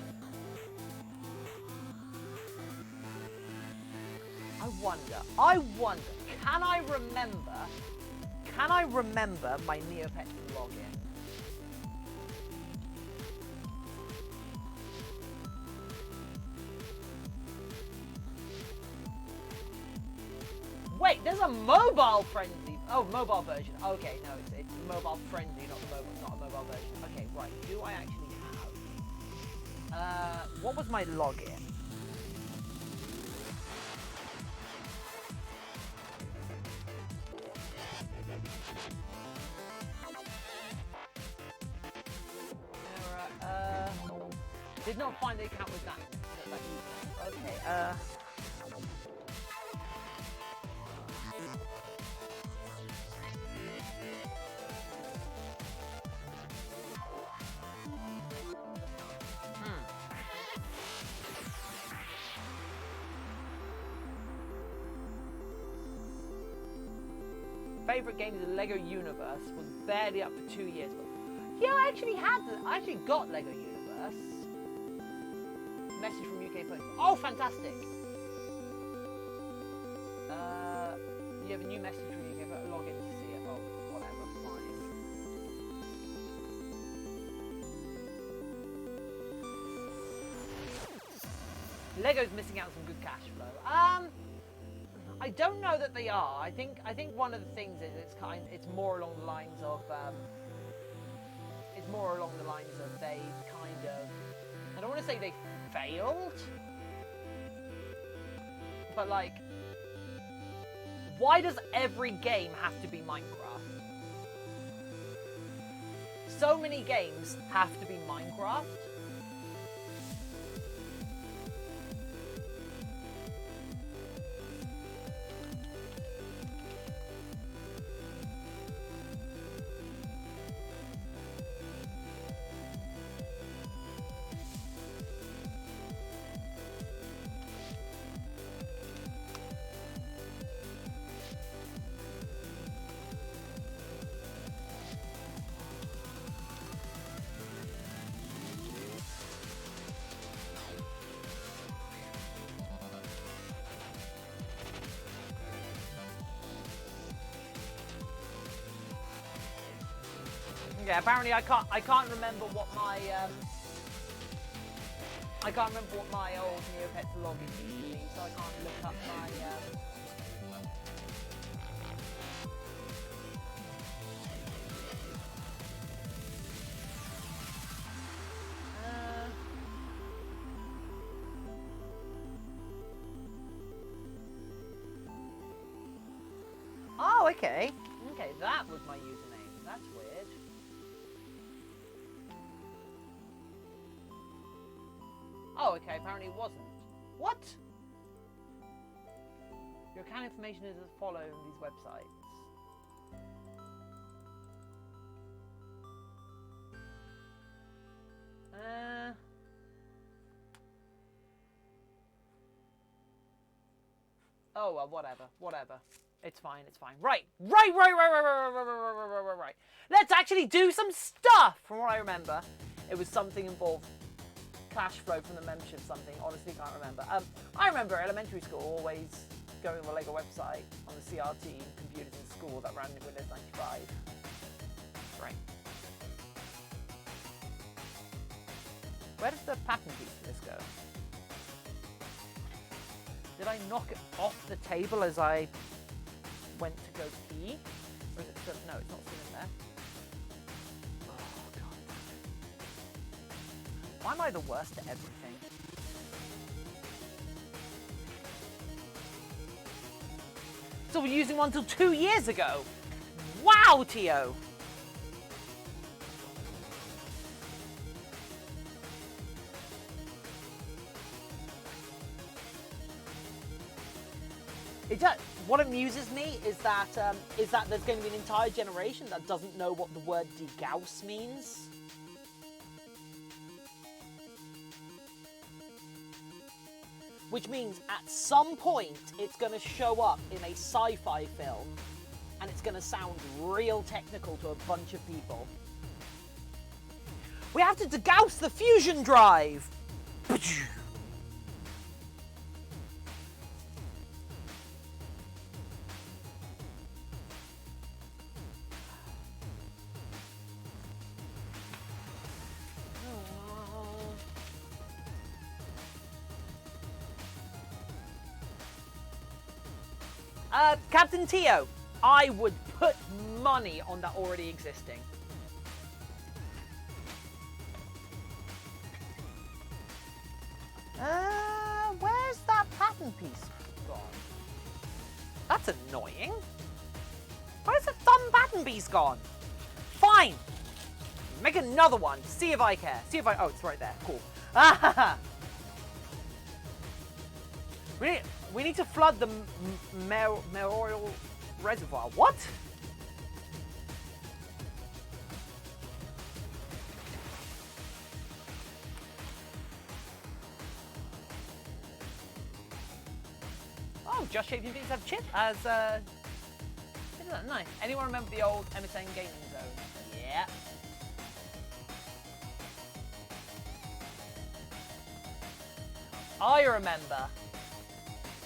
I wonder, can I remember my Neopets login? Wait, there's a mobile friendly. Oh, mobile version. Okay, no, it's mobile friendly, not a mobile version. Okay, right. Do I actually have? What was my login? Did not find the account with that. Okay. Favorite game is the Lego Universe. Was barely up for 2 years. Yeah, I actually got Lego Universe. Message from UK phone. Oh, fantastic. You have a new message from UK phone. Log in to see it. Oh, whatever. Fine. Lego's missing out on some good cash flow. I don't know that they are. I think one of the things is it's more along the lines of they kind of, I don't want to say they failed, but like, why does every game have to be Minecraft? So many games have to be Minecraft. Yeah, apparently I can't remember what my old Neopets login used to be, so I can't look up my Oh, okay. Okay, that was my username. That's weird. Oh, okay, apparently it wasn't. What? Your account information is as follows on these websites. Oh, well, whatever. It's fine. Right. Let's actually do some stuff. From what I remember, it was something involved cash flow from the membership, something. Honestly, can't remember. I remember elementary school always going on the Lego website on the CRT computers in school that ran Windows 95. Right. Where does the pattern piece for this go? Did I knock it off the table as I went to go pee? Or is it still? No, it's not still in there. Oh, God. Why am I the worst at everything? So we're using one till 2 years ago. Wow, Tio. What amuses me is that there's going to be an entire generation that doesn't know what the word degauss means. Which means at some point it's going to show up in a sci-fi film and it's going to sound real technical to a bunch of people. We have to degauss the fusion drive! Captain Tio, I would put money on that already existing. Where's that pattern piece gone? That's annoying. Where's the thumb pattern piece gone? Fine. Make another one. See if I care. Oh, it's right there. Cool. We need to flood the Memorial Reservoir. What? Oh, Just Shaped Infinity have chip as isn't that nice? Anyone remember the old MSN gaming zone? Yeah.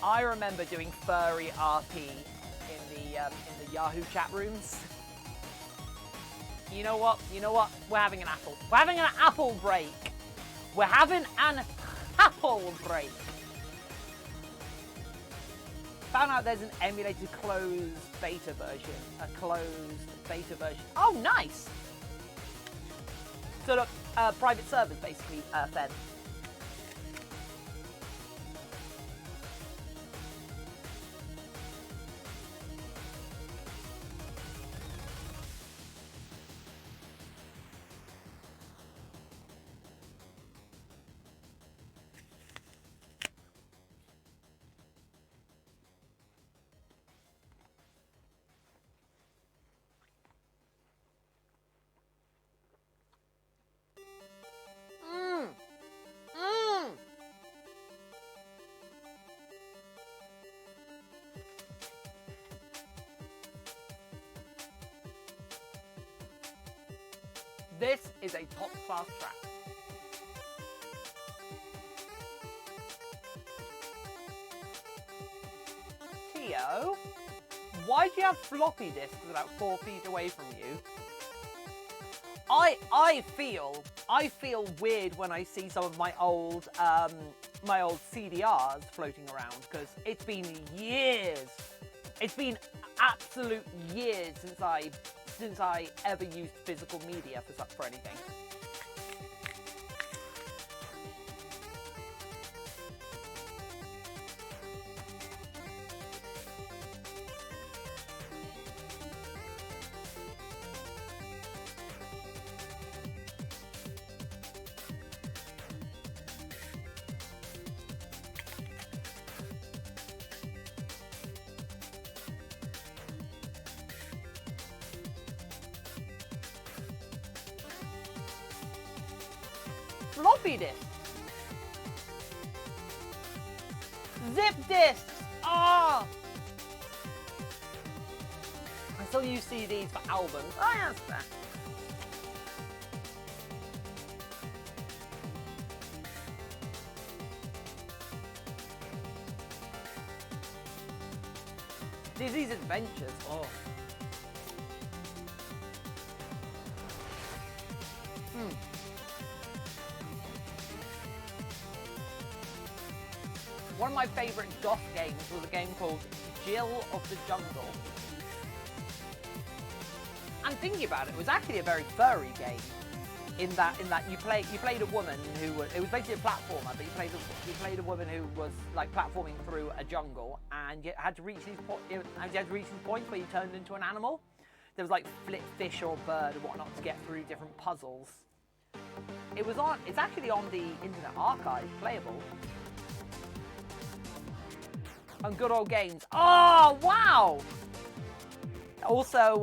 I remember doing furry RP in the Yahoo chat rooms. You know what? We're having an apple. We're having an apple break. Found out there's an emulated closed beta version. Oh, nice. Sort of private servers, basically, fed. This is a top-class track. Tio, why do you have floppy disks about 4 feet away from you? I feel weird when I see some of my old CDRs floating around, because it's been years. It's been absolute years since I ever used physical media for anything. Floppy disk. Zip disks. Ah. Oh. I still use CDs for albums. Oh, yeah, that's fair. Dizzy's Adventures. Oh. One of my favourite DOS games was a game called Jill of the Jungle. And thinking about it, it was actually a very furry game. In that you played a woman who was, it was basically a platformer, but you played a woman who was like platforming through a jungle, and you had to reach these points where you turned into an animal. There was like flip fish or bird and whatnot to get through different puzzles. It's actually on the Internet Archive, playable. On Good Old Games. Oh, wow! Also,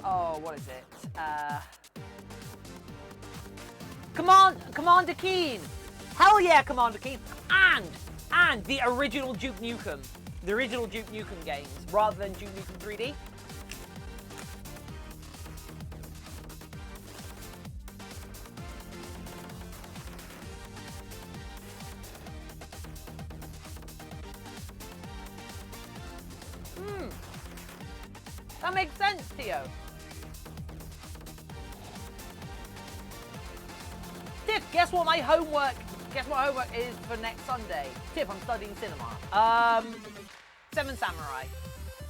oh, what is it? Commander Keen! Hell yeah, Commander Keen! And the original Duke Nukem. The original Duke Nukem games, rather than Duke Nukem 3D. That makes sense, Theo. Tiff, guess what my homework is for next Sunday? Tiff, I'm studying cinema. Seven Samurai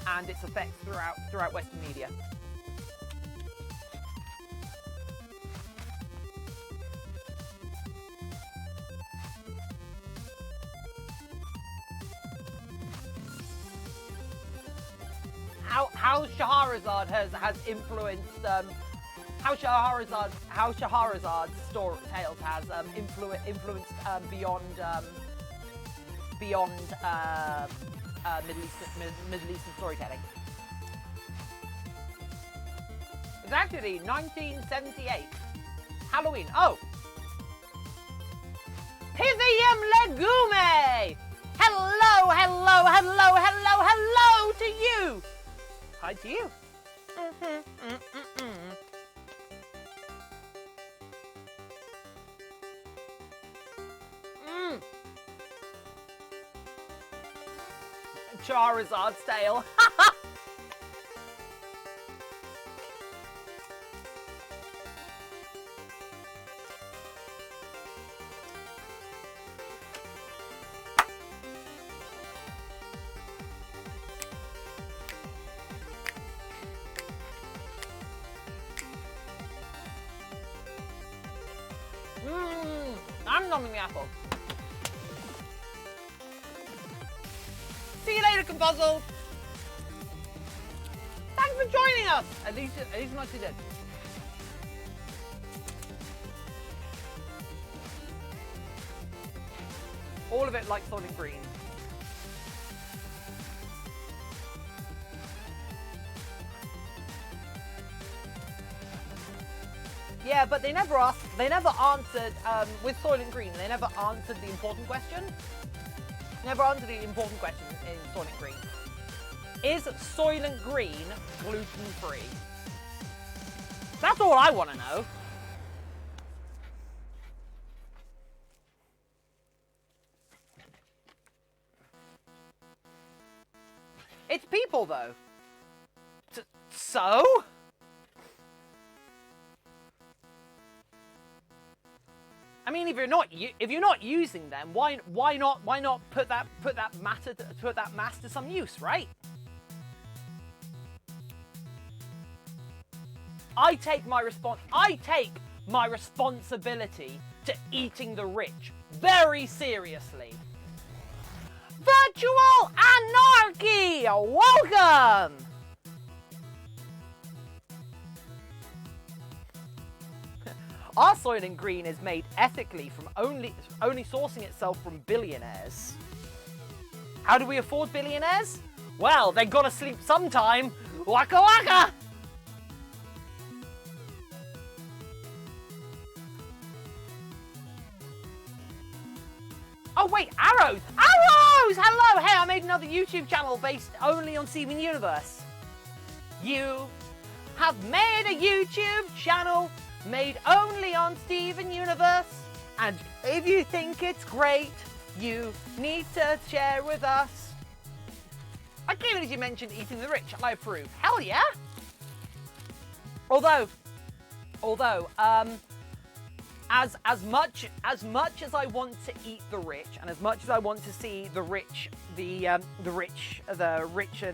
and its effects throughout Western media. How Shahrazad has influenced how Shahrazad's story tales has influenced beyond Middle Eastern storytelling. It's actually 1978 Halloween. Oh, Pivium Legume. Hello to you. Hi to you. Charizard's tail. I'm numbing the apple. See you later, Compuzzle. Thanks for joining us. At least not you did. All of it like Sonic Green. Yeah, but they never answered, with Soylent Green, they never answered the important question. Never answered the important question in Soylent Green. Is Soylent Green gluten-free? That's all I want to know. It's people, though. So? mean, if you're not using them, why not put that mass to some use, right? I take my responsibility to eating the rich very seriously. Virtual anarchy, welcome. Our Soylent Green is made ethically from only sourcing itself from billionaires. How do we afford billionaires? Well, they gotta sleep sometime. Waka waka! Oh wait, arrows! Arrows! Hello! Hey, I made another YouTube channel based only on Steven Universe. You have made a YouTube channel made only on Steven Universe, and if you think it's great, you need to share with us. I can't believe you mentioned eating the rich, and I approve. Hell yeah! Although, as much as I want to eat the rich, and as much as I want to see the rich and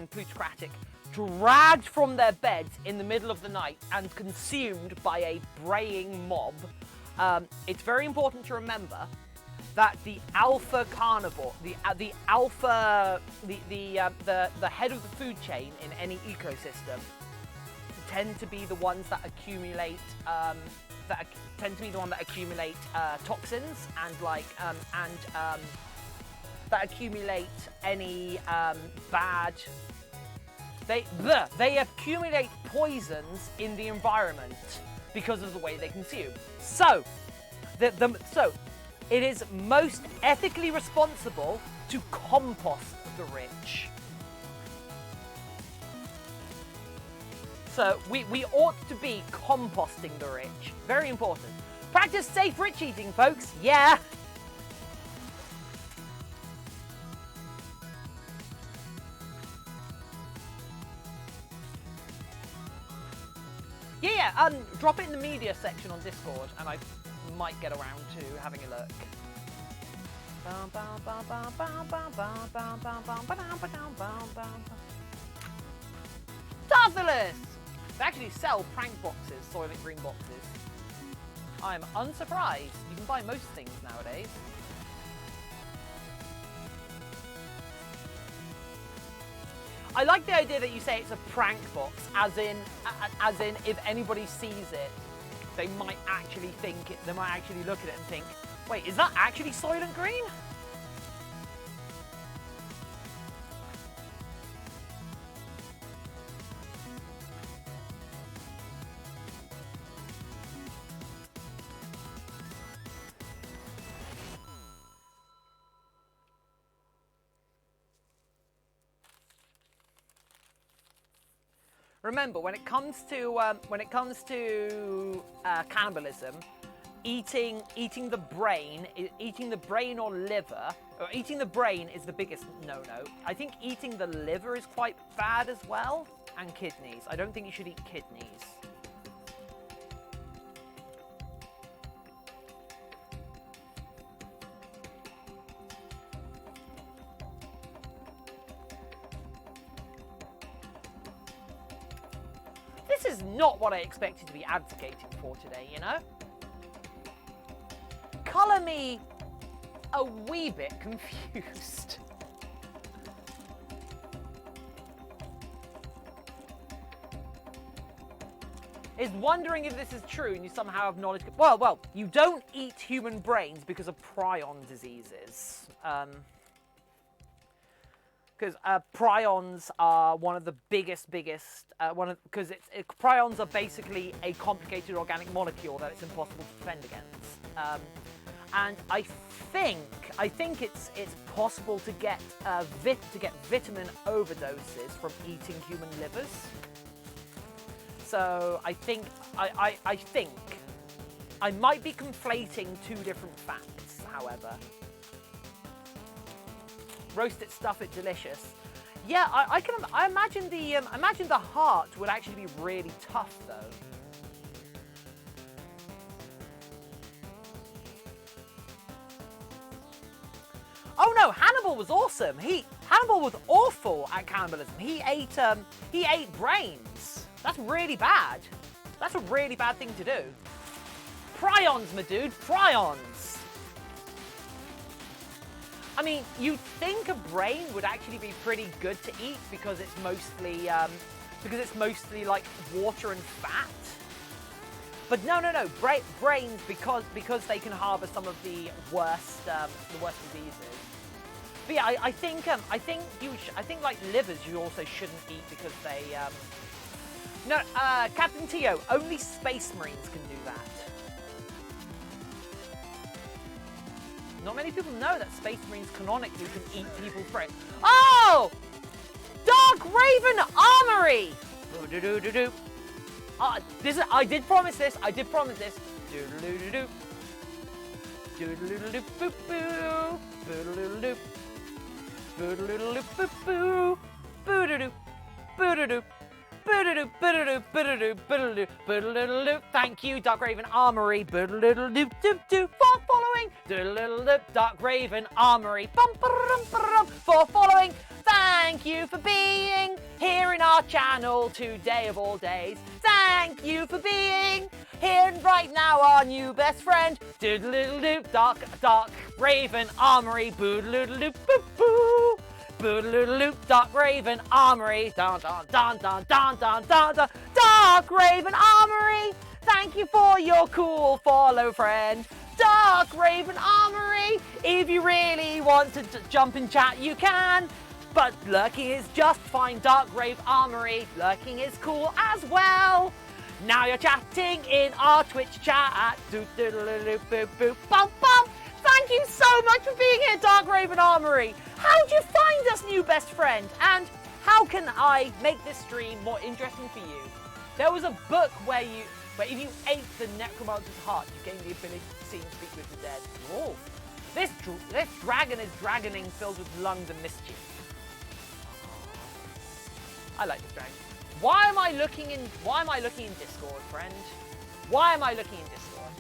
plutocratic dragged from their beds in the middle of the night and consumed by a braying mob, it's very important to remember that the alpha carnivore, the head of the food chain in any ecosystem, tend to be the ones that accumulate toxins and that accumulate any bad. They accumulate poisons in the environment because of the way they consume. So, it is most ethically responsible to compost the rich. So we ought to be composting the rich. Very important. Practice safe rich eating, folks. Yeah. Yeah, drop it in the media section on Discord, and I might get around to having a look. Tarthalus! They actually sell prank boxes, Soylent Green boxes. I'm unsurprised. You can buy most things nowadays. I like the idea that you say it's a prank box, as in if anybody sees it, they might actually think it. They might actually look at it and think, "Wait, is that actually Soylent Green?" Remember, when it comes to cannibalism, eating the brain or liver, or eating the brain is the biggest no-no. I think eating the liver is quite bad as well, and kidneys. I don't think you should eat kidneys. This is not what I expected to be advocating for today, you know? Colour me a wee bit confused. Is wondering if this is true and you somehow have knowledge. Well, you don't eat human brains because of prion diseases. Because prions are one of the biggest, because prions are basically a complicated organic molecule that it's impossible to defend against. And I think it's possible to get vitamin overdoses from eating human livers. So I think I might be conflating two different facts, however. Roast it, stuff it, delicious. Yeah, I imagine the heart would actually be really tough though. Oh no, Hannibal was awesome. Hannibal was awful at cannibalism. He ate brains. That's really bad. That's a really bad thing to do. Prions, my dude, prions. I mean, you'd think a brain would actually be pretty good to eat because it's mostly like water and fat. But no. Brains, because they can harbour some of the worst diseases. But yeah, I think like livers you also shouldn't eat because they no, Captain Tio, only Space Marines can do that. Not many people know that Space Marines canonically can eat people's brains. Oh! Dark Raven Armory! Do-do-do-do-do. I did promise this. Do-do-do-do-do. Do-do-do-do-do. Boo-boo. Boo-do-do-do. Boo-do-do-do-do. Boo-do-do. Boo-do-do. Thank you, Dark Raven Armory. For following. Dark Raven Armory. For following. Thank you for being here in our channel today of all days. Thank you for being here and right now, our new best friend. Dark Raven Armory. Dark Raven Armory. Dark Raven Armory. Thank you for your cool follow, friend. Dark Raven Armory. If you really want to jump in chat, you can. But lurking is just fine. Dark Raven Armory. Lurking is cool as well. Now you're chatting in our Twitch chat. Thank you so much for being here, Dark Raven Armory. How'd you find us, new best friend? And how can I make this stream more interesting for you? There was a book where if you ate the necromancer's heart, you gained the ability to see and speak with the dead. Oh, this dragon is dragoning, filled with lungs and mischief. I like this dragon. Why am I looking in Discord, friend? Why am I looking in Discord?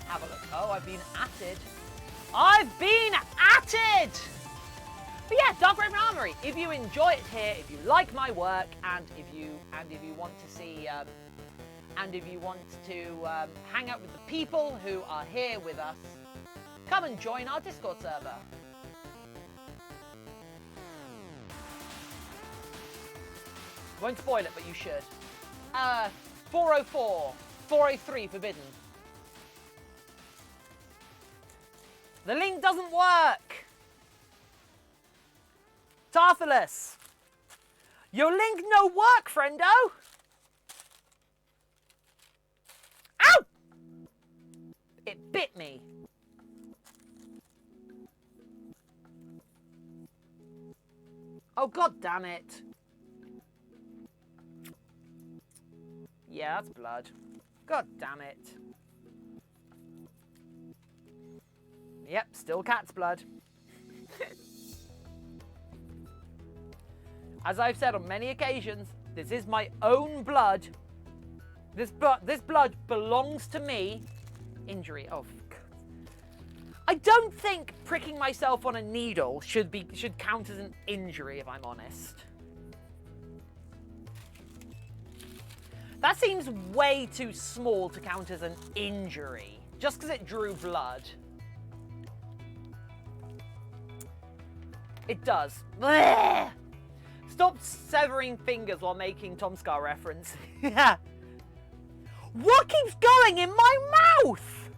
Have a look. Oh, I've been atted. But yeah, Dark Raven Armory. If you enjoy it here, if you like my work, and if you want to see, hang out with the people who are here with us, come and join our Discord server. Won't spoil it, but you should. 404, 403 forbidden. The link doesn't work. Tarthalus. Your link no work, friendo. Ow! It bit me. Oh, god damn it. Yeah, that's blood. God damn it. Yep, still cat's blood. As I've said on many occasions, this is my own blood. This blood belongs to me. Injury. Oh, God. I don't think pricking myself on a needle should count as an injury, if I'm honest. That seems way too small to count as an injury, just because it drew blood. It does. Blech! Stop severing fingers while making Tom Scar reference. Yeah. What keeps going in my mouth?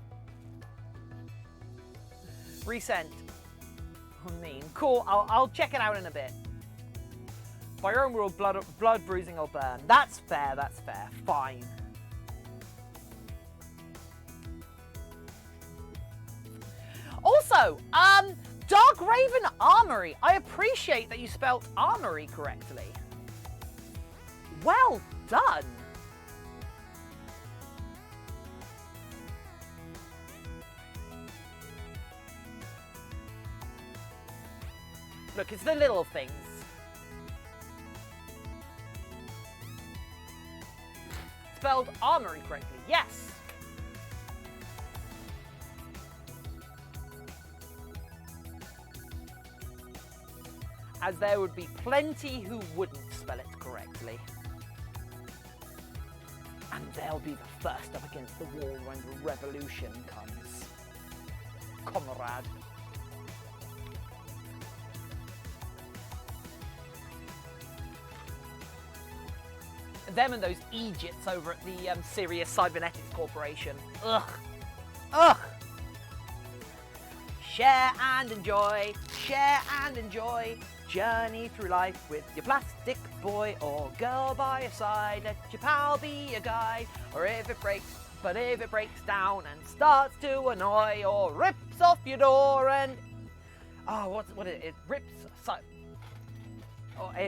Resent. I mean, cool. I'll check it out in a bit. By your own rule, blood bruising or burn. That's fair. That's fair. Fine. Also, Dark Raven Armory. I appreciate that you spelled armory correctly. Well done. Look, it's the little things. Spelled armory correctly. Yes. as there would be plenty who wouldn't spell it correctly. And they'll be the first up against the wall when the revolution comes. Comrade. Them and those Egypts over at the Sirius Cybernetics Corporation. Ugh. Ugh. Share and enjoy. Share and enjoy. Journey through life with your plastic boy or girl by your side. Let your pal be your guide. Or if it breaks down and starts to annoy or rips off your door and... Oh, it rips...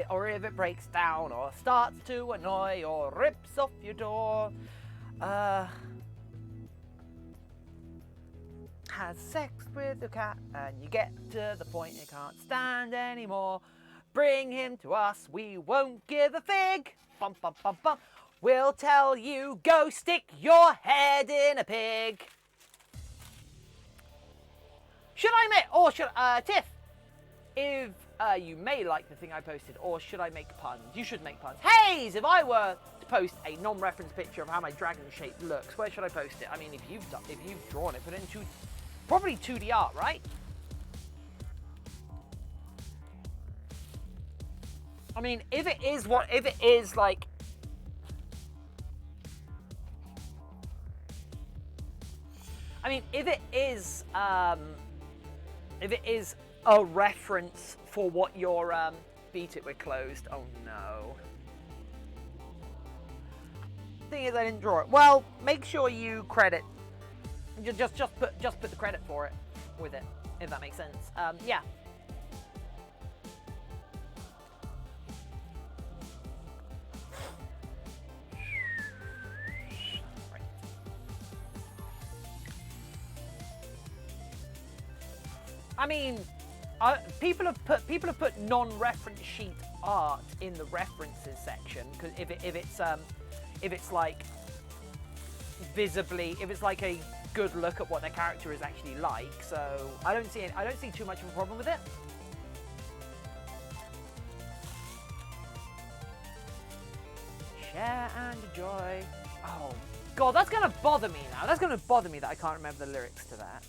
Or if it breaks down or starts to annoy or rips off your door. Has sex with your cat and you get to the point you can't stand anymore. Bring him to us, we won't give a fig. Bum, bum, bum, bum. We'll tell you, go stick your head in a pig. Should I make, Tiff, if you may like the thing I posted, or should I make puns? You should make puns. Hayes, if I were to post a non-reference picture of how my dragon shape looks, where should I post it? I mean, if you've drawn it, put it into probably 2D art, right? I mean, if it is like, I mean, if it is a reference for what your beat it, we're closed. Oh no. Thing is, I didn't draw it. Well, make sure you credit. Just put the credit for it with it, if that makes sense. Yeah. Right. I mean, people have put non-reference sheet art in the references section because if it's like visibly, if it's like a good look at what their character is actually like, so I don't see too much of a problem with it. Share and enjoy. Oh god, that's gonna bother me now. That's gonna bother me that I can't remember the lyrics to that.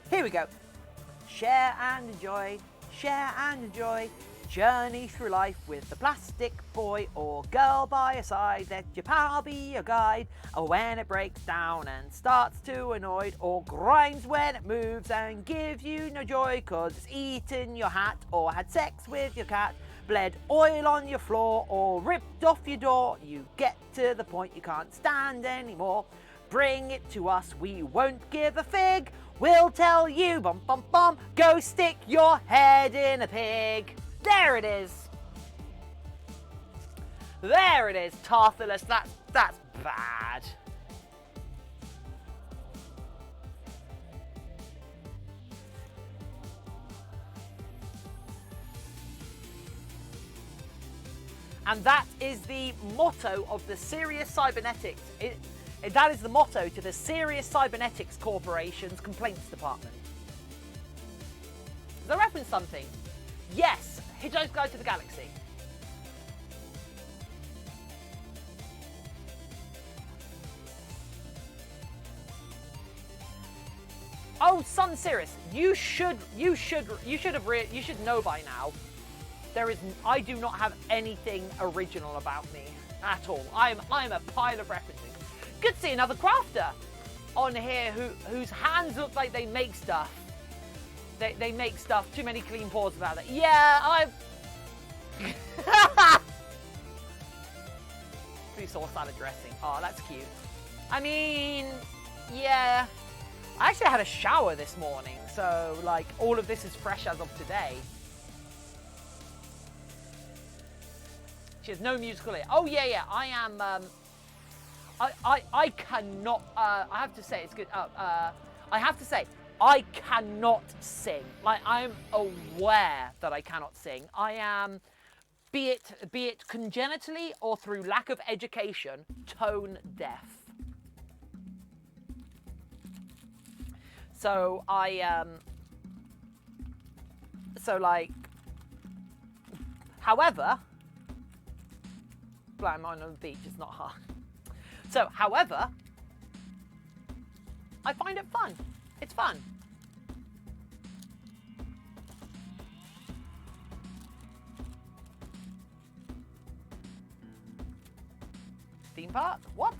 Here we go. Share and enjoy, share and enjoy. Journey through life with the plastic boy or girl by your side. Let your pal be your guide. Or when it breaks down and starts to annoy, or grinds when it moves and gives you no joy, 'cause it's eaten your hat or had sex with your cat, bled oil on your floor or ripped off your door. You get to the point you can't stand anymore. Bring it to us, we won't give a fig. We'll tell you, bum bum bum, go stick your head in a pig. There it is. There it is, Tarthalus. That's bad. And that is the motto of the Sirius Cybernetics. That is the motto to the Sirius Cybernetics Corporation's complaints department. Does that reference something? Yes, Hitchhiker's Guide to the Galaxy. Oh, Sun Sirius, you should know by now. I do not have anything original about me at all. I'm a pile of references. Good to see another crafter on here whose hands look like they make stuff. They make stuff. Too many clean paws about it. Yeah, Blue sauce salad dressing. Oh, that's cute. I mean, yeah. I actually had a shower this morning, so like all of this is fresh as of today. She has no musical ear. Oh yeah. I am. I cannot. I have to say it's good. I have to say I cannot sing. Like, I'm aware that I cannot sing. I am, be it congenitally or through lack of education, tone deaf. So however, blind man on the beach is not hard. So, however, I find it fun. It's fun. Theme park? What?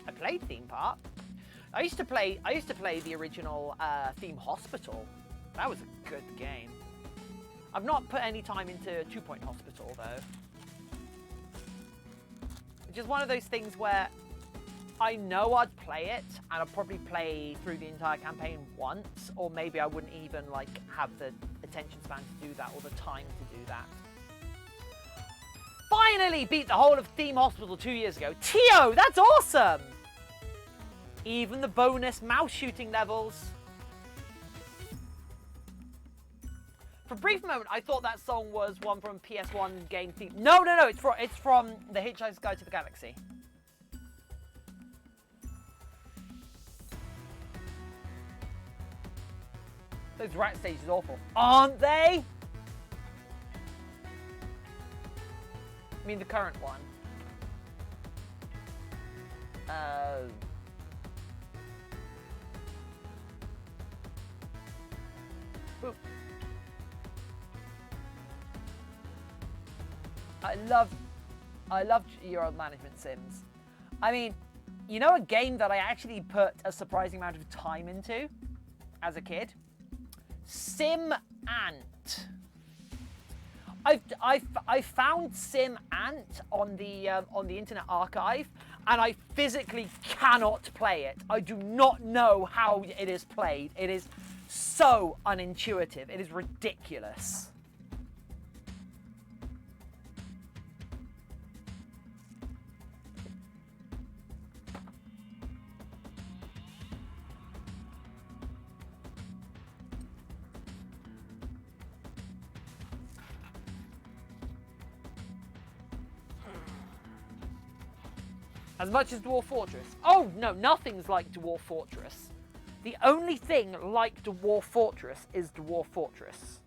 I played Theme Park. I used to play the original Theme Hospital. That was a good game. I've not put any time into 2 Point Hospital though. It's just one of those things where I know I'd play it and I'd probably play through the entire campaign once, or maybe I wouldn't even like have the attention span to do that or the time to do that. Finally beat the whole of Theme Hospital 2 years ago. Tio, that's awesome! Even the bonus mouse shooting levels. For a brief moment, I thought that song was one from PS1 game theme. No, it's from The Hitchhiker's Guide to the Galaxy. Those rat stages are awful, aren't they? I mean, the current one. Boop. I love Euro management sims. I mean, you know a game that I actually put a surprising amount of time into as a kid? Sim Ant. I found Sim Ant on the Internet Archive, and I physically cannot play it. I do not know how it is played. It is so unintuitive. It is ridiculous. As much as Dwarf Fortress. Oh, no, nothing's like Dwarf Fortress. The only thing like Dwarf Fortress is Dwarf Fortress.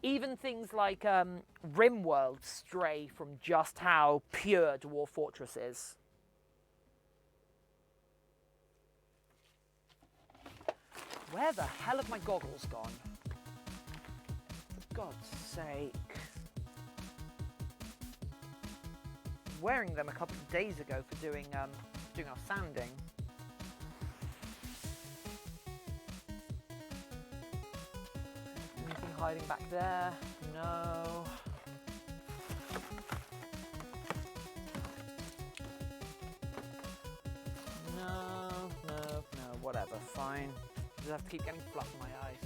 Even things like RimWorld stray from just how pure Dwarf Fortress is. Where the hell have my goggles gone? For God's sake. Wearing them a couple of days ago for doing our sanding. Anything hiding back there? No. No, whatever, fine. Just have to keep getting fluff in my eyes.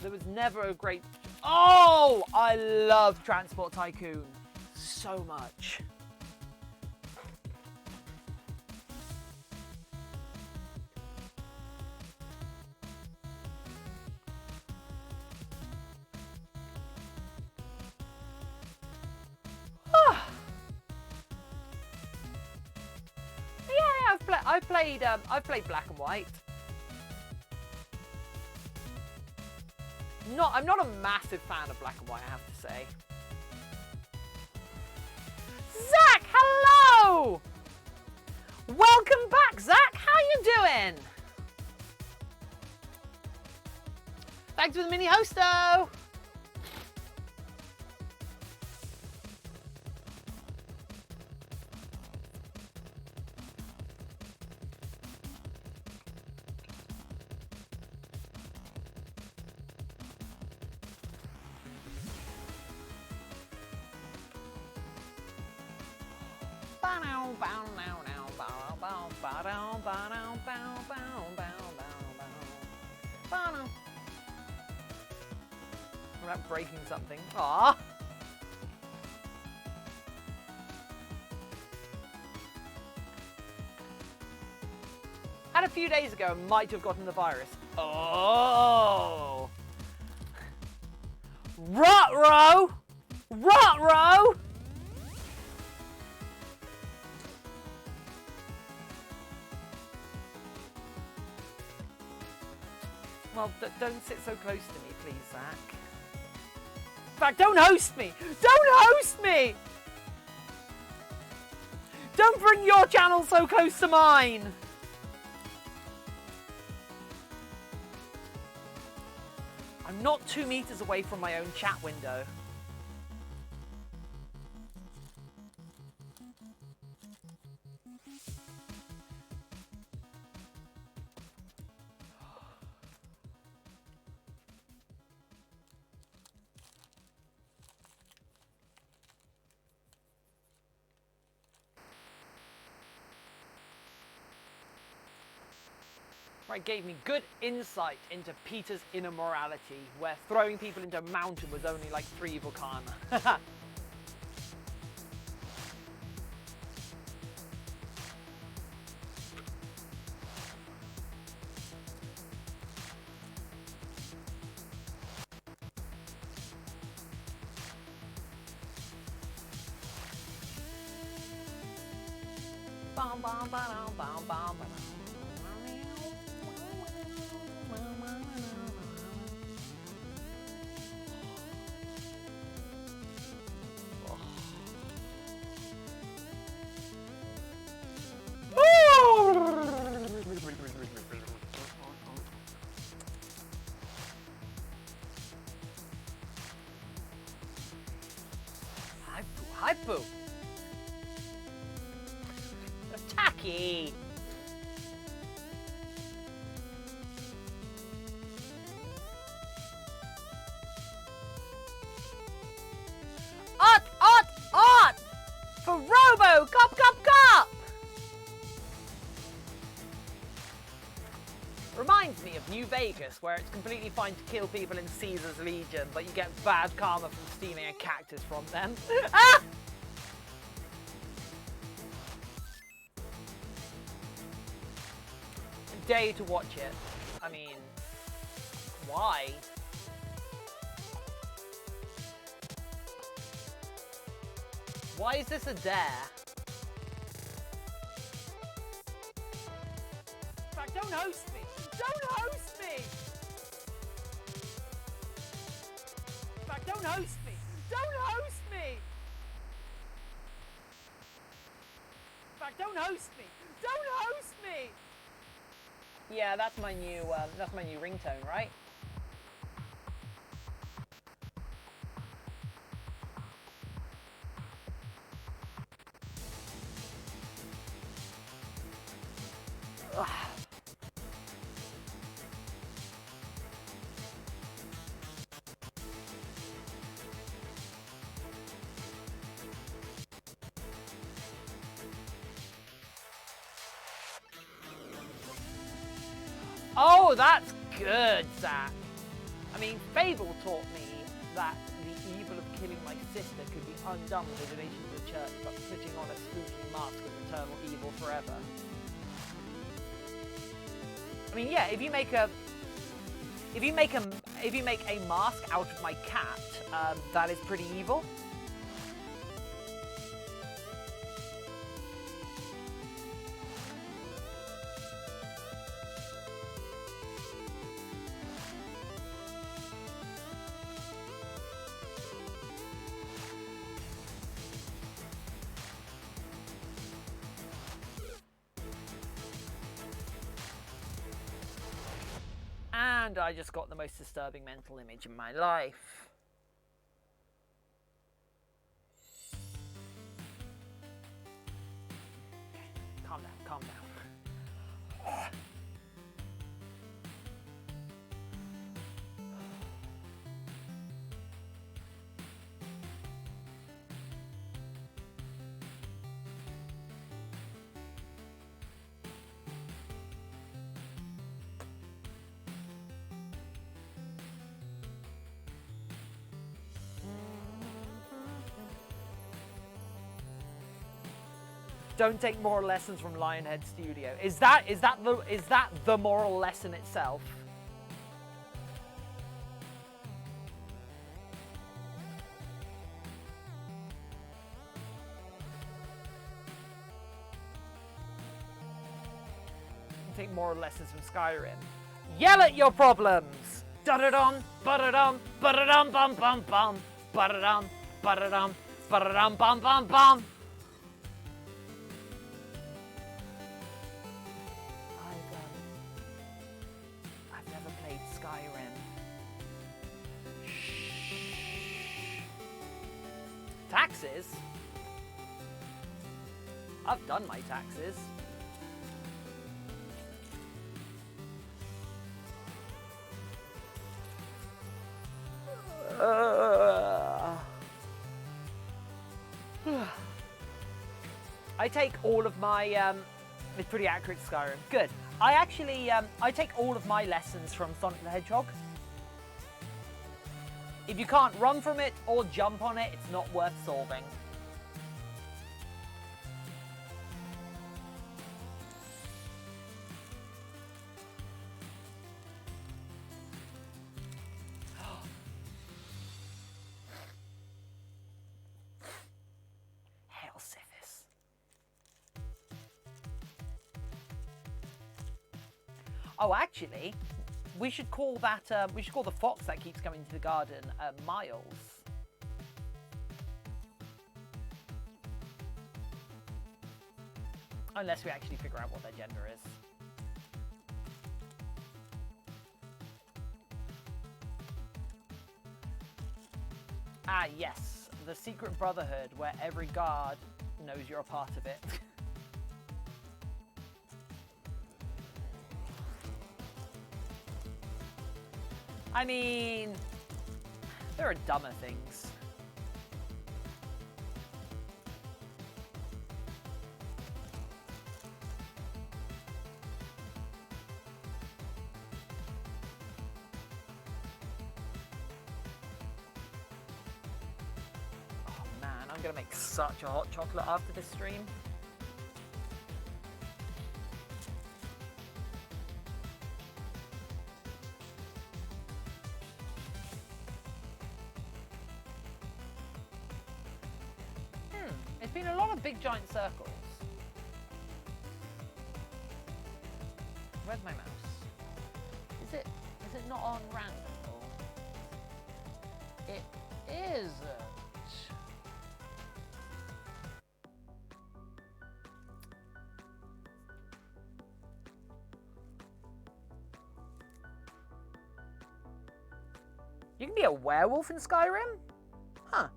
There was never a great... Oh! I love Transport Tycoon so much. Yeah, I've played Black and White. I'm not a massive fan of Black and White, I have to say. Zach, hello! Welcome back, Zach. How you doing? Thanks for the mini hosto. Without breaking something. Aww. Had a few days ago and might have gotten the virus. Oh. Ruh-roh! Ruh-roh! Well, don't sit so close to me, please, Zach. In fact, don't host me! Don't host me! Don't bring your channel so close to mine! I'm not 2 meters away from my own chat window. Right, gave me good insight into Peter's inner morality, where throwing people into a mountain was only like 3 evil karma. Bum, bum, ba-dum, bum, bum, ba-dum. Hi, Pooh. Tacky. Ot! For Robo! Cop! Reminds me of New Vegas, where it's completely fine to kill people in Caesar's Legion, but you get bad karma from stealing a cactus from them. Ah! Day to watch it. I mean, why? Why is this a dare? In fact, don't host me! Don't host me! In fact, don't host me! Don't host me! In fact, don't host me! Don't host me! Yeah, that's my new ringtone, right? Ugh. Oh, that's good, Zach. I mean, Fable taught me that the evil of killing my sister could be undone with a donation to the church, but putting on a spooky mask with eternal evil forever. I mean, yeah, if you make a mask out of my cat, that is pretty evil. And I just got the most disturbing mental image in my life. Calm down, calm down. Don't take moral lessons from Lionhead Studio. Is that the moral lesson itself? Take moral lessons from Skyrim. Yell at your problems. Da-da-dum, ba-da-dum, ba-da-dum, bum bum bum, ba-da-dum, ba-da-dum, ba-da-dum, bum bum bum. I've never played Skyrim. Shh. Taxes? I've done my taxes. I take all of my, it's pretty accurate Skyrim. Good. I actually, I take all of my lessons from Sonic the Hedgehog. If you can't run from it or jump on it, it's not worth solving. Oh, actually, we should call that. We should call the fox that keeps coming to the garden Miles. Unless we actually figure out what their gender is. Ah, yes, the secret brotherhood where every guard knows you're a part of it. I mean, there are dumber things. Oh man, I'm gonna make such a hot chocolate after this stream. It's been a lot of big giant circles. Where's my mouse? Is it not on random? It isn't. You can be a werewolf in Skyrim? Huh.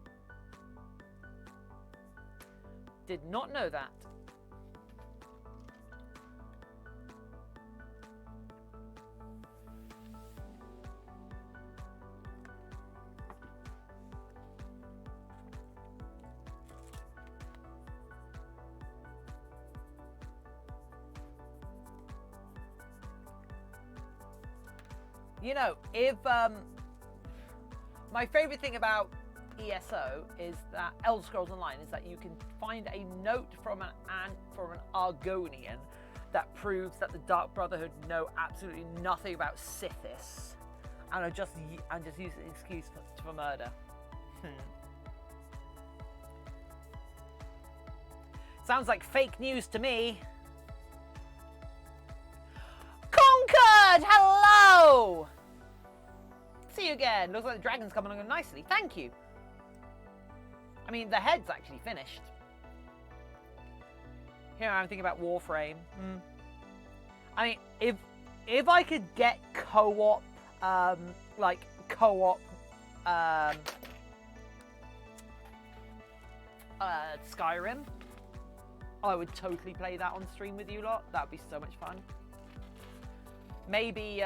Did not know that. You know, if my favorite thing about ESO is that Elder Scrolls Online is that you can find a note from an Argonian that proves that the Dark Brotherhood know absolutely nothing about Sithis and just use it as an excuse for murder. Sounds like fake news to me. Conquered! Hello! See you again. Looks like the dragon's coming along nicely. Thank you. I mean, the head's actually finished. Here I'm thinking about Warframe. I mean, if I could get co-op, like co-op, Skyrim, I would totally play that on stream with you lot. That would be so much fun. Maybe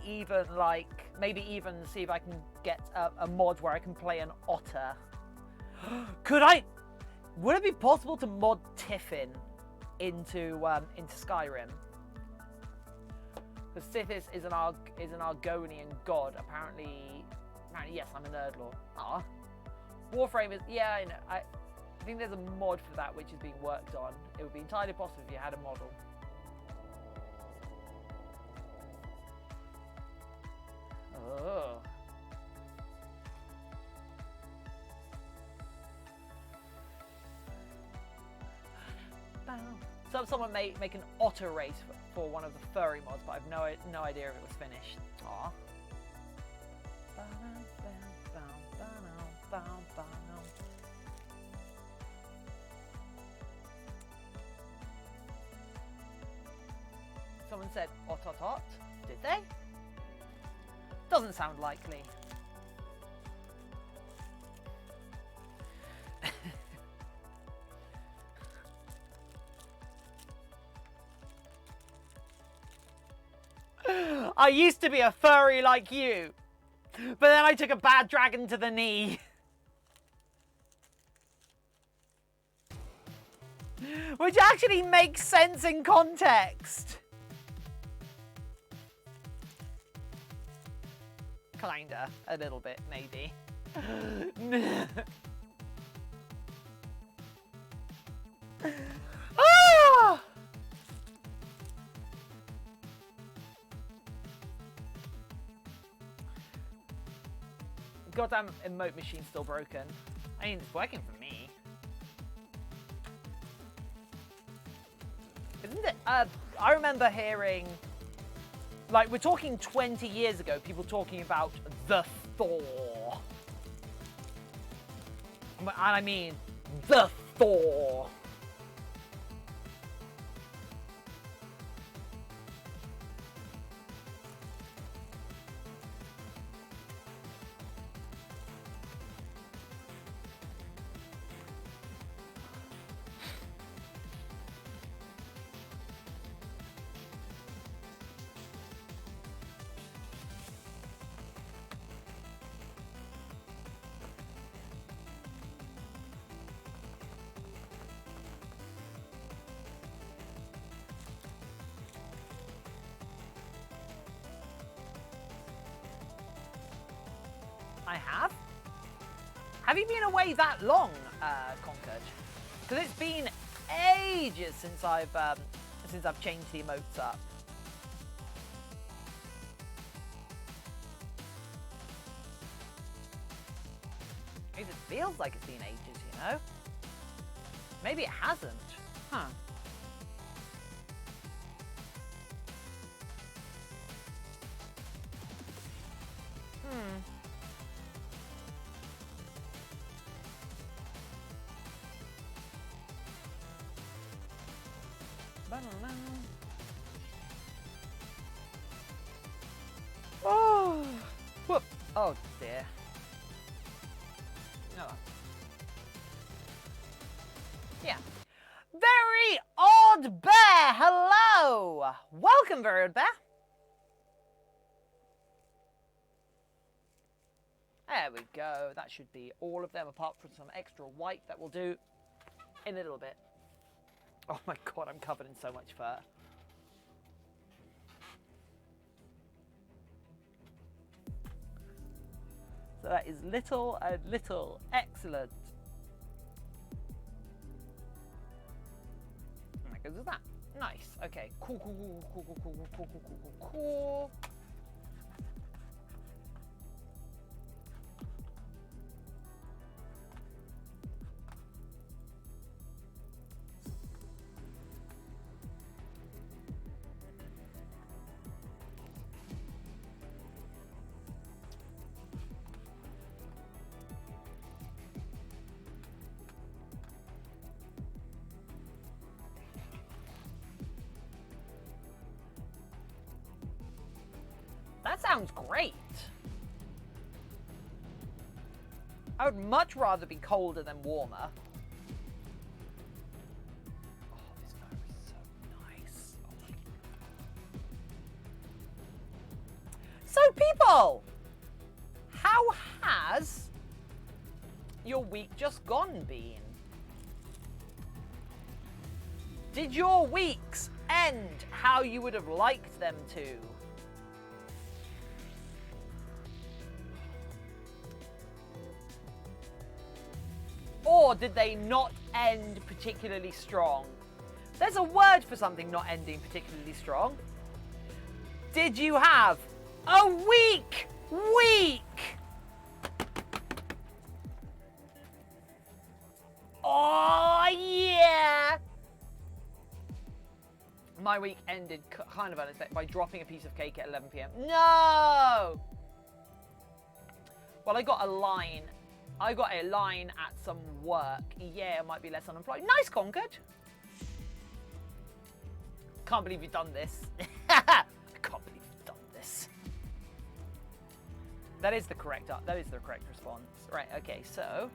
even see if I can get a mod where I can play an otter. Could I? Would it be possible to mod Tiffin into Skyrim? Because Sithis is an Argonian god. Apparently, yes, I'm a nerd lord. Ah, Warframe is, yeah, I know. think there's a mod for that which is being worked on. It would be entirely possible if you had a model. Oh. So someone may make an otter race for one of the furry mods, but I've no idea if it was finished. Aww. Someone said ot. Did they? Doesn't sound likely. I used to be a furry like you, but then I took a bad dragon to the knee. Which actually makes sense in context. Kinda, a little bit, maybe. Ah! Goddamn emote machine's still broken. I mean, it's working for me. Isn't it? I remember hearing, like, we're talking 20 years ago, people talking about the Thor. And I mean, the Thor. I have? Have you been away that long, Concord? Because it's been ages since I've changed the emotes up. It just feels like it's been ages, you know? Maybe it hasn't. Huh. Oh, whoop. Oh dear. No. Yeah. Very Odd Bear, hello! Welcome, Very Odd Bear. There we go. That should be all of them, apart from some extra white that we'll do in a little bit. Oh my god, I'm covered in so much fur. So that is little and little. Excellent. And that goes with that. Nice. Okay. Cool, cool, cool, cool, cool, cool, cool, cool, cool, cool. That sounds great. I would much rather be colder than warmer. Oh, this fur is so nice. Oh. So people, how has your week just gone been? Did your weeks end how you would have liked them to? Or or did they not end particularly strong? There's a word for something not ending particularly strong. Did you have a weak week? Oh, yeah! My week ended kind of unexpected by dropping a piece of cake at 11 p.m. No! Well, I got a line at some work. Yeah, I might be less unemployed. Nice, Concord. Can't believe you've done this. I can't believe you've done this. That is the correct response. Right, okay, so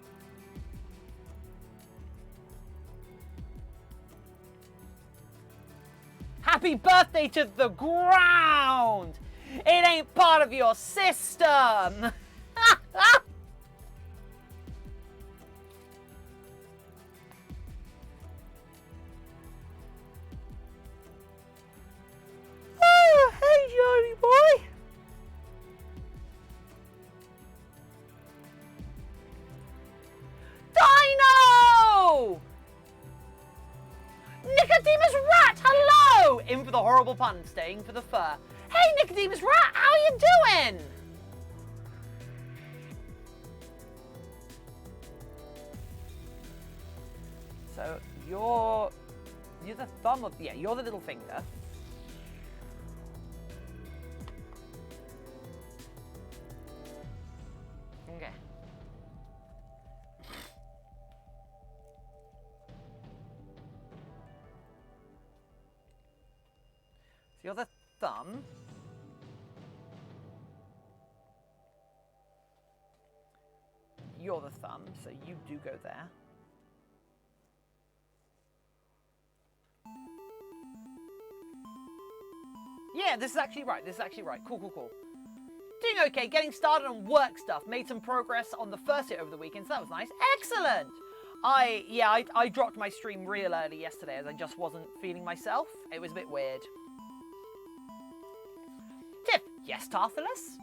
happy birthday to the ground! It ain't part of your system! Oh, hey, Johnny boy! Dino! Nicodemus Rat, hello! In for the horrible pun, staying for the fur. Hey, Nicodemus Rat, how are you doing? So you're the thumb of, yeah, you're the little finger. Okay. So you're the thumb. You're the thumb, so you do go there. Yeah, this is actually right. Cool, cool, cool. Doing okay, getting started on work stuff. Made some progress on the first hit over the weekend, so that was nice. Excellent! I dropped my stream real early yesterday as I just wasn't feeling myself. It was a bit weird. Tiff, yes, Tarthalus?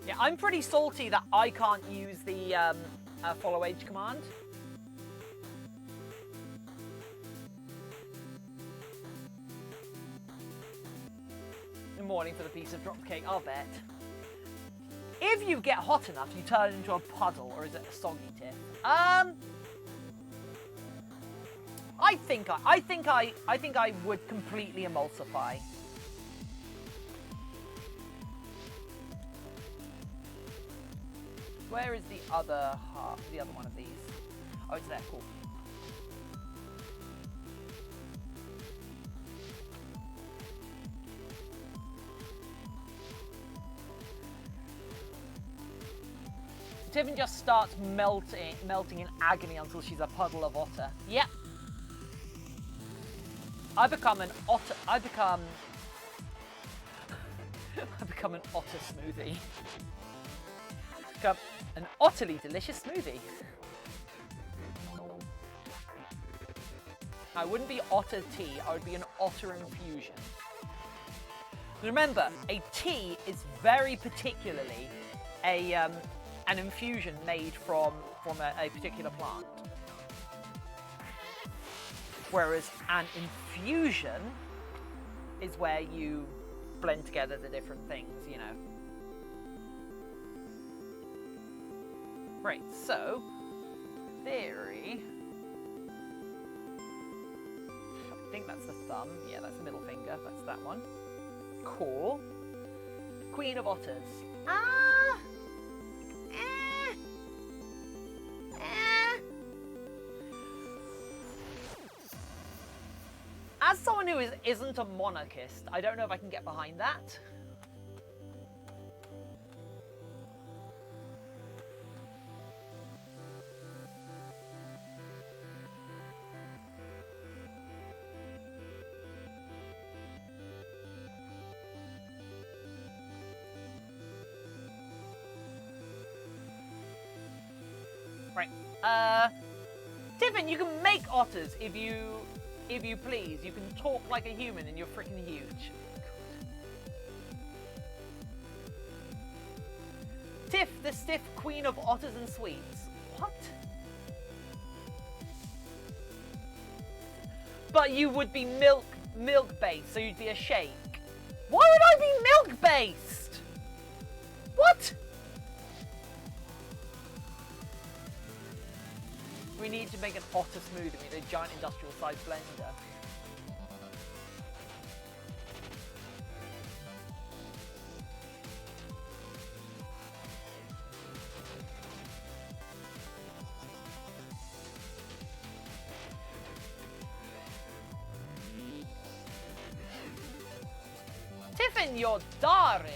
Yeah, I'm pretty salty that I can't use the follow age command. Good morning for the piece of dropped cake, I'll bet. If you get hot enough, you turn into a puddle, or is it a soggy tip? I think I would completely emulsify. Where is the other half? The other one of these? Oh, it's there. Cool. Tiffin just starts melting in agony until she's a puddle of otter. Yep. I become an otter. I become an otter smoothie. An utterly delicious smoothie. I wouldn't be otter tea, I would be an otter infusion. Remember, a tea is very particularly an infusion made from a particular plant. Whereas an infusion is where you blend together the different things, you know. Right, so, theory. I think that's the thumb. Yeah, that's the middle finger. That's that one. Cool. Queen of Otters. Ah! As someone who isn't a monarchist, I don't know if I can get behind that. Right. Tiffin, you can make otters if you if you please. You can talk like a human and you're freaking huge. Tiff, the stiff queen of otters and sweets. What? But you would be milk-based, so you'd be a shake. Why would I be milk-based? What? We need to make an otter smoothie. We need a giant industrial-sized blender. Tiffin, you're darling.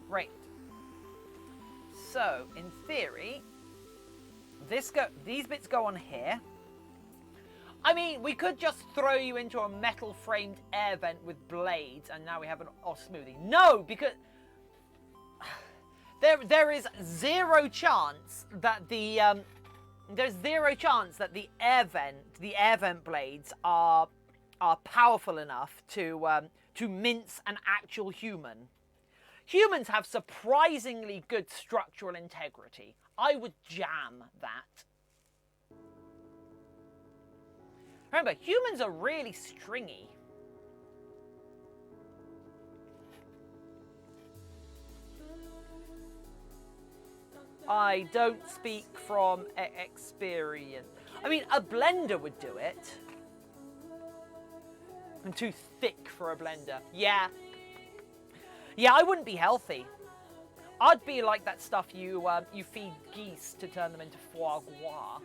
Right. So, in theory, these bits go on here. I mean, we could just throw you into a metal-framed air vent with blades, and now we have an otter smoothie. No, because there is zero chance that the air vent blades are powerful enough to mince an actual human. Humans have surprisingly good structural integrity. I would jam that. Remember, humans are really stringy. I don't speak from experience. I mean, a blender would do it. I'm too thick for a blender. Yeah. Yeah, I wouldn't be healthy. I'd be like that stuff you feed geese to turn them into foie gras.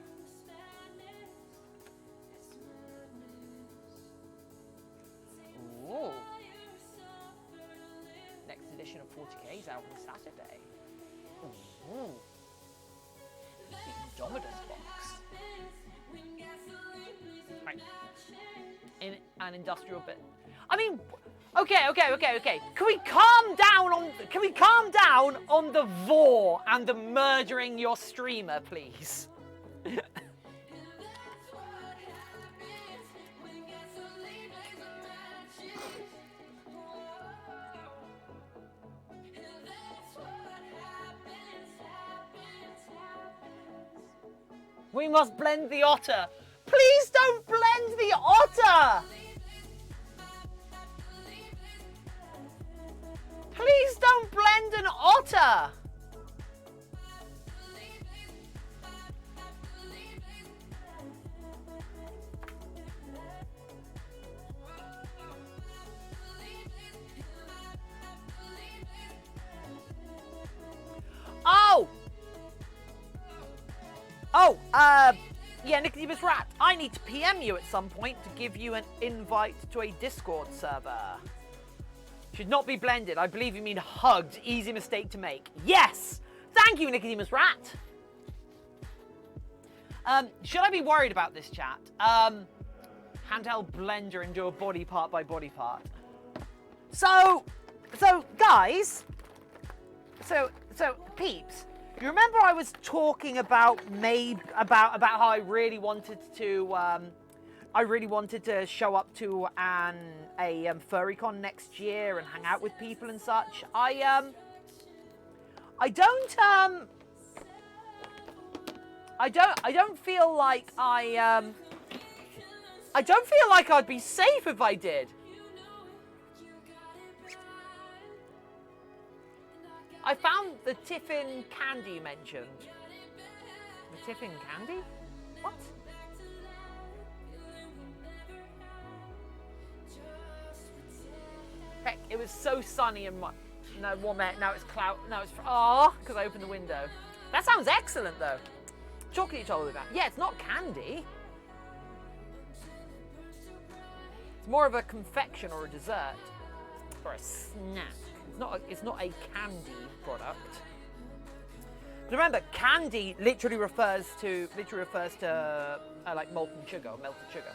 Ooh. Next edition of 40K is out on Saturday. Ooh. The Indomitus box. Right. In an industrial bit. I mean, okay. Can we calm down on the vor and the murdering your streamer, please? We must blend the otter. Please don't blend the otter! Please don't blend an otter! Yeah, Nicodemus Rat, I need to PM you at some point to give you an invite to a Discord server. Should not be blended. I believe you mean hugged. Easy mistake to make. Yes! Thank you, Nicodemus Rat. Should I be worried about this, chat? Handheld blender and do a body part by body part. So guys, so peeps, you remember I was talking about how I really wanted to show up to a furrycon next year and hang out with people and such. I don't feel like I'd be safe if I did. I found the Tiffin candy mentioned. The Tiffin candy? What? Heck, it was so sunny and warm air. Now it's cloud. Now it's because I opened the window. That sounds excellent though. Chocolate you told me about. Yeah, it's not candy. It's more of a confection or a dessert or a snack. It's not a candy product. But remember, candy literally refers to like molten sugar or melted sugar.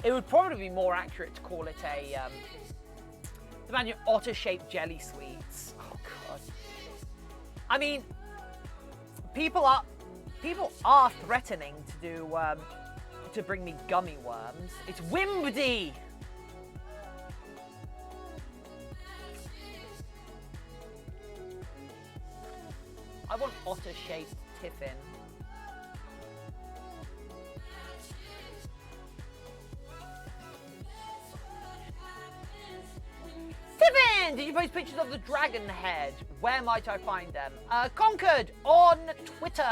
It would probably be more accurate to call it a imagine otter-shaped jelly sweets. Oh god. I mean, people are threatening to do to bring me gummy worms. It's Wimbledee. I want otter-shaped Tiffin. Tiffin! Did you post pictures of the dragon head? Where might I find them? Conquered on Twitter.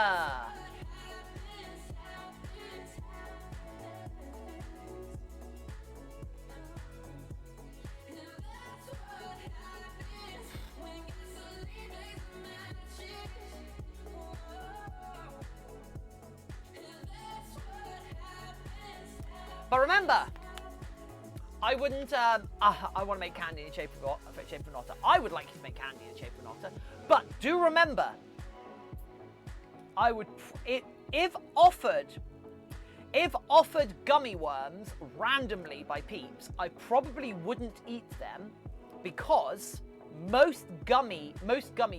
But remember, I wouldn't. I want to make candy in the shape of an otter. I would like to make candy in the shape of an otter. But do remember, I would, if offered gummy worms randomly by peeps, I probably wouldn't eat them because most gummy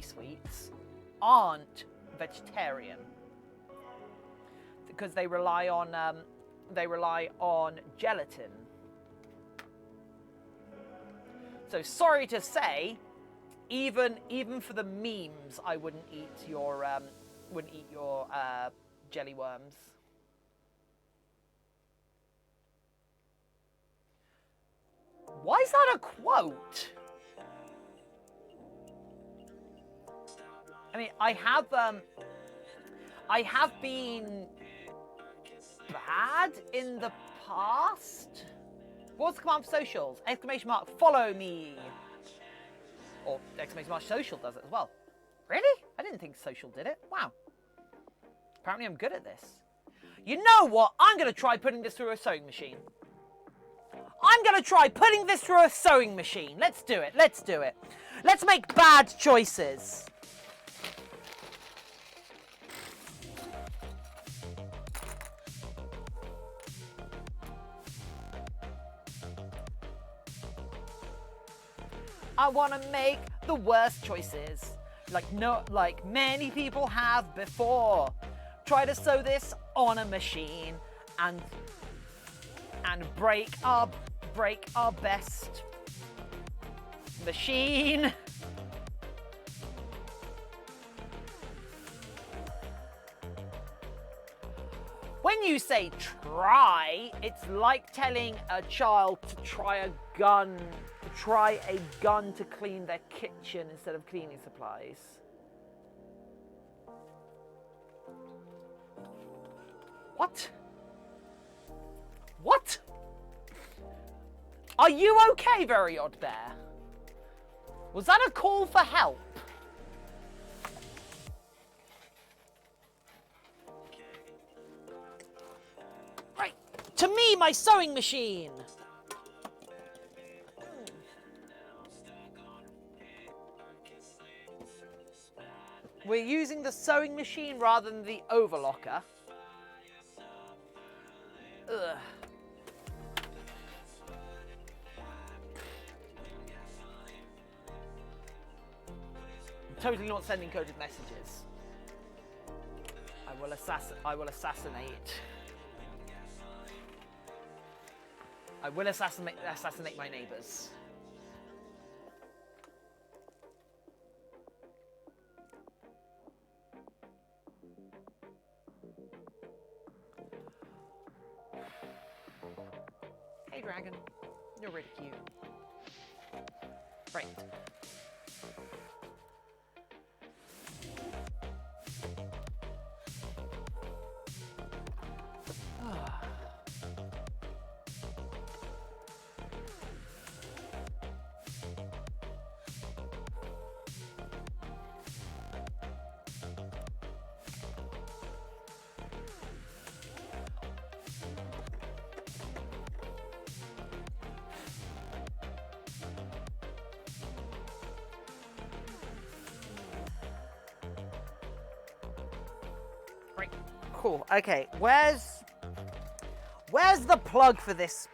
sweets aren't vegetarian because they rely on gelatin. So sorry to say, even for the memes, I wouldn't eat your jelly worms. Why is that a quote? I mean, I have been bad in the past. What's the command for socials? Exclamation mark, follow me. Or exclamation mark, social does it as well. Really? I didn't think social did it. Wow. Apparently I'm good at this. You know what? I'm going to try putting this through a sewing machine. Let's do it. Let's make bad choices. I want to make the worst choices, like many people have before. Try to sew this on a machine and break our best machine. When you say try, it's like telling a child to try a gun to clean their kitchen instead of cleaning supplies. What? What? Are you okay, Very Odd Bear? Was that a call for help? Right, to me, my sewing machine. We're using the sewing machine rather than the overlocker. Ugh. I'm totally not sending coded messages. I will assassinate. I will assassinate my neighbors. Hey, dragon. You're really cute. Right. Cool. Okay, where's the plug for this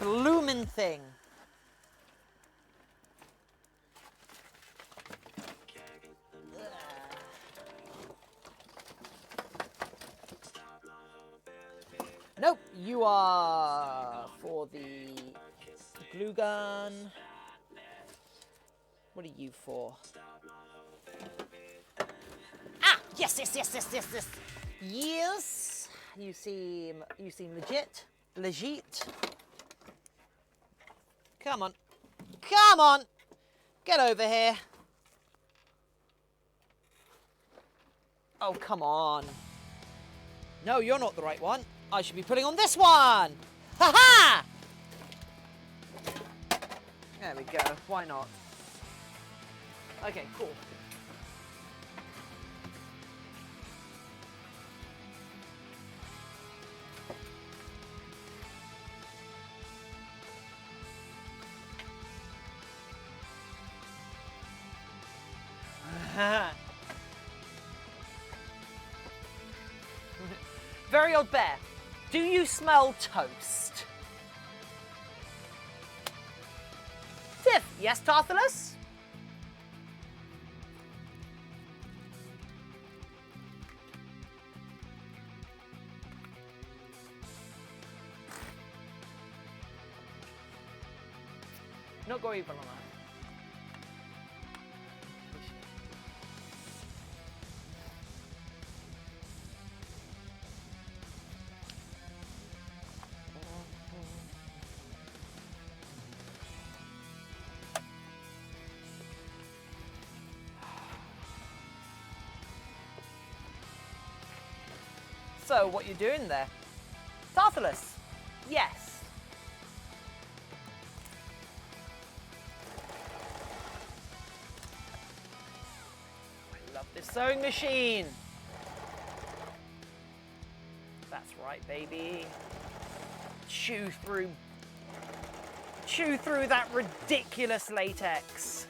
blooming thing. Nope, you are for the glue gun. What are you for? Ah, yes. Yes, you seem legit. Come on, get over here. Oh, come on. No, you're not the right one. I should be putting on this one. Ha ha! There we go. Why not? Okay, cool. Very odd bear. Do you smell toast? Tiff, yes, Tarthalus? Not go evil on that. So, what you doing there? Tarthalus, yes. I love this sewing machine. That's right, baby. Chew through that ridiculous latex.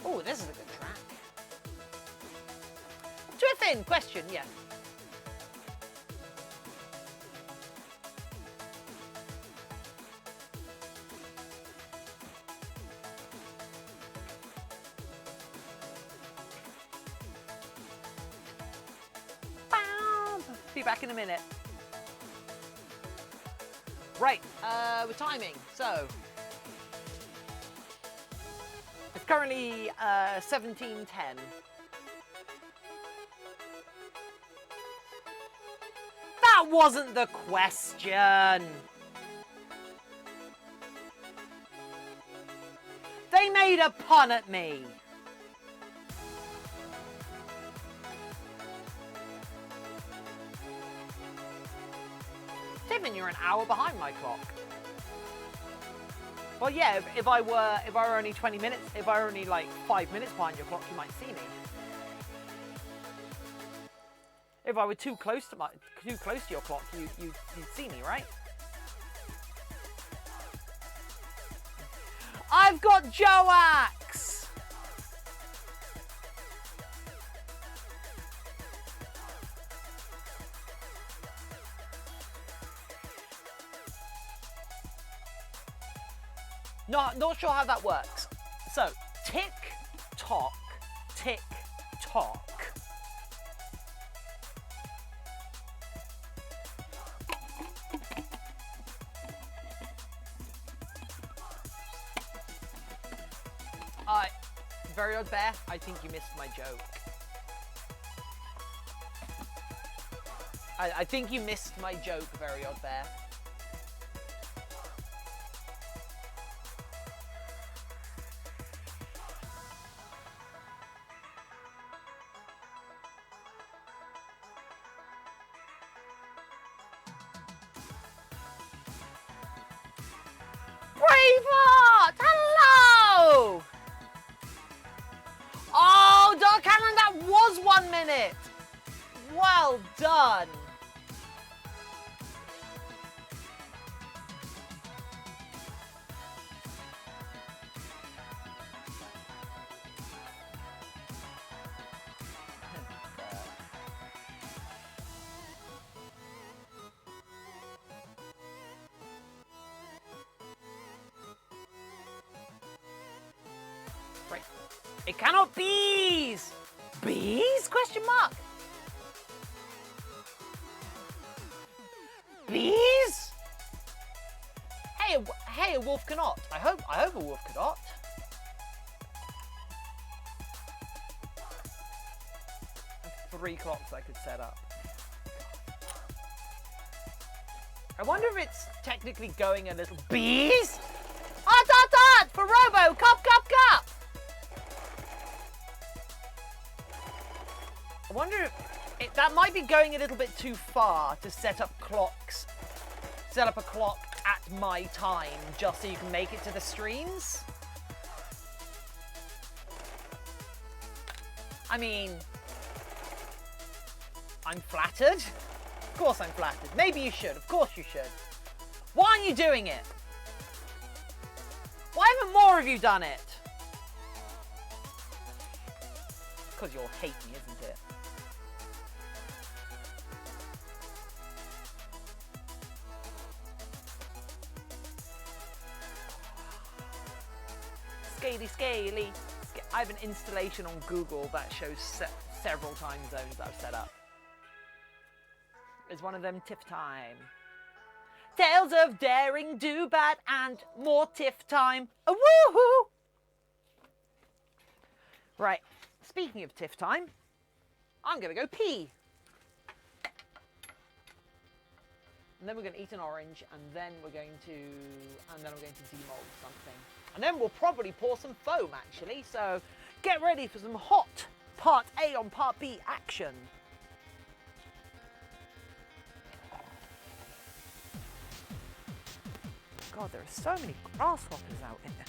Oh, this is a good track. Tiffin, question, yeah. Be back in a minute. Right, we're timing, so. It's currently 17:10. That wasn't the question. They made a pun at me. Tiffin, you're an hour behind my clock. Well, yeah, if I were only 20 minutes, if I were only like 5 minutes behind your clock, you might see me. If I were too close to your clock, you'd see me, right? I've got Joax! Not sure how that works. So, tick, tock, tick, tock. Very odd bear, I think you missed my joke. I think you missed my joke, very odd bear. Braveheart! Hello! Oh, Dark Cameron, that was 1 minute! Well done! Right. It cannot bees! Bees? Question mark. Bees? Hey, a wolf cannot. I hope a wolf cannot. Three clocks I could set up. I wonder if it's technically going a little... Bees? Art! For Robo! Cup! I wonder if that might be going a little bit too far to set up clocks. Set up a clock at my time just so you can make it to the streams. I mean... I'm flattered. Of course I'm flattered. Maybe you should. Of course you should. Why aren't you doing it? Why haven't more of you done it? Because you'll hate me, isn't it? Scaly. I have an installation on Google that shows several time zones that I've set up. Is one of them Tiff time. Tales of daring, do bad, and more Tiff time. A woohoo! Right, speaking of Tiff time, I'm gonna go pee. And then we're gonna eat an orange, and then we're going to demold something. And then we'll probably pour some foam actually, so get ready for some hot Part A on Part B action. God, there are so many grasshoppers out in there.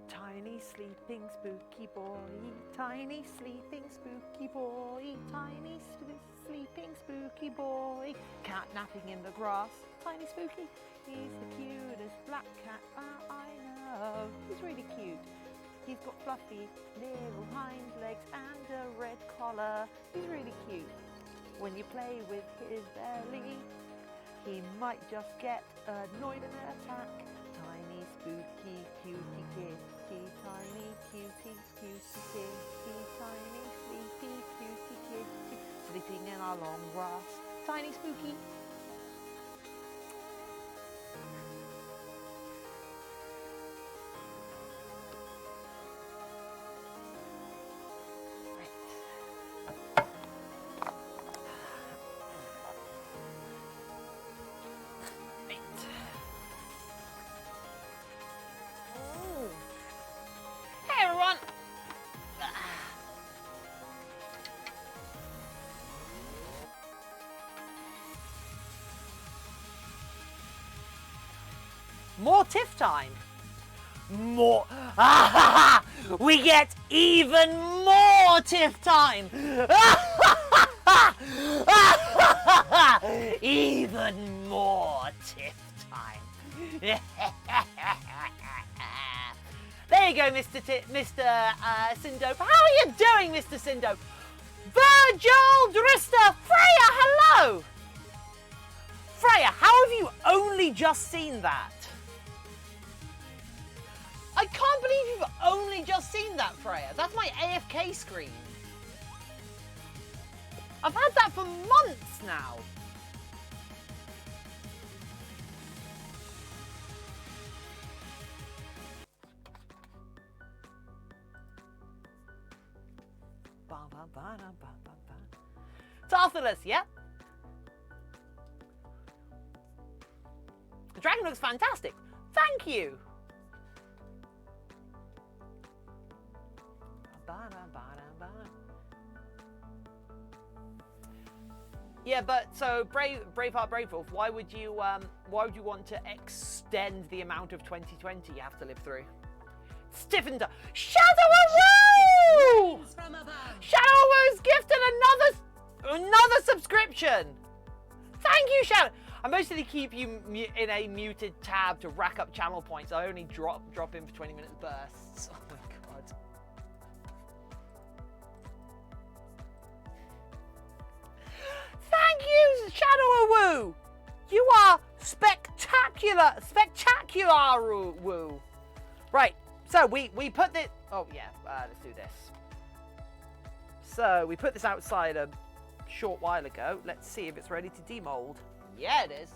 Tiny sleeping spooky boy, tiny sleeping spooky boy, tiny sleeping spooky boy, cat napping in the grass, tiny spooky. He's the cutest black cat I know. He's really cute. He's got fluffy little hind legs and a red collar. He's really cute. When you play with his belly, he might just get annoyed and attack. Tiny spooky cutie kitty, tiny cutie kitty, tiny sleepy cutie kitty, sleeping in our long grass. Tiny spooky. More Tiff time. More. We get even more Tiff time. Even more Tiff time. There you go, Mr. Sindo. How are you doing, Mr. Sindo? Virgil Drista, Freya, hello! Freya, how have you only just seen that? I can't believe you've only just seen that, Freya. That's my AFK screen. I've had that for months now. Tarthalus, yeah? The dragon looks fantastic. Thank you. Yeah, but so Braveheart Bravewolf, why would you want to extend the amount of 2020 you have to live through? Tiffin, Shadow Shadow's gifted another subscription. Thank you, Shadow. I mostly keep you in a muted tab to rack up channel points. I only drop in for 20-minute bursts. Oh my god. Thank you, Shadow. You are spectacular, woo. Right. So we put this. Oh yeah. Let's do this. So we put this outside a short while ago. Let's see if it's ready to demold. Yeah, it is.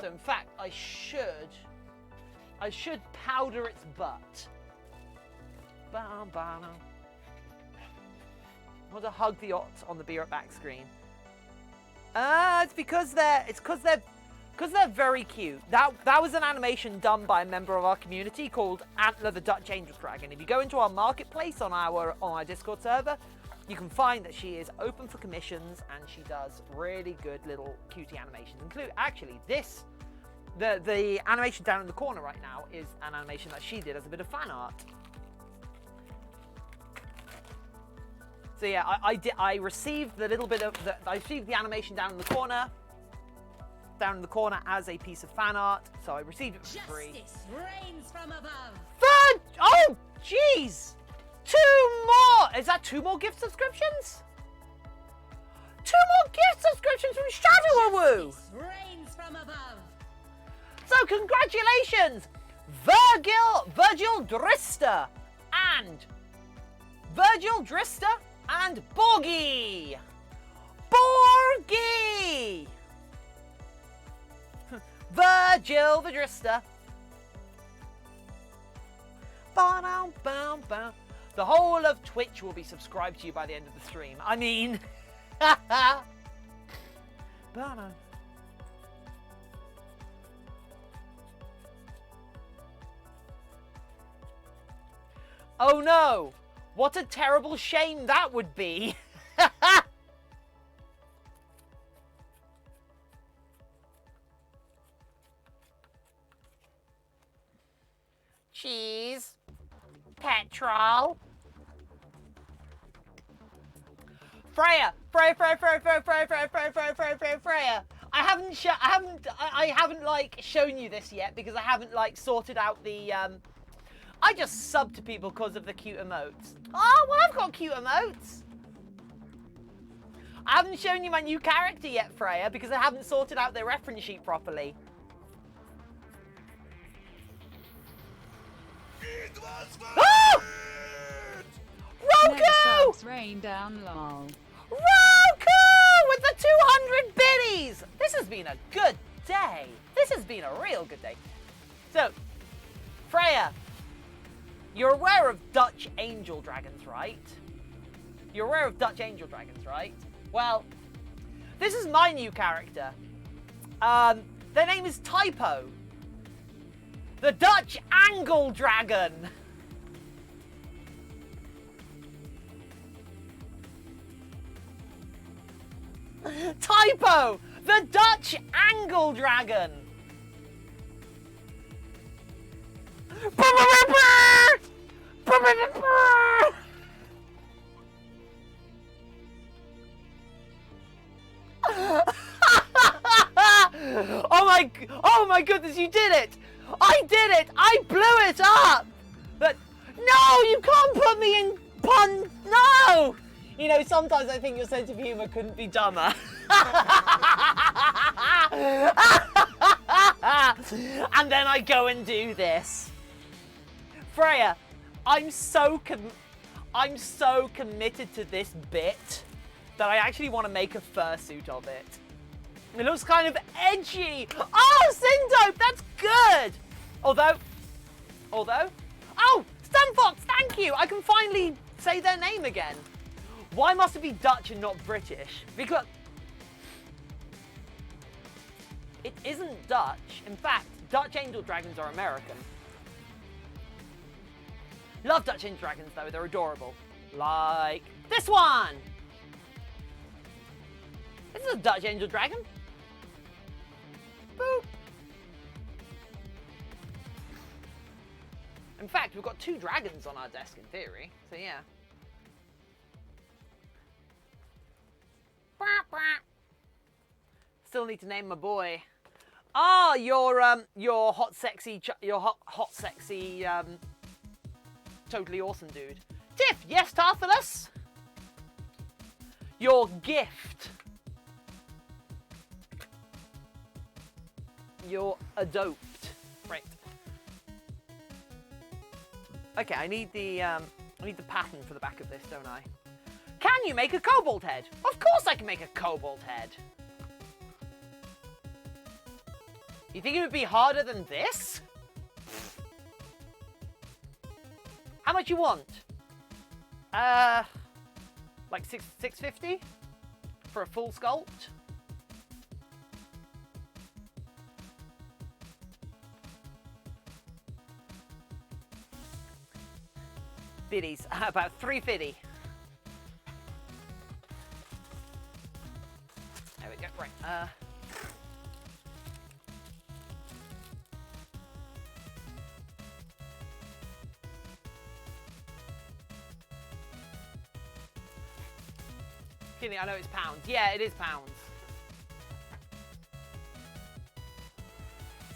So in fact, I should powder its butt. I want to hug the Ott on the Be Right Back screen. It's because they're very cute. That was an animation done by a member of our community called Antler the Dutch Angel Dragon. If you go into our marketplace on our Discord server, you can find that she is open for commissions and she does really good little cutie animations. Actually, the animation down in the corner right now is an animation that she did as a bit of fan art. So yeah, I received the little bit of I received the animation down in the corner as a piece of fan art. So I received it for free. Justice reigns from above. Oh, jeez. 2 more! Is that 2 more gift subscriptions? 2 more gift subscriptions from Shadow Justice reigns from above. So congratulations, Virgil Drista and Borgie. Virgil the Drista. Ba-dum-bum-bum. The whole of Twitch will be subscribed to you by the end of the stream. I mean, oh no! What a terrible shame that would be. Cheese. Petrol. Freya. I haven't like shown you this yet because I haven't like sorted out the I just sub to people because of the cute emotes. Oh, well, I've got cute emotes. I haven't shown you my new character yet, Freya, because I haven't sorted out their reference sheet properly. Oh! Roku! Rain down, lol. Roku with the 200 biddies! This has been a good day. This has been a real good day. So, Freya, you're aware of Dutch angel dragons, right? You're aware of Dutch angel dragons, right? Well, this is my new character. Their name is Typo. The Dutch Angle Dragon. Typo, the Dutch Angle Dragon. Oh my goodness, you did it! I did it! I blew it up! But no, you can't put me in pun. No! You know, sometimes I think your sense of humour couldn't be dumber. And then I go and do this. Freya, I'm so committed to this bit that I actually want to make a fursuit of it. It looks kind of edgy. Oh, Syndope, that's good. Although, oh, Stunfox, thank you. I can finally say their name again. Why must it be Dutch and not British? Because it isn't Dutch. In fact, Dutch angel dragons are American. Love Dutch angel dragons though, they're adorable. Like this one. This is a Dutch angel dragon. Boop. In fact, we've got 2 dragons on our desk in theory, so yeah. Still need to name my boy. Ah, your hot, sexy, totally awesome dude. Tiff, yes, Tarthalus. Your gift. You're adoped. Right. Okay, I need the pattern for the back of this, don't I? Can you make a kobold head? Of course I can make a kobold head. You think it would be harder than this? How much you want? Like $650 for a full sculpt. Biddies, about $350. There we go. Right. Kidding, I know it's pounds. Yeah, it is pounds.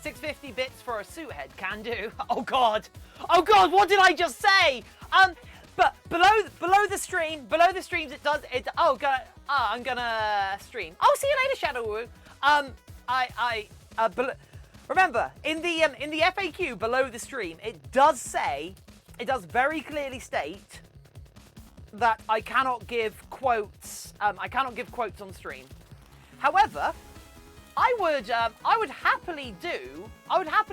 650 bits for a suit head, can do. Oh god! Oh god, what did I just say? But below the streams it does it. Oh, I'm gonna stream. Oh, see you later, Shadow Woo. Remember in the FAQ below the stream, it does very clearly state that I cannot give quotes. I cannot give quotes on stream. However, I would happily do I would love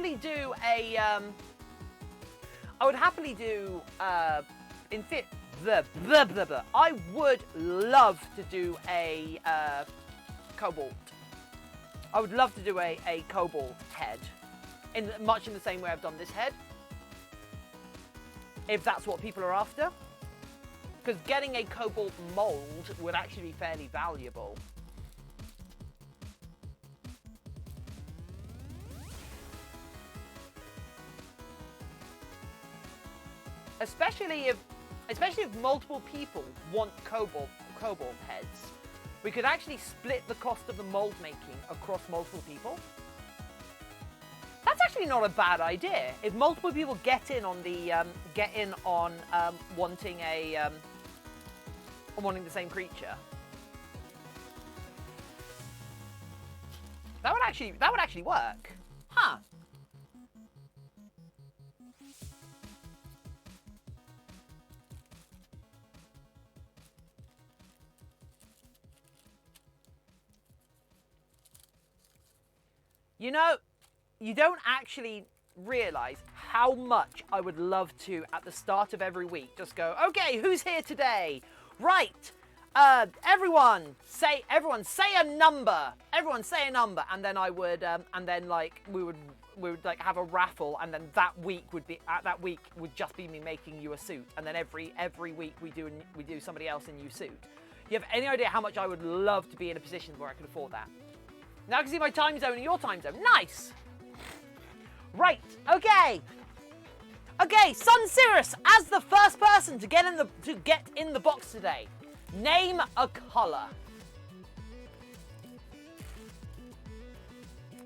to do a kobold. I would love to do a kobold head, much in the same way I've done this head. If that's what people are after. Because getting a kobold mold would actually be fairly valuable. Especially if multiple people want kobold heads, we could actually split the cost of the mold making across multiple people. That's actually not a bad idea. If multiple people get in on wanting the same creature, that would actually work, huh? You know, you don't actually realize how much I would love to, at the start of every week, just go, okay, who's here today? Right, everyone say a number. Everyone say a number, and then I would, and then like we would like have a raffle, and then that week would just be me making you a suit, and then every week we do somebody else a new suit. You have any idea how much I would love to be in a position where I could afford that? Now I can see my time zone and your time zone. Nice! Right, okay. Okay, Sun Cirrus, as the first person to get in the box today, name a colour.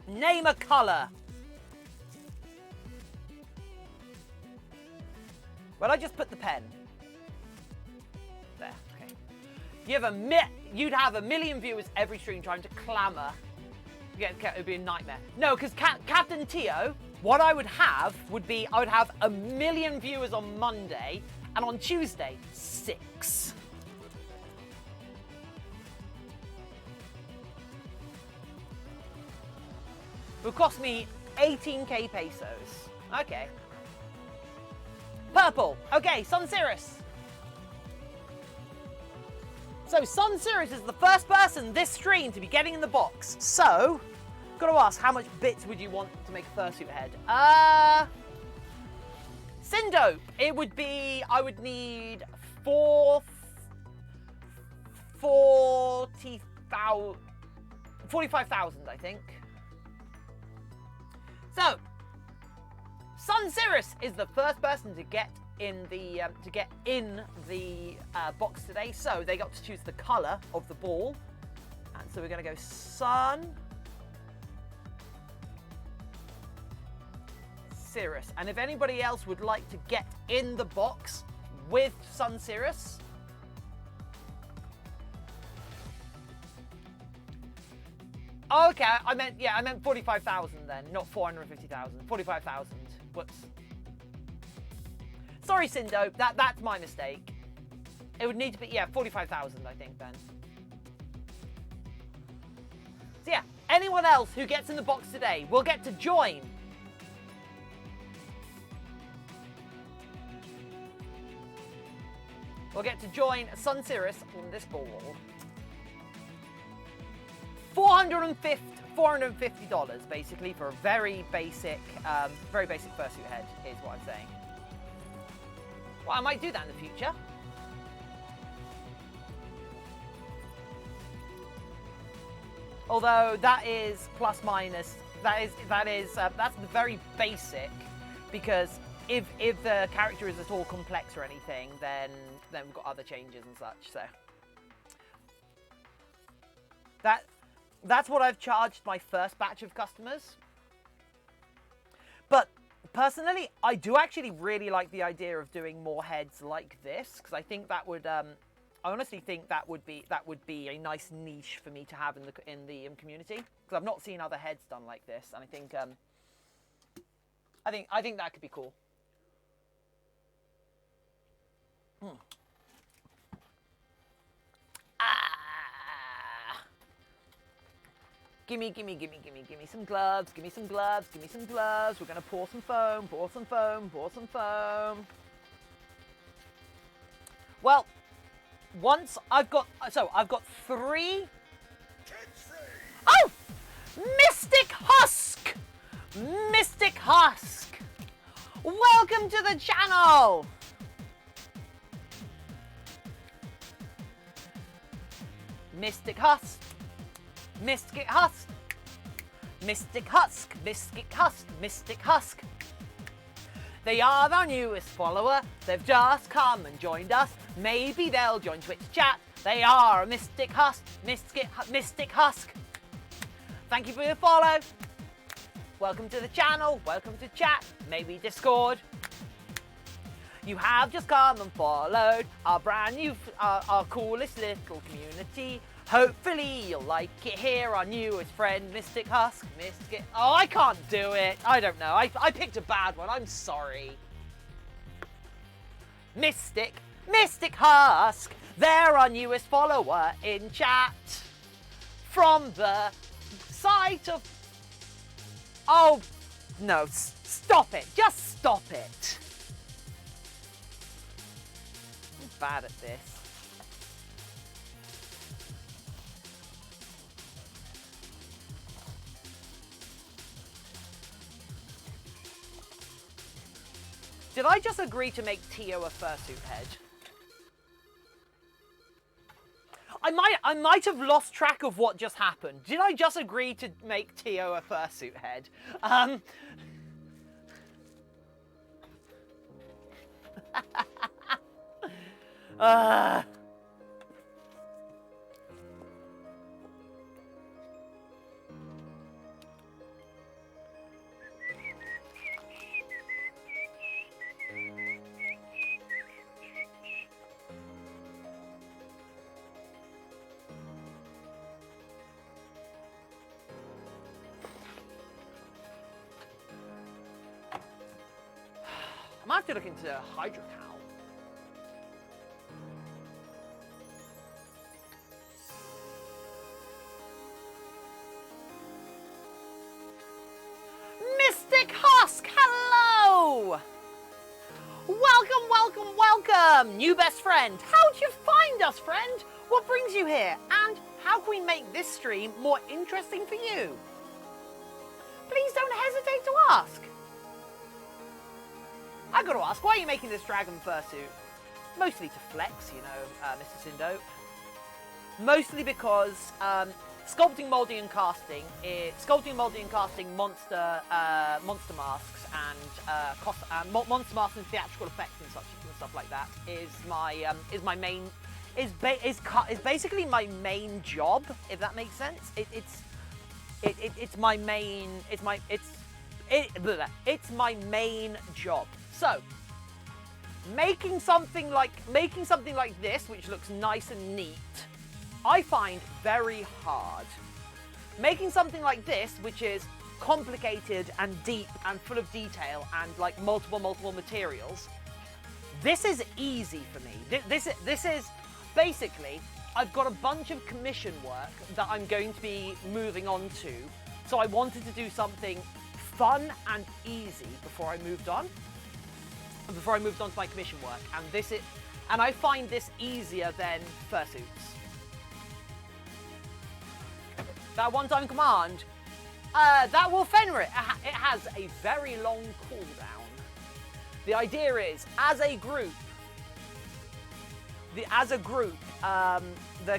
Name a colour. Well, I just put the pen. There, okay. You'd have a million viewers every stream trying to clamour. Yeah, it would be a nightmare. No, because Captain Tio, what I would have would be, I would have a million viewers on Monday, and on Tuesday, 6. It would cost me 18k pesos. Okay. Purple. Okay, Sun Sirius. So Sun Sirius is the first person this stream to be getting in the box. So, got to ask, how much bits would you want to make a fursuit head? Syndope. It would be, I would need 45,000, I think. So, Sun Sirius is the first person to get in the box today. So they got to choose the colour of the ball, and so we're going to go Sun Sirius. And if anybody else would like to get in the box with Sun Sirius, oh, okay, I meant 45,000 then, not 450,000. 45,000. Whoops. Sorry, Syndo, that's my mistake. It would need to be, 45,000, I think, then. So yeah, anyone else who gets in the box today will get to join. We'll get to join Sun Sirius on this ball. $450 basically for a very basic fursuit head is what I'm saying. Well, I might do that in the future. Although that is plus minus. That's the very basic, because if the character is at all complex or anything, then we've got other changes and such. So that's what I've charged my first batch of customers. But personally, I do actually really like the idea of doing more heads like this, because I think that would, I honestly think that would be a nice niche for me to have in the community, because I've not seen other heads done like this, and I think that could be cool. Gimme some gloves, gimme some gloves. We're gonna pour some foam. Well, once I've got 3. Oh! Mystic Husk! Welcome to the channel! Mystic Husk. They are our newest follower. They've just come and joined us. Maybe they'll join Twitch chat. They are a Mystic Husk. Thank you for your follow. Welcome to the channel. Welcome to chat. Maybe Discord. You have just come and followed our brand new, our coolest little community. Hopefully you'll like it here, our newest friend, Mystic Husk. Oh, I can't do it. I don't know. I picked a bad one. I'm sorry. Mystic Husk. They're our newest follower in chat. From the site of... Oh, no. Stop it. Just stop it. I'm bad at this. Did I just agree to make Tio a fursuit head? I might have lost track of what just happened. Did I just agree to make Tio a fursuit head? might have to look into hydrocal. Mystic Husk, hello! Welcome, welcome, welcome! New best friend. How'd you find us, friend? What brings you here? And how can we make this stream more interesting for you? Please don't hesitate to ask. I gotta ask, why are you making this dragon fursuit? Mostly to flex, you know, Mr. Sindo. Mostly because sculpting, molding, and casting monster masks and monster masks and theatrical effects and such and stuff like that is my main is basically my main job, if that makes sense. It's my main job. So making something like this, which looks nice and neat, I find very hard. Making something like this, which is complicated and deep and full of detail and like multiple materials, this is easy for me. This is basically, I've got a bunch of commission work that I'm going to be moving on to, so I wanted to do something fun and easy before I moved on to my commission work, and I find this easier than fursuits. That one-time command, that will Fenrir. It has a very long cooldown. The idea is, as a group, the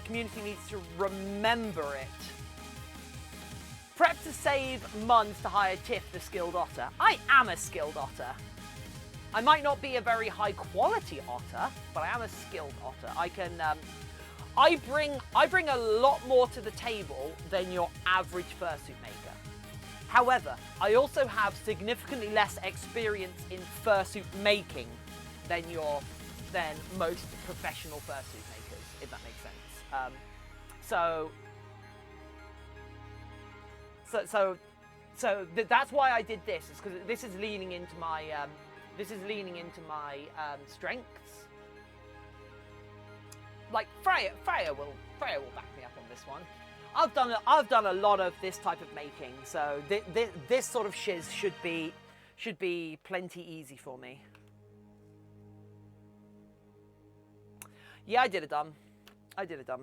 community needs to remember it. Prep to save months to hire Tiff, the skilled otter. I am a skilled otter. I might not be a very high quality otter, but I am a skilled otter. I can, I bring a lot more to the table than your average fursuit maker. However, I also have significantly less experience in fursuit making than most professional fursuit makers, if that makes sense. So that's why I did this. Is because this is leaning into my strengths. Like Freya will back me up on this one. I've done a lot of this type of making, so this sort of shiz should be plenty easy for me. Yeah, I did a dumb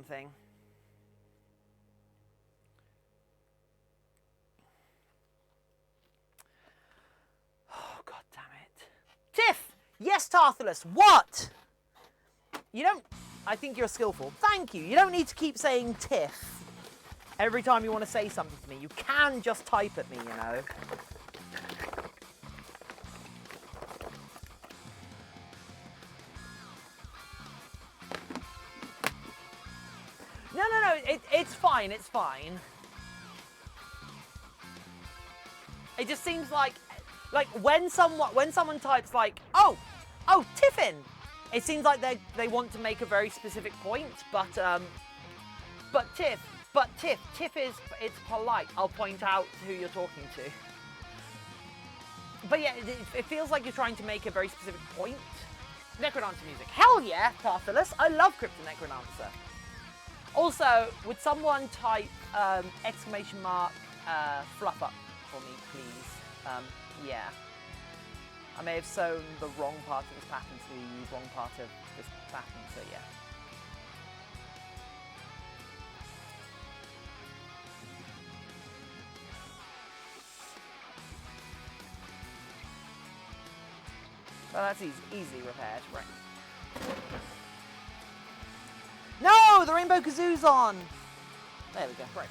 thing. Oh, god damn it. Tiff! Yes, Tarthalus, what? You don't... I think you're skillful. Thank you. You don't need to keep saying Tiff every time you want to say something to me. You can just type at me, you know. No, it's fine, it's fine. It just seems like when someone types like, oh, Tiffin, it seems like they want to make a very specific point, but Tiff is, it's polite. I'll point out who you're talking to. But yeah, it feels like you're trying to make a very specific point. Necrodancer music. Hell yeah, Tarthalus. I love Crypto Necrodancer. Also, would someone type exclamation mark fluff up for me, please? Yeah. I may have sewn the wrong part of this pattern to the wrong part of this pattern, so yeah. Well, that's easily repaired, right? No, the Rainbow Kazoo's on! There we go, right.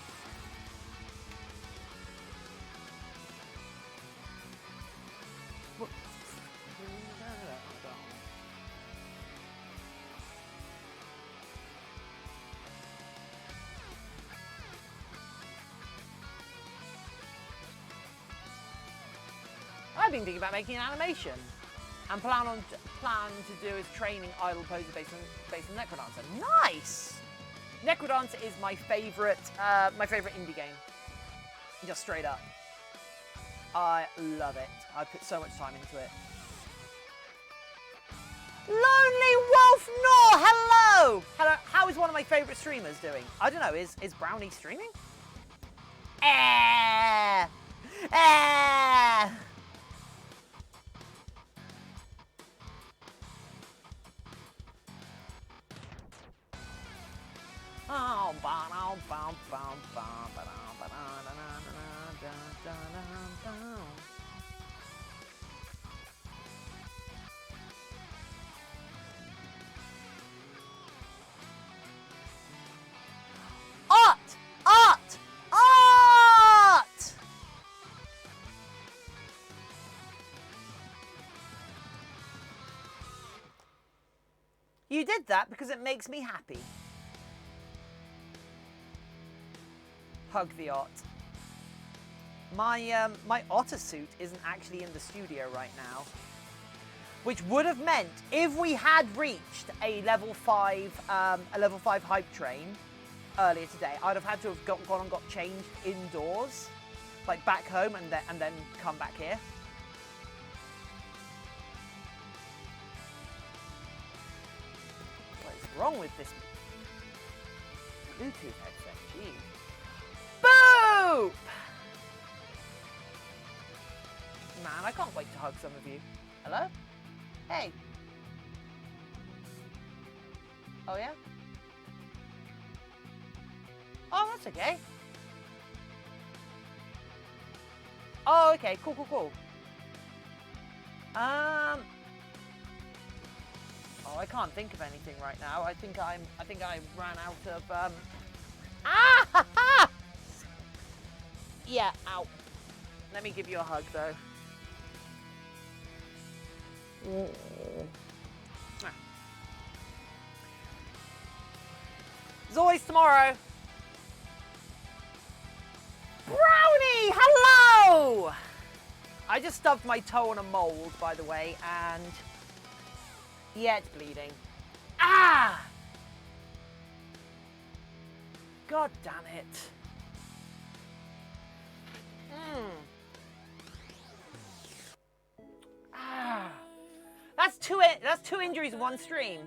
I've been thinking about making an animation, and plan to do his training idle poser based on Necrodancer. Nice. Necrodancer is my favorite indie game. Just straight up, I love it. I put so much time into it. Lonely Wolf Nor, hello! Hello, how is one of my favourite streamers doing? I don't know, is Brownie streaming? Eh! Eh! Oh, ba-dum, bum, bum, bum, ba-dum, ba-dum, da-dum, da-dum. Art! Art! Art! You did that because it makes me happy. Hug the art. My otter suit isn't actually in the studio right now, which would have meant if we had reached a level 5 hype train earlier today, I'd have had to have gone and got changed indoors, like back home, and then come back here. What is wrong with this Bluetooth headset? Jeez. Boop! Man, I can't wait to hug some of you. Hello? Hey. Oh, yeah? Oh, that's okay. Oh, okay. Cool, cool, cool. Oh, I can't think of anything right now. I think I ran out of Ah! Ha, ha! Yeah, ow. Let me give you a hug, though. As always, tomorrow. Brownie, hello! I just stubbed my toe on a mold, by the way, and yeah, it's bleeding. Ah! God damn it. Ah. That's two injuries in one stream.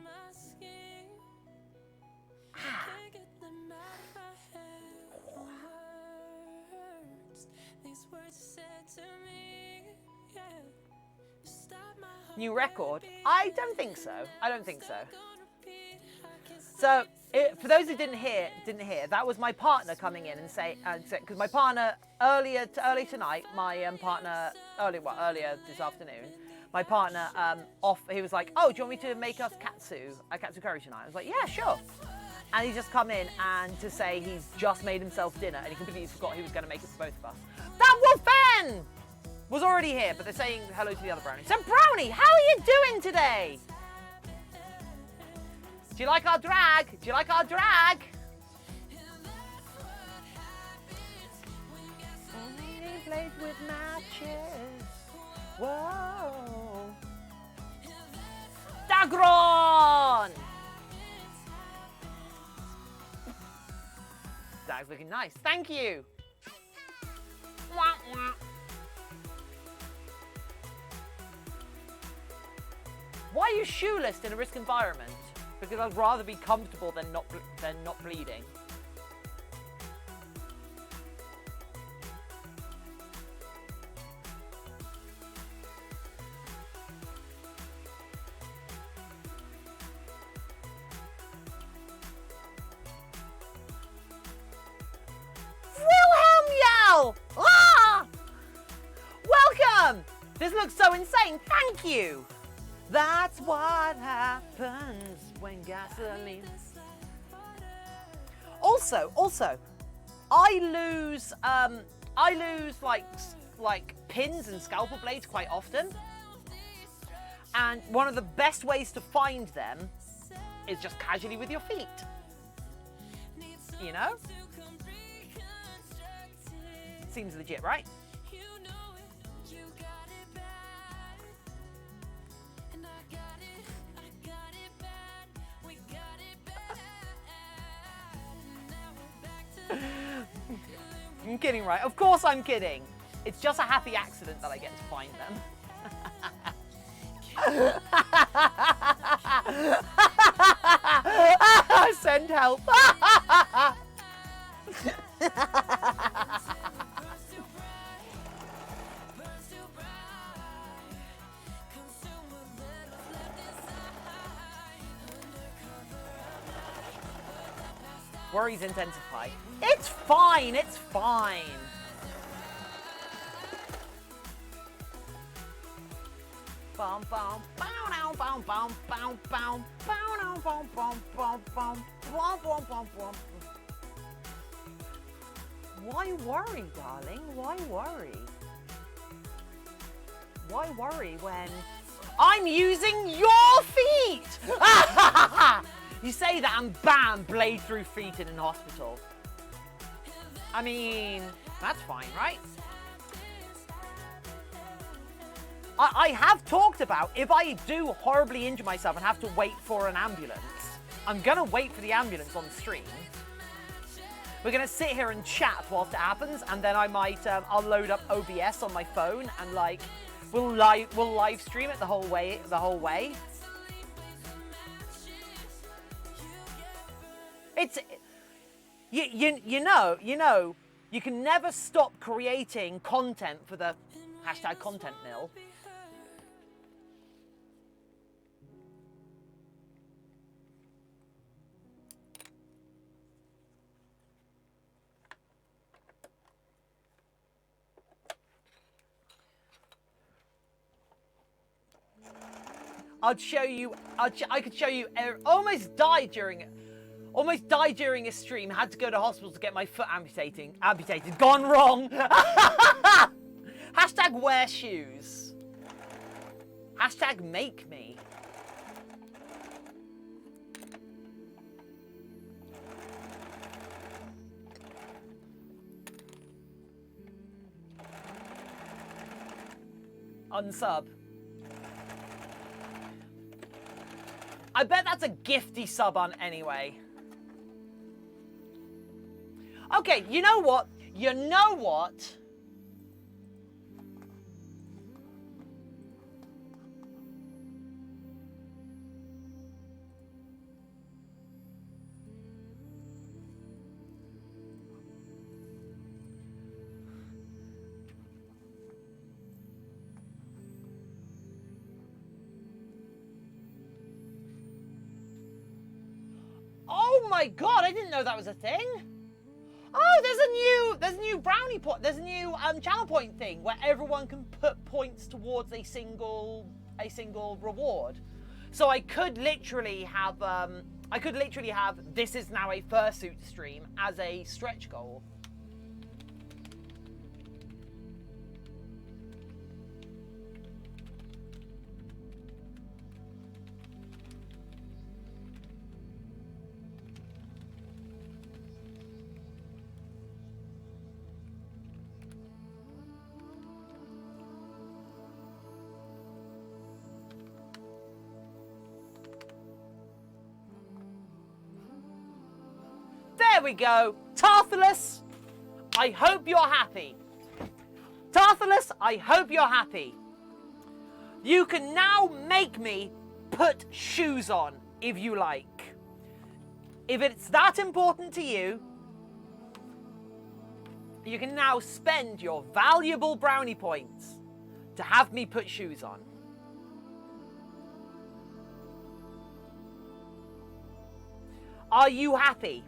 Ah. New record? I don't think so. I don't think so. So, for those who didn't hear, that was my partner coming in and say, because my partner earlier tonight, my partner earlier this afternoon, my partner he was like, oh, do you want me to make us katsu curry tonight? I was like, yeah, sure. And he just come in and to say he's just made himself dinner and he completely forgot he was going to make it for both of us. That Wolfen was already here, but they're saying hello to the other brownie. So Brownie, how are you doing today? Do you like our drag? Do you like our drag? Only plays with matches. Whoa. Dagron! Dag's looking nice. Thank you. Wah, wah. Why are you shoeless in a risk environment? Because I'd rather be comfortable than not bleeding. Wilhelm Yell! Ah! Welcome! This looks so insane. Thank you. That's what happens when gasoline. Also, I lose like pins and scalpel blades quite often, and one of the best ways to find them is just casually with your feet. You know? Seems legit, right? I'm kidding, right? Of course I'm kidding. It's just a happy accident that I get to find them. Send help. Worries intensify. It's fine, it's fine. Bum bum bow now bum bum bow bow bow now bum bum bum bum bum bum bum bum. Why worry, darling? Why worry? Why worry when I'm using your feet? You say that and bam, blade through feet in an hospital. I mean, that's fine, right? I have talked about if I do horribly injure myself and have to wait for an ambulance, I'm gonna wait for the ambulance on the stream. We're gonna sit here and chat whilst it happens, and then I might, I'll load up OBS on my phone and like, we'll live stream it the whole way. It's, you know, you can never stop creating content for the hashtag content mill. I'd show you, I could show you, almost died during a stream, had to go to hospital to get my foot amputated, gone wrong. Hashtag wear shoes. Hashtag make me. Unsub. I bet that's a gifty sub on anyway. Okay, you know what? You know what? Oh my god, I didn't know that was a thing. Oh, there's a new brownie point. There's a new channel point thing where everyone can put points towards a single reward. So I could literally have this is now a fursuit stream as a stretch goal. There we go. Tarthalus, I hope you're happy. Tarthalus, I hope you're happy. You can now make me put shoes on if you like. If it's that important to you, you can now spend your valuable brownie points to have me put shoes on. Are you happy?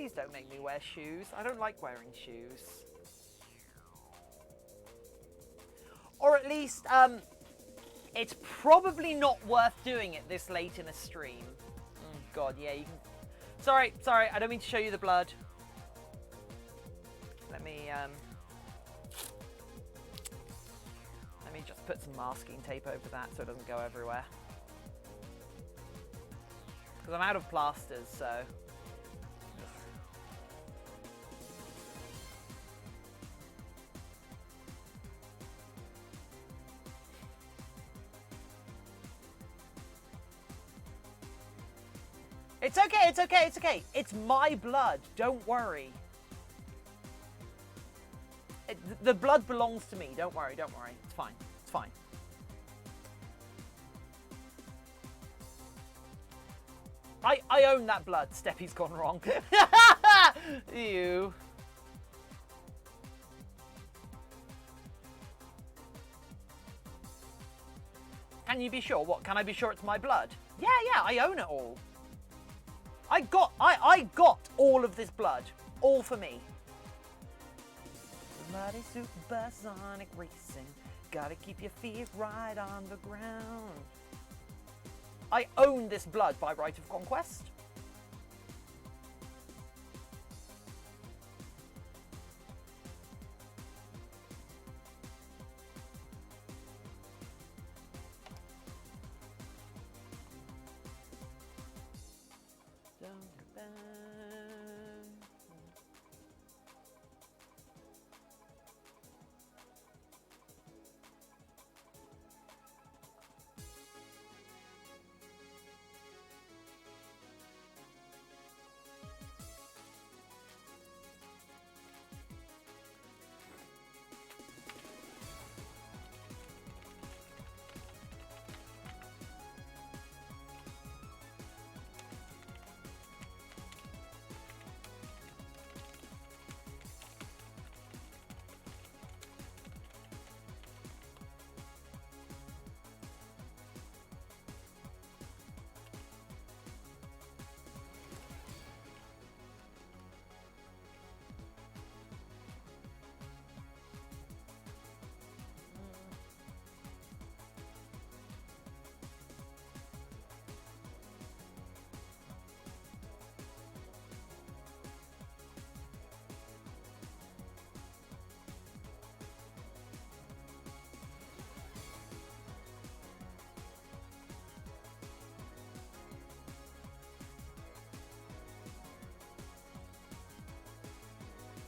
Please don't make me wear shoes. I don't like wearing shoes. Or at least, it's probably not worth doing it this late in a stream. Oh, God, yeah, you can... Sorry, I don't mean to show you the blood. Let me just put some masking tape over that so it doesn't go everywhere. Because I'm out of plasters, so... It's okay, it's okay, it's okay. It's my blood, don't worry. The blood belongs to me, don't worry, don't worry. It's fine, it's fine. I own that blood. Steppy's gone wrong. Ew. Can you be sure? What, can I be sure it's my blood? Yeah, I own it all. I got all of this blood. All for me. Bloody supersonic racing. Gotta keep your feet right on the ground. I own this blood by right of conquest.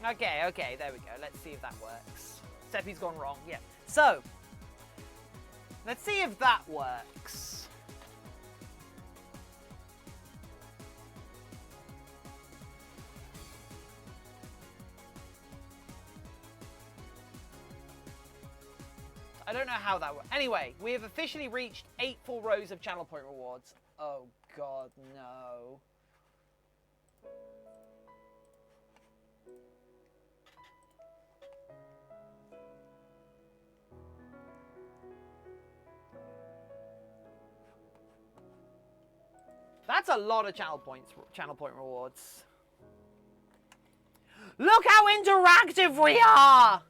Okay, there we go. Let's see if that works. Seppi's gone wrong, yeah. So, let's see if that works. I don't know how that works. Anyway, we have officially reached 8 full rows of channel point rewards. Oh, God, no. That's a lot of channel point rewards. Look how interactive we are!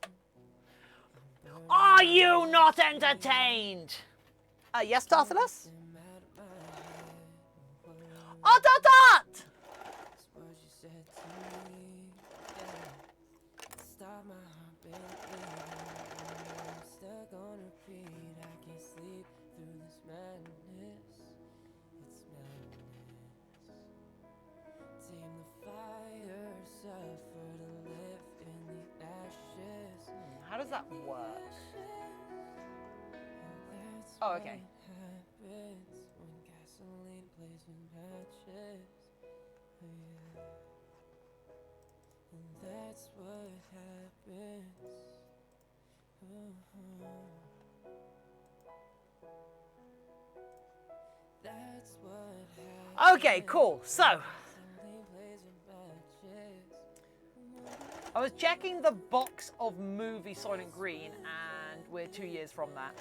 Are you not entertained? Yes, Tarthalus? Oh, Dot! How does that work? Oh, okay. Okay, cool. So, I was checking the box of movie Soylent Green, and we're 2 years from that.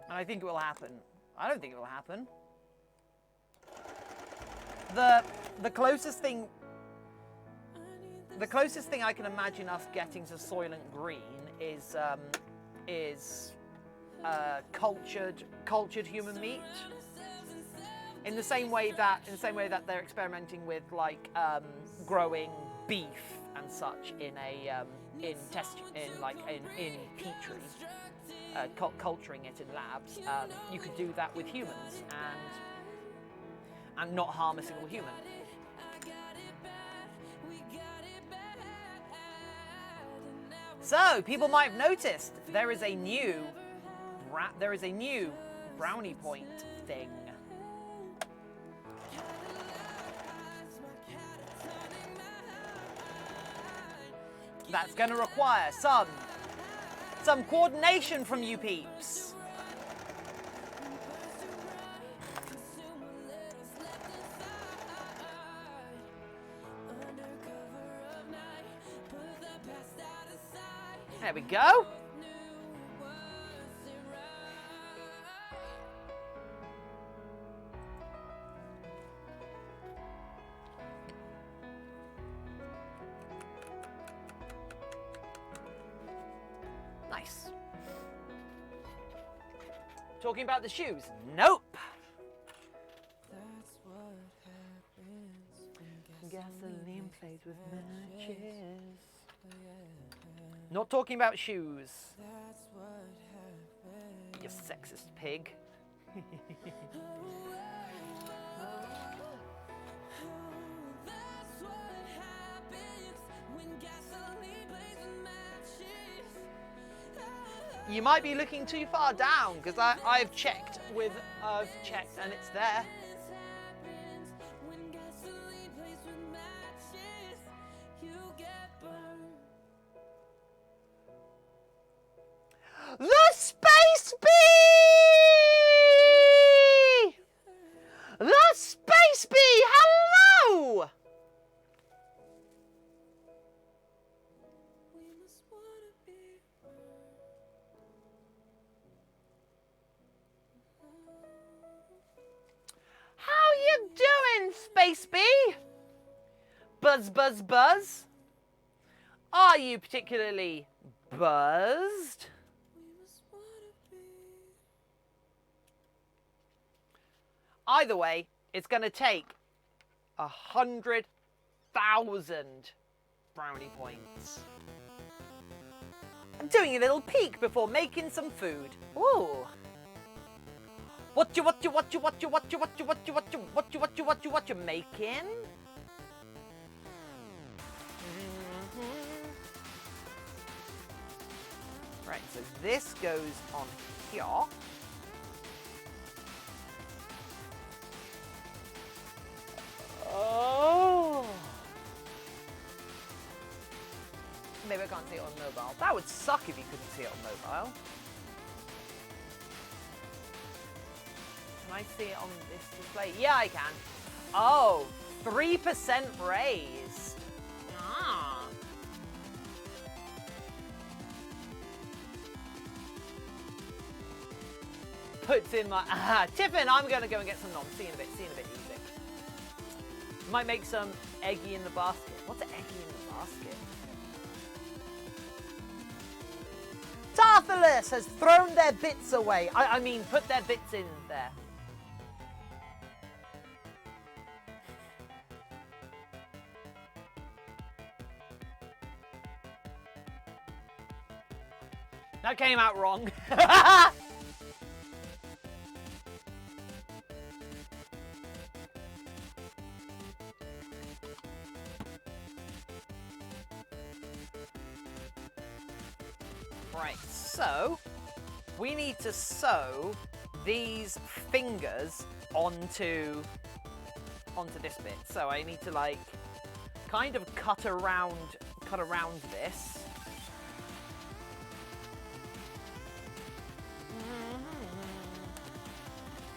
And I think it will happen. I don't think it will happen. The closest thing I can imagine us getting to Soylent Green is cultured human meat. In the same way that they're experimenting with like growing beef and such in peatery, culturing it in labs. You could do that with humans and not harm a single human. So people might have noticed there is a new brownie point thing. That's going to require some coordination from you peeps. There we go. Nice. Talking about the shoes? Nope. That's what happens when gasoline plays with matches. Not talking about shoes. That's what happens. You sexist pig. You might be looking too far down because I've checked and it's there. The Space Bee! The Space Bee! Hello! How you doing, Space Bee? Buzz, buzz, buzz? Are you particularly buzzed? Either way, it's going to take 100,000 brownie points. I'm doing a little peek before making some food. Ooh. What you making? Right, so this goes on here. Oh! Maybe I can't see it on mobile. That would suck if you couldn't see it on mobile. Can I see it on this display? Yeah, I can. Oh, 3% raised. Ah. Puts in my... Tiffin, I'm going to go and get some noms. See you in a bit. See you in a bit. Easy. Might make some eggy in the basket. What's an eggy in the basket? Tarthalus has thrown their bits away. I mean, put their bits in there. That came out wrong. Right, so we need to sew these fingers onto this bit. So I need to like kind of cut around this.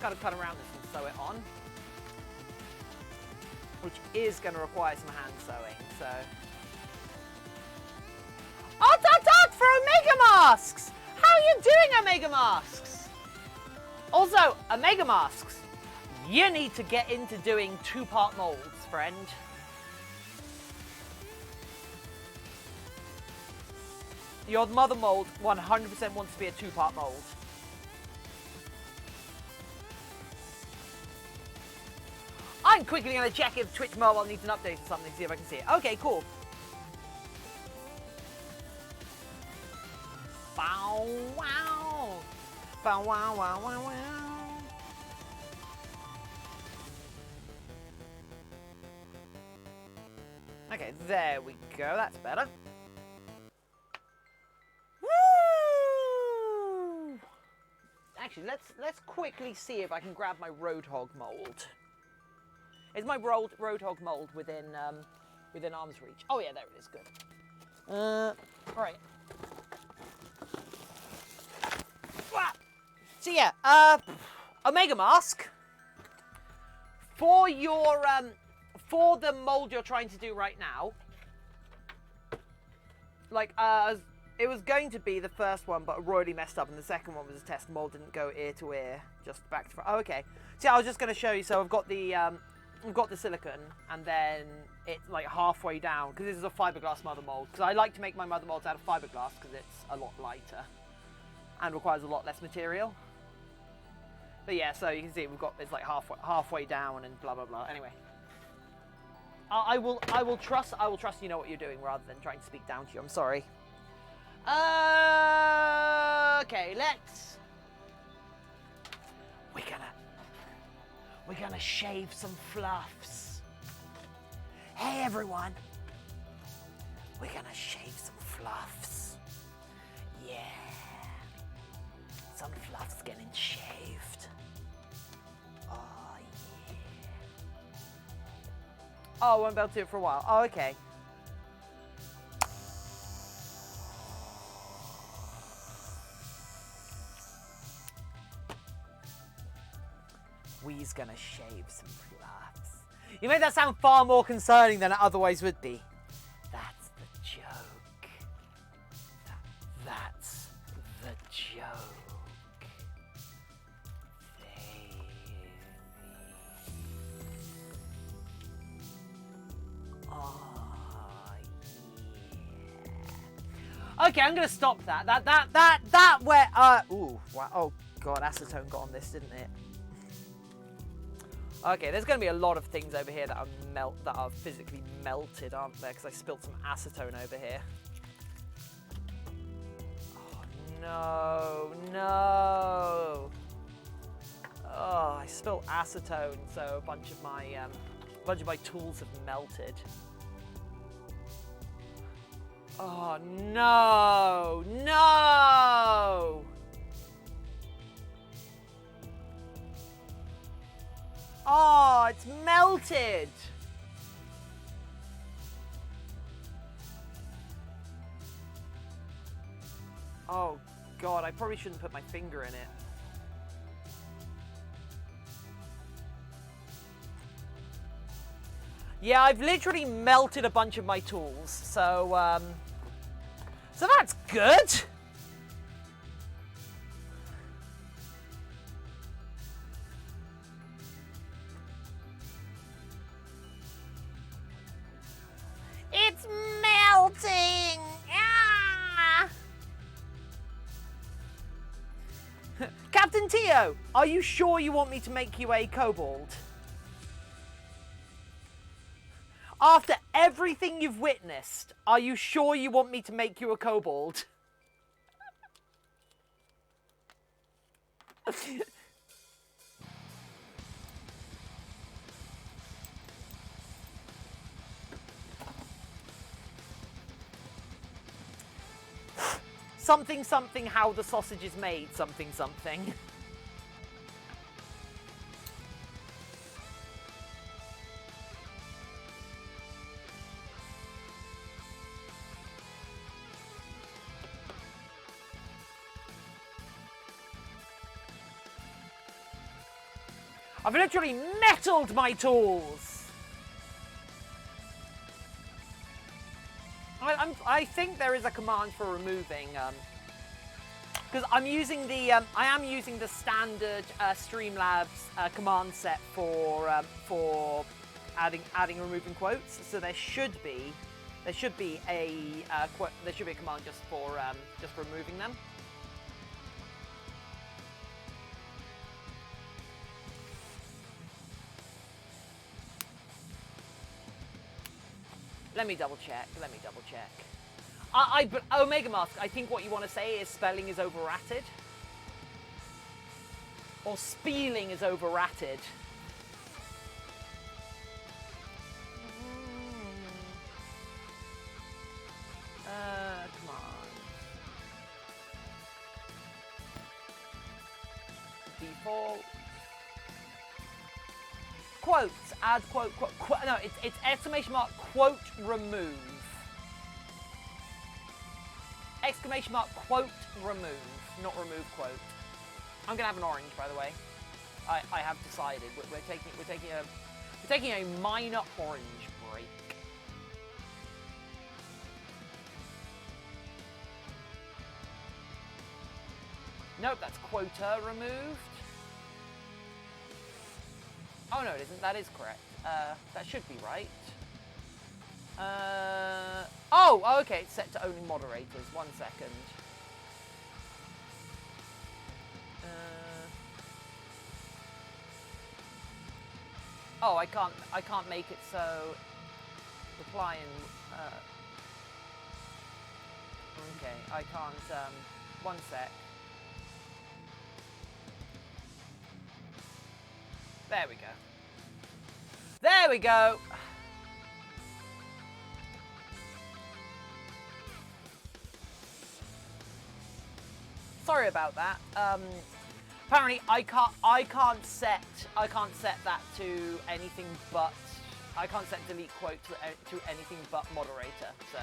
Gotta cut around this and sew it on, which is going to require some hand sewing. So. Oh, for Omega Masks! How are you doing, Omega Masks? Also, Omega Masks, You need to get into doing two-part molds, friend. Your mother mold 100% wants to be a two-part mold. I'm quickly going to check if Twitch Mobile needs an update or something, see if I can see it. Okay, cool. Bow wow. Bow wow wow wow wow. Okay, there we go. That's better. Woo! Actually, let's quickly see if I can grab my Roadhog mold. Is my Roadhog mold within arm's reach? Oh yeah, there it is. Good. All right. So yeah, Omega Mask. For your for the mold you're trying to do right now, like it was going to be the first one, but royally messed up, and the second one was a test mold, didn't go ear to ear, just back to front. Oh, okay. So yeah, I was just going to show you. So I've got the silicone, and then it's like halfway down, because this is a fiberglass mother mold. Because I like to make my mother molds out of fiberglass because it's a lot lighter and requires a lot less material. But yeah, so you can see it's like halfway down and blah blah blah. Anyway, I will trust you know what you're doing rather than trying to speak down to you. I'm sorry. Okay, we're gonna shave some fluffs. Hey everyone, we're gonna shave some fluffs. Yeah, some fluffs getting shaved. Oh yeah. Oh, I won't be able to do it for a while. Oh, okay. We's gonna shave some fluffs. You made that sound far more concerning than it otherwise would be. That's the joke. That's the joke. Oh yeah. Okay, I'm gonna stop that. That where ooh, wow. Oh god, acetone got on this, didn't it? Okay, there's going to be a lot of things over here that are physically melted, aren't there? Because I spilled some acetone over here. Oh no, no! Oh, I spilled acetone, so a bunch of my tools have melted. Oh no, no! Oh, it's melted! Oh god, I probably shouldn't put my finger in it. Yeah, I've literally melted a bunch of my tools, so that's good! It's melting! Ah! Captain Tio, are you sure you want me to make you a kobold? After everything you've witnessed, are you sure you want me to make you a kobold? Something, something, how the sausage is made, something, something. I've literally metaled my tools! I think there is a command for removing because I'm using the I am using the standard Streamlabs command set for adding removing quotes. So there should be a command just for removing them. Let me double check. But Omega Mask, I think what you want to say is spelling is overrated. Or spelling is overrated. Come on. Default. Quotes, add quote, no, it's exclamation mark, quote, remove. Exclamation mark, quote, remove, not remove quote. I'm gonna have an orange, by the way. I have decided we're taking a minor orange break. Nope, that's quota removed. Oh no, it isn't. That is correct. That should be right. Oh, okay. It's set to only moderators. 1 second. Oh, I can't make it so reply and okay, I can't 1 sec. There we go. There we go. Sorry about that. Apparently I can't set that to anything but I can't set delete quote to anything but moderator. So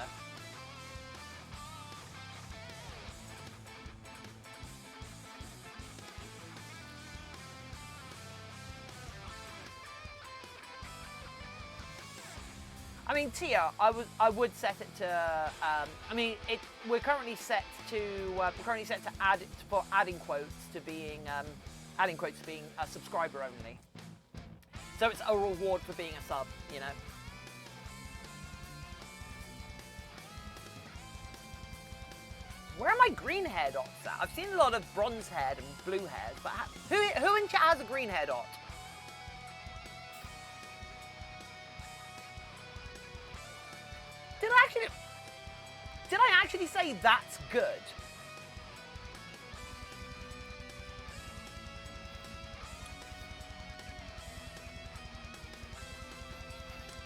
I mean, Tia, I would set it to. I mean, we're currently set to adding quotes to being a subscriber only. So it's a reward for being a sub, you know. Where are my green hair dots at? I've seen a lot of bronze haired and blue hairs, but who in chat has a green hair dot? Did I actually say that's good?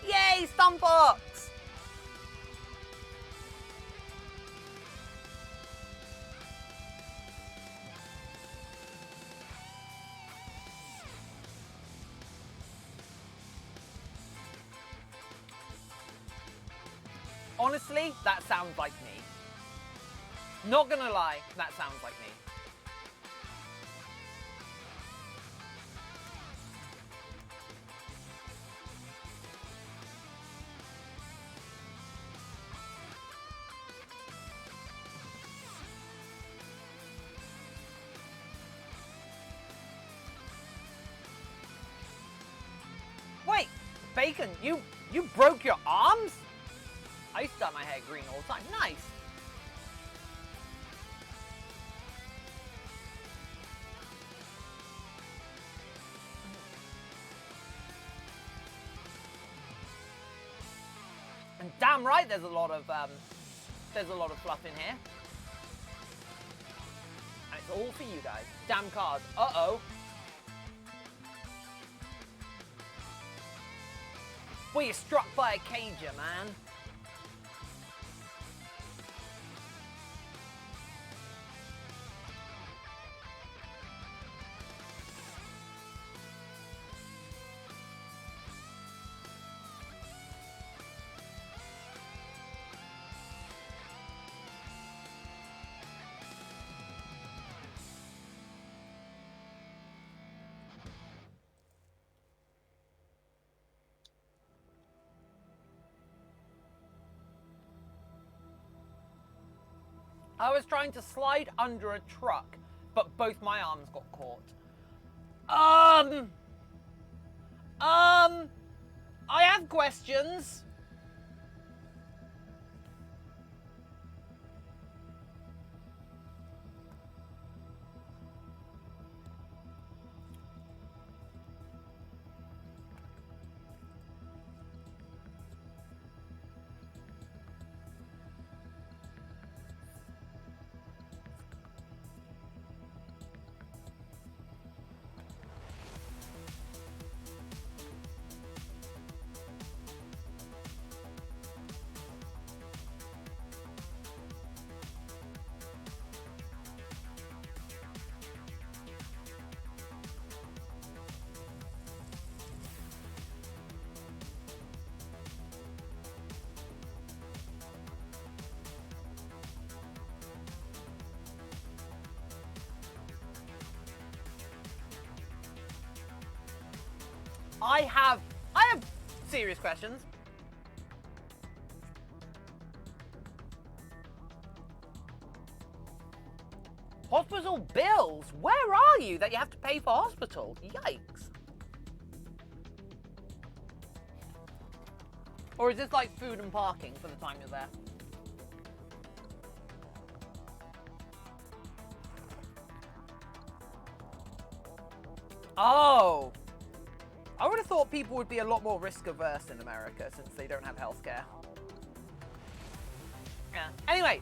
Yay, Stumbox! Honestly, that sounds like me. Not gonna lie, that sounds like me. Wait, Bacon, you broke your arms? I used to dye my hair green all the time. Nice. And damn right, there's a lot of fluff in here. And it's all for you guys. Damn cars. Uh-oh. Well, you're struck by a cager, man. I was trying to slide under a truck, but both my arms got caught. I have questions. I have serious questions. Hospital bills? Where are you that you have to pay for hospital? Yikes. Or is this like food and parking for the time you're there? Oh. I would have thought people would be a lot more risk averse in America since they don't have healthcare. Yeah. Anyway.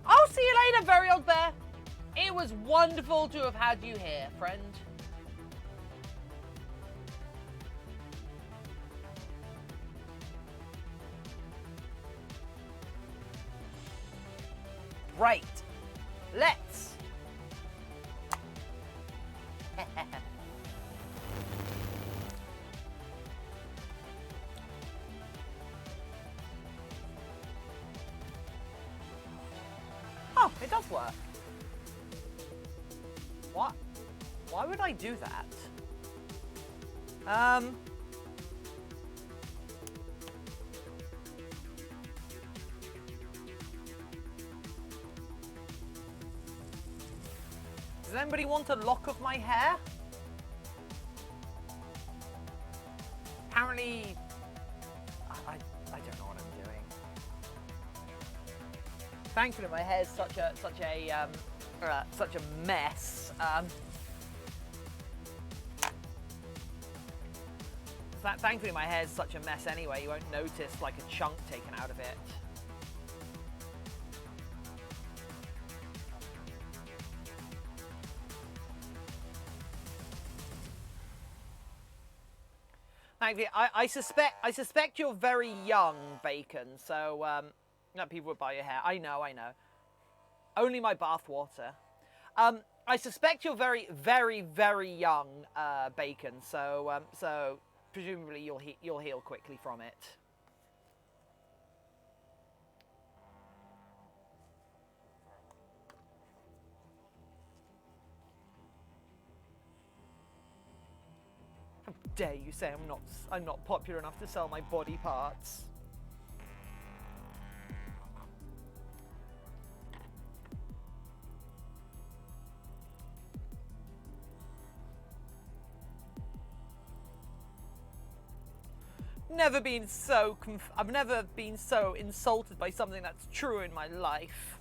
I'll see you later, Very Old Bear. It was wonderful to have had you here, friend. Right. Let's. Oh, it does work. What? Why would I do that? Does anybody want a lock of my hair? Apparently, I don't know what I'm doing. Thankfully, my hair's such a mess. Thankfully, my hair's such a mess anyway. You won't notice like a chunk taken out of it. Thankfully, I suspect you're very young, Bacon. So no, people would buy your hair. I know. Only my bath water. I suspect you're very, very, very young, Bacon. So presumably you'll heal quickly from it. How dare you say I'm not popular enough to sell my body parts? I've never been so insulted by something that's true in my life.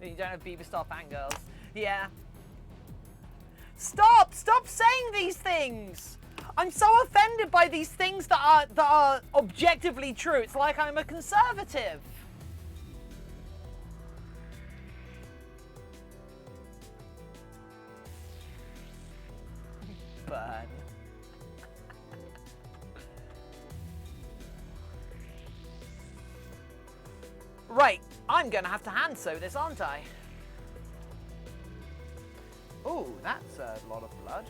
You don't have Beaver Star fangirls. Yeah. Stop saying these things! I'm so offended by these things that are objectively true. It's like I'm a conservative. Burn. Right, I'm going to have to hand sew this, aren't I? Oh, that's a lot of blood.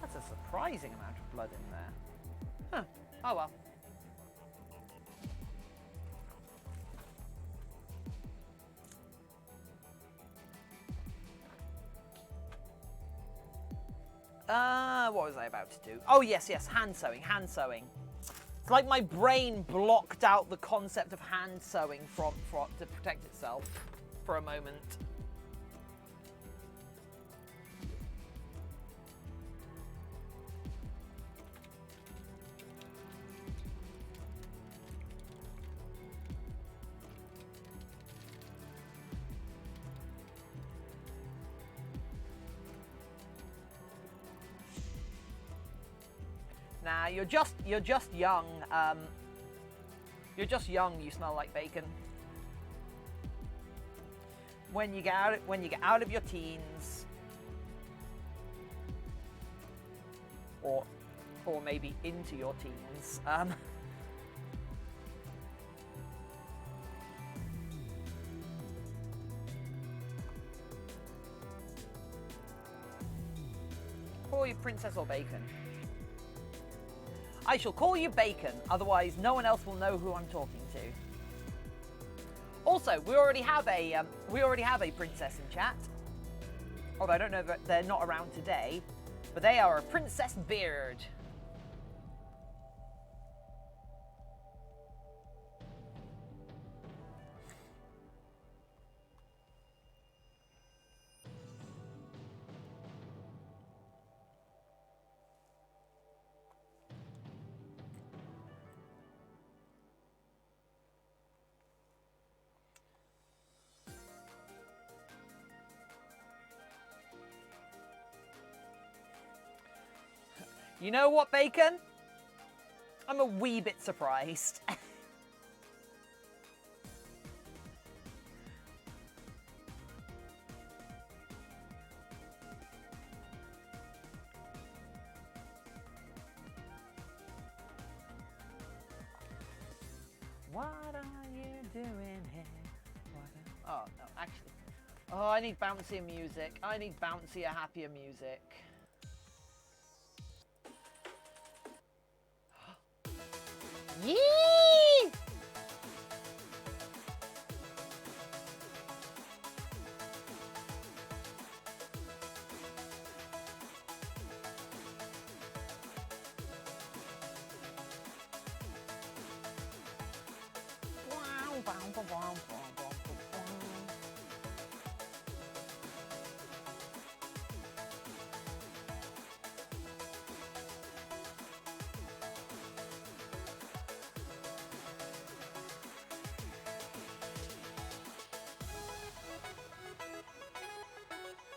That's a surprising amount of blood in there. Huh. Oh well. What was I about to do? Oh, yes, hand sewing, hand sewing. It's like my brain blocked out the concept of hand sewing to protect itself for a moment. Nah, you're just young. You're just young. You smell like bacon. When you get out of your teens, or maybe into your teens, call you Princess or Bacon. I shall call you Bacon, otherwise no one else will know who I'm talking to. Also, we already have a princess in chat. Although I don't know if they're not around today, but they are a Princess Beard. You know what, Bacon? I'm a wee bit surprised. What are you doing here? Oh, no, actually. Oh, I need bouncier music. I need bouncier, happier music. Yee!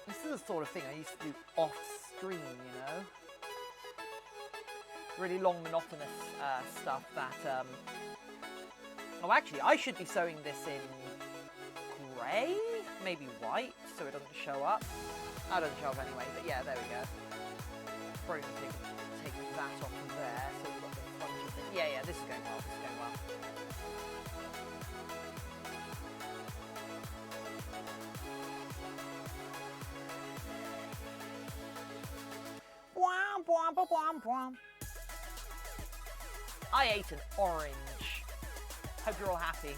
This is the sort of thing I used to do off stream, you know? Really long, monotonous stuff that, Oh, actually, I should be sewing this in grey? Maybe white, so it doesn't show up. Oh, it doesn't show up anyway, but yeah, there we go. Probably going to take that off of there, so we've got the spongy thing. Yeah, this is going well, this is going well. I ate an orange. Hope you're all happy.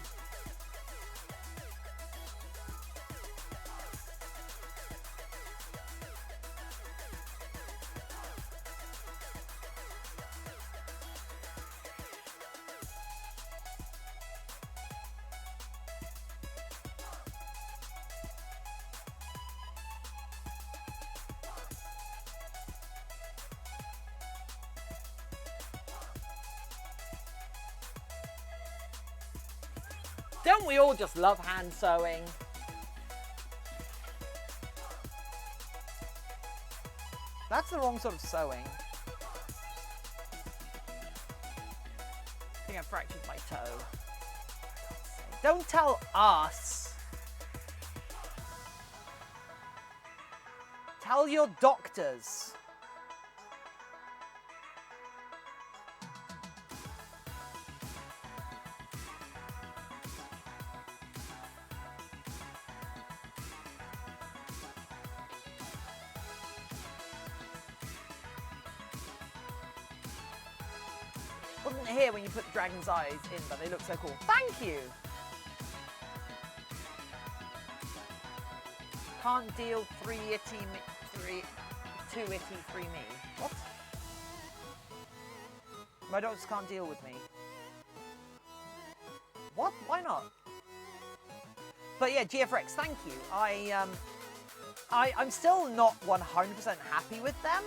Don't we all just love hand sewing? That's the wrong sort of sewing. I think I fractured my toe. Don't tell us. Tell your doctors. Wasn't here when you put the dragon's eyes in, but they look so cool. Thank you! Can't deal 2 itty 3 me. What? My dogs can't deal with me. What? Why not? But yeah, GFRX, thank you. I'm still not 100% happy with them.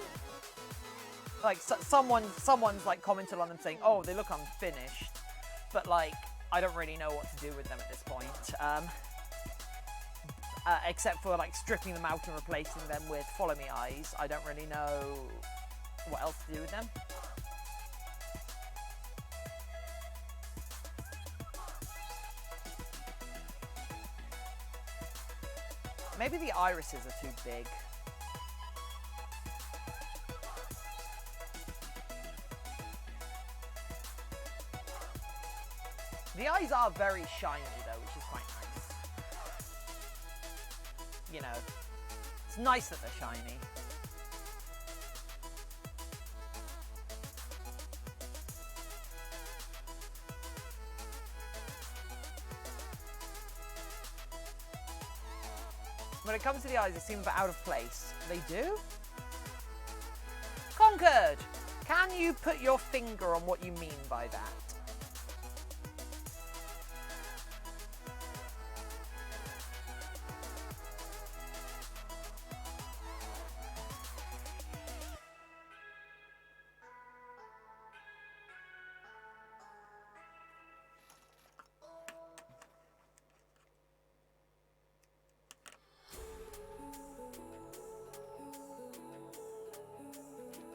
Like someone's like commented on them saying, "Oh, they look unfinished," but like I don't really know what to do with them at this point, except for like stripping them out and replacing them with Follow Me eyes. I don't really know what else to do with them. Maybe the irises are too big. The eyes are very shiny though, which is quite nice. You know, it's nice that they're shiny. When it comes to the eyes, they seem a bit out of place. They do? Conquered! Can you put your finger on what you mean by that?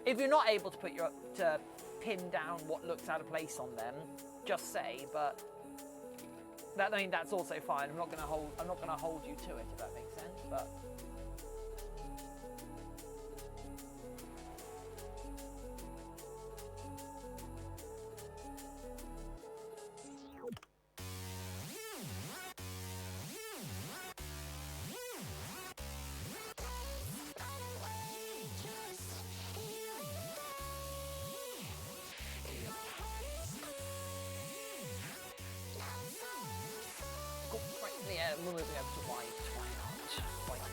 If you're not able to pin down what looks out of place on them, just say. But I mean that's also fine. I'm not gonna hold you to it if that makes sense. But yeah, we're moving over to white. Why not? White.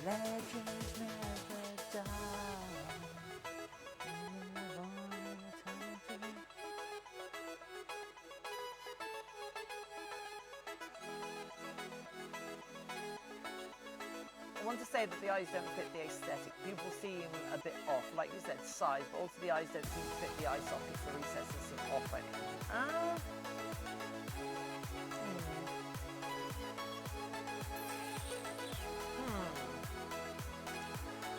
Legends never die. I want to say that the eyes don't fit the aesthetic. People seem a bit off, like you said, size, but also the eyes don't seem to fit the eye sockets. The recesses seem off, I mean.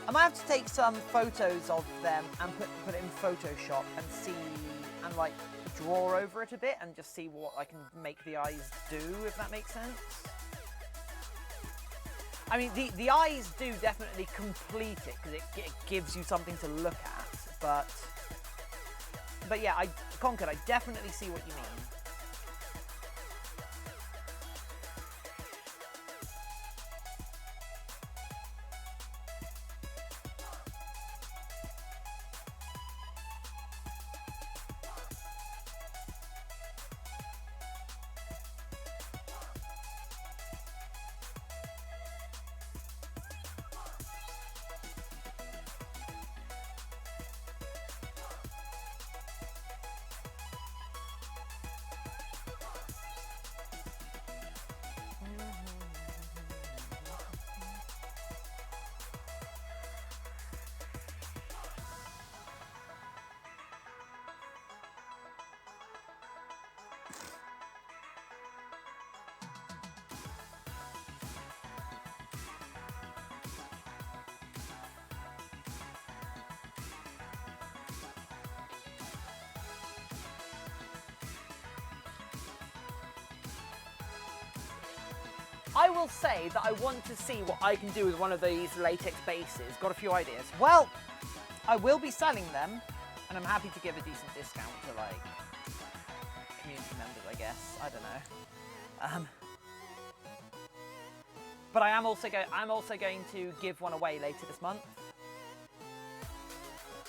I might have to take some photos of them and put it in Photoshop and see, and like draw over it a bit and just see what I can make the eyes do, if that makes sense. I mean, the eyes do definitely complete it because it gives you something to look at, but yeah, Conquered, I definitely see what you mean. I will say that I want to see what I can do with one of these latex bases. Got a few ideas. Well, I will be selling them, and I'm happy to give a decent discount to, like, community members, I guess. I don't know. But I'm also going to give one away later this month.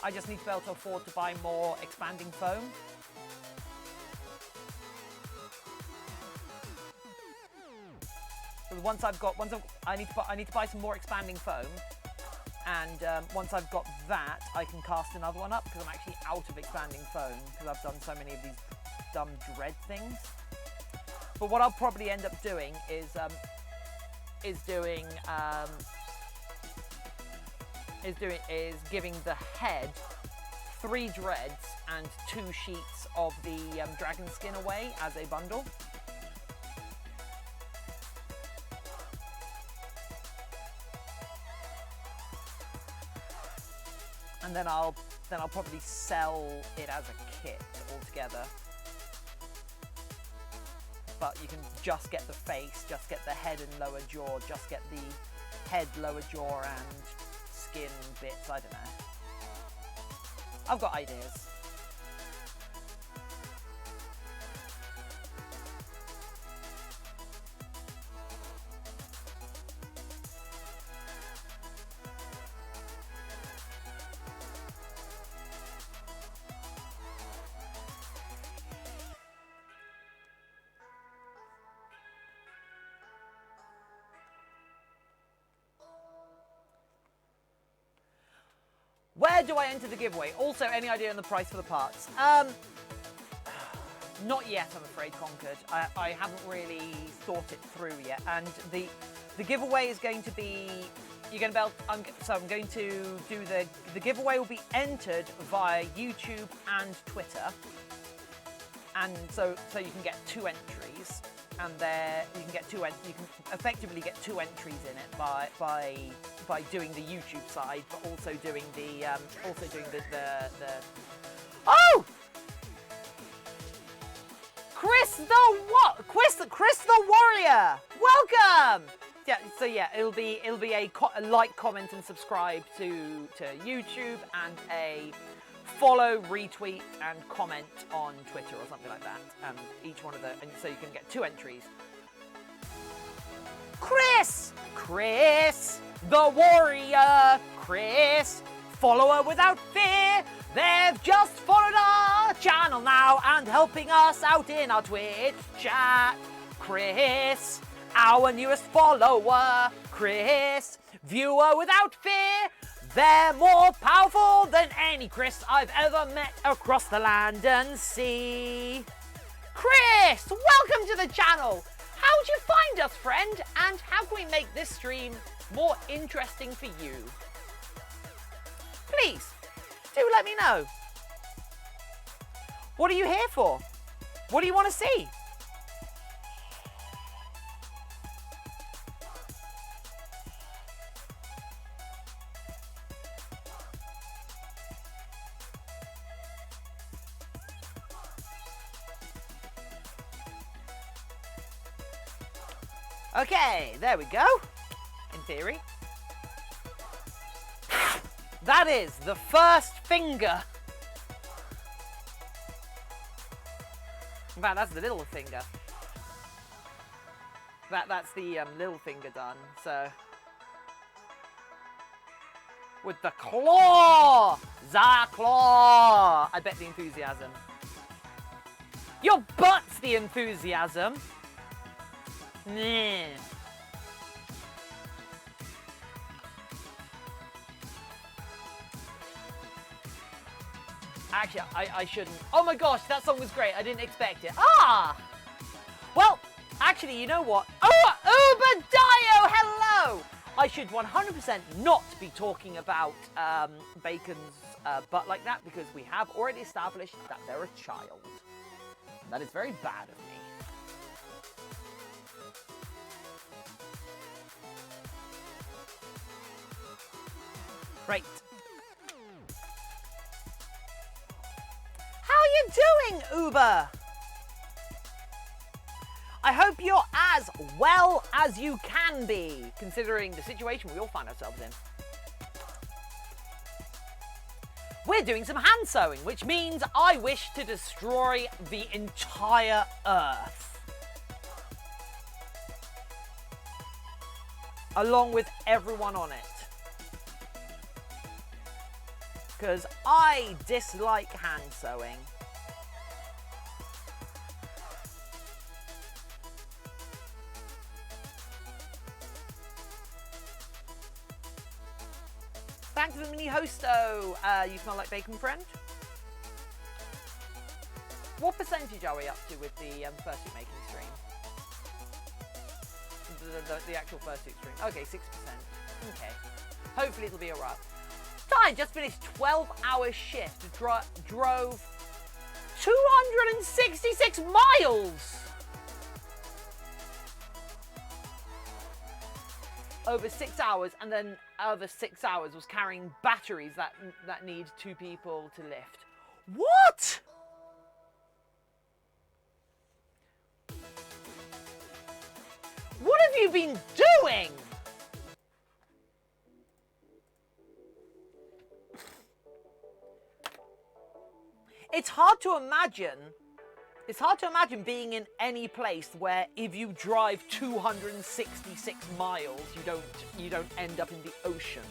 I just need to be able to afford to buy more expanding foam. So I need to buy some more expanding foam, and once I've got that, I can cast another one up because I'm actually out of expanding foam because I've done so many of these dumb dread things. But what I'll probably end up doing is giving the head 3 dreads and 2 sheets of the dragon skin away as a bundle. And then I'll probably sell it as a kit altogether. But you can just get the face, just get the head and lower jaw, just get the head, lower jaw and skin bits, I don't know. I've got ideas. Where do I enter the giveaway? Also, any idea on the price for the parts? Not yet, I'm afraid, Conquered. I haven't really thought it through yet. And the giveaway is going to be, you're going to be able, I'm going to do the giveaway will be entered via YouTube and Twitter. And so you can get 2 entries. And there you can effectively get 2 entries in it by doing the YouTube side, but also doing the oh, Chris the Warrior, welcome. Yeah, so yeah, it'll be a like, comment, and subscribe to YouTube, and a follow, retweet, and comment on Twitter or something like that. Each one of the, and so you can get 2 entries. Chris the Warrior, Chris, follower without fear. They've just followed our channel now and helping us out in our Twitch chat. Chris, our newest follower. Chris, viewer without fear. They're more powerful than any Chris I've ever met across the land and sea. Chris, welcome to the channel. How'd you find us, friend? And how can we make this stream more interesting for you? Please, do let me know. What are you here for? What do you want to see? Okay, there we go, in theory. That is the first finger. In fact, that's the little finger. That's the little finger done, so. With the claw! The claw! I bet the enthusiasm. Your butt's the enthusiasm. Nah. Actually, I shouldn't. Oh my gosh, that song was great. I didn't expect it. Ah! Well, actually, you know what? Oh, Uberdio, hello! I should 100% not be talking about Bacon's butt like that, because we have already established that they're a child. That is very bad of me. Right. How you doing, Uber? I hope you're as well as you can be, considering the situation we all find ourselves in. We're doing some hand sewing, which means I wish to destroy the entire Earth. Along with everyone on it. Because I dislike hand sewing. Thanks for the mini hosto. You smell like bacon, friend. What percentage are we up to with the fursuit making stream? The actual fursuit stream. Okay, 6%. Okay. Hopefully it'll be alright. I just finished 12-hour shift. Drove 266 miles. Over 6 hours, and then other 6 hours was carrying batteries that need 2 people to lift. What? What have you been doing? It's hard to imagine. It's hard to imagine being in any place where if you drive 266 miles, you don't end up in the ocean.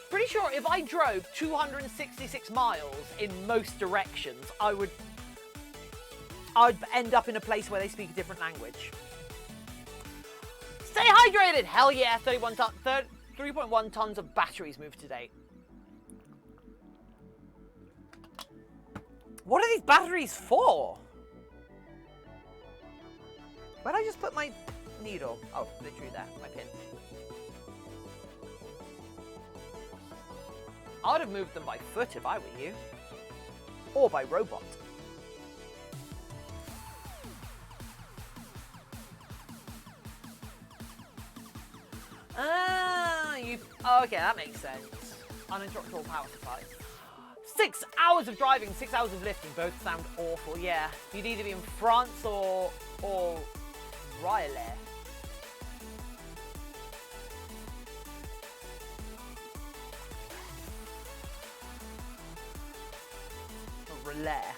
Pretty sure if I drove 266 miles in most directions, I'd end up in a place where they speak a different language. Stay hydrated! Hell yeah, 3.1 tons of batteries moved to date. What are these batteries for? Where'd I just put my needle? Oh, literally there, my pin. I would have moved them by foot if I were you. Or by robot. Okay, that makes sense. Uninterruptible power supply. 6 hours of driving, 6 hours of lifting. Both sound awful. Yeah, you'd either be in France or Riley. Or Relais.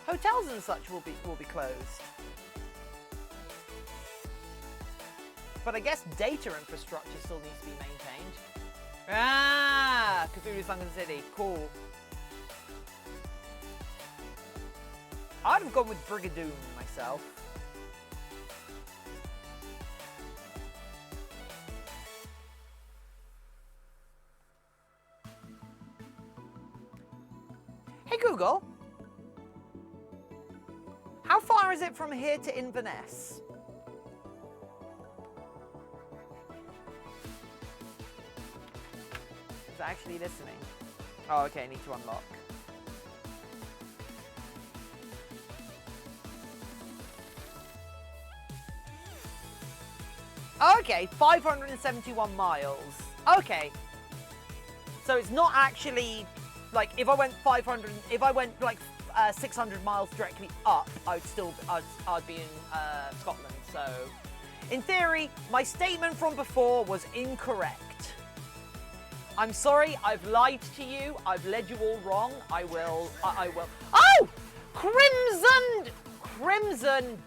Hotels and such will be closed. But I guess data infrastructure still needs to be maintained. Ah, Cthulhu Sunken City, cool. I'd have gone with Brigadoon myself. Hey Google. How far is it from here to Inverness? It's actually listening. Oh, okay, I need to unlock. Okay, 571 miles. Okay. So it's not actually, like, if I went 600 miles directly up, I'd be in Scotland. So, in theory, my statement from before was incorrect. I'm sorry, I've lied to you. I've led you all wrong. I will. Oh! Crimson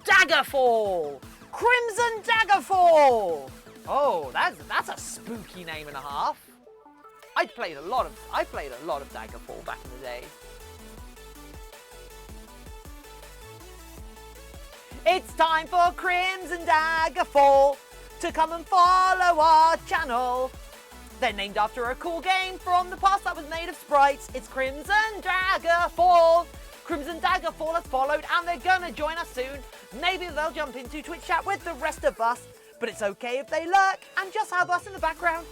Daggerfall! Crimson Daggerfall! Oh, that's a spooky name and a half. I played a lot of Daggerfall back in the day. It's time for Crimson Daggerfall to come and follow our channel. They're named after a cool game from the past that was made of sprites. It's Crimson Daggerfall. Crimson Daggerfall has followed and they're gonna join us soon. Maybe they'll jump into Twitch chat with the rest of us, but it's okay if they lurk and just have us in the background.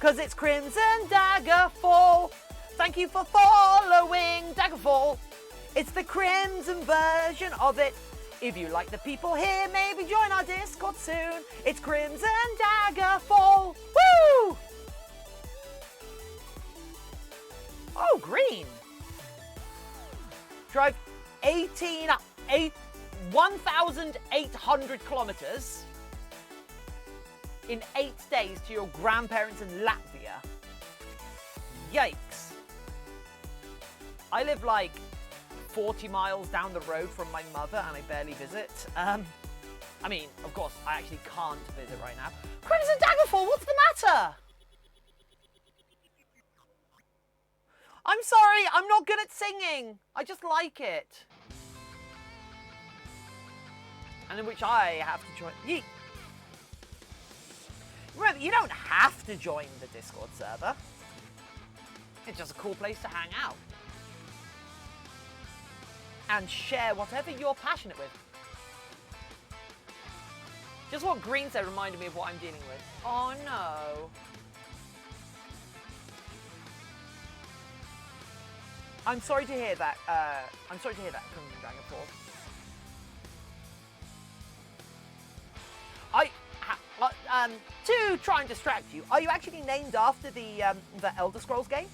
Cause it's Crimson Daggerfall. Thank you for following Daggerfall. It's the Crimson version of it. If you like the people here, maybe join our Discord soon. It's Crimson Daggerfall. Woo! Oh, green. Drive 1,800 kilometers in 8 days to your grandparents in Latvia. Yikes. I live like 40 miles down the road from my mother and I barely visit. I mean, of course, I actually can't visit right now. Crimson Daggerfall, what's the matter? I'm sorry, I'm not good at singing. I just like it. And in which I have to join. Remember, you don't have to join the Discord server. It's just a cool place to hang out. And share whatever you're passionate with. Just what Green said reminded me of what I'm dealing with. Oh no. I'm sorry to hear that. I'm sorry to hear that, Crimson Dragonfall. To try and distract you, are you actually named after the Elder Scrolls game?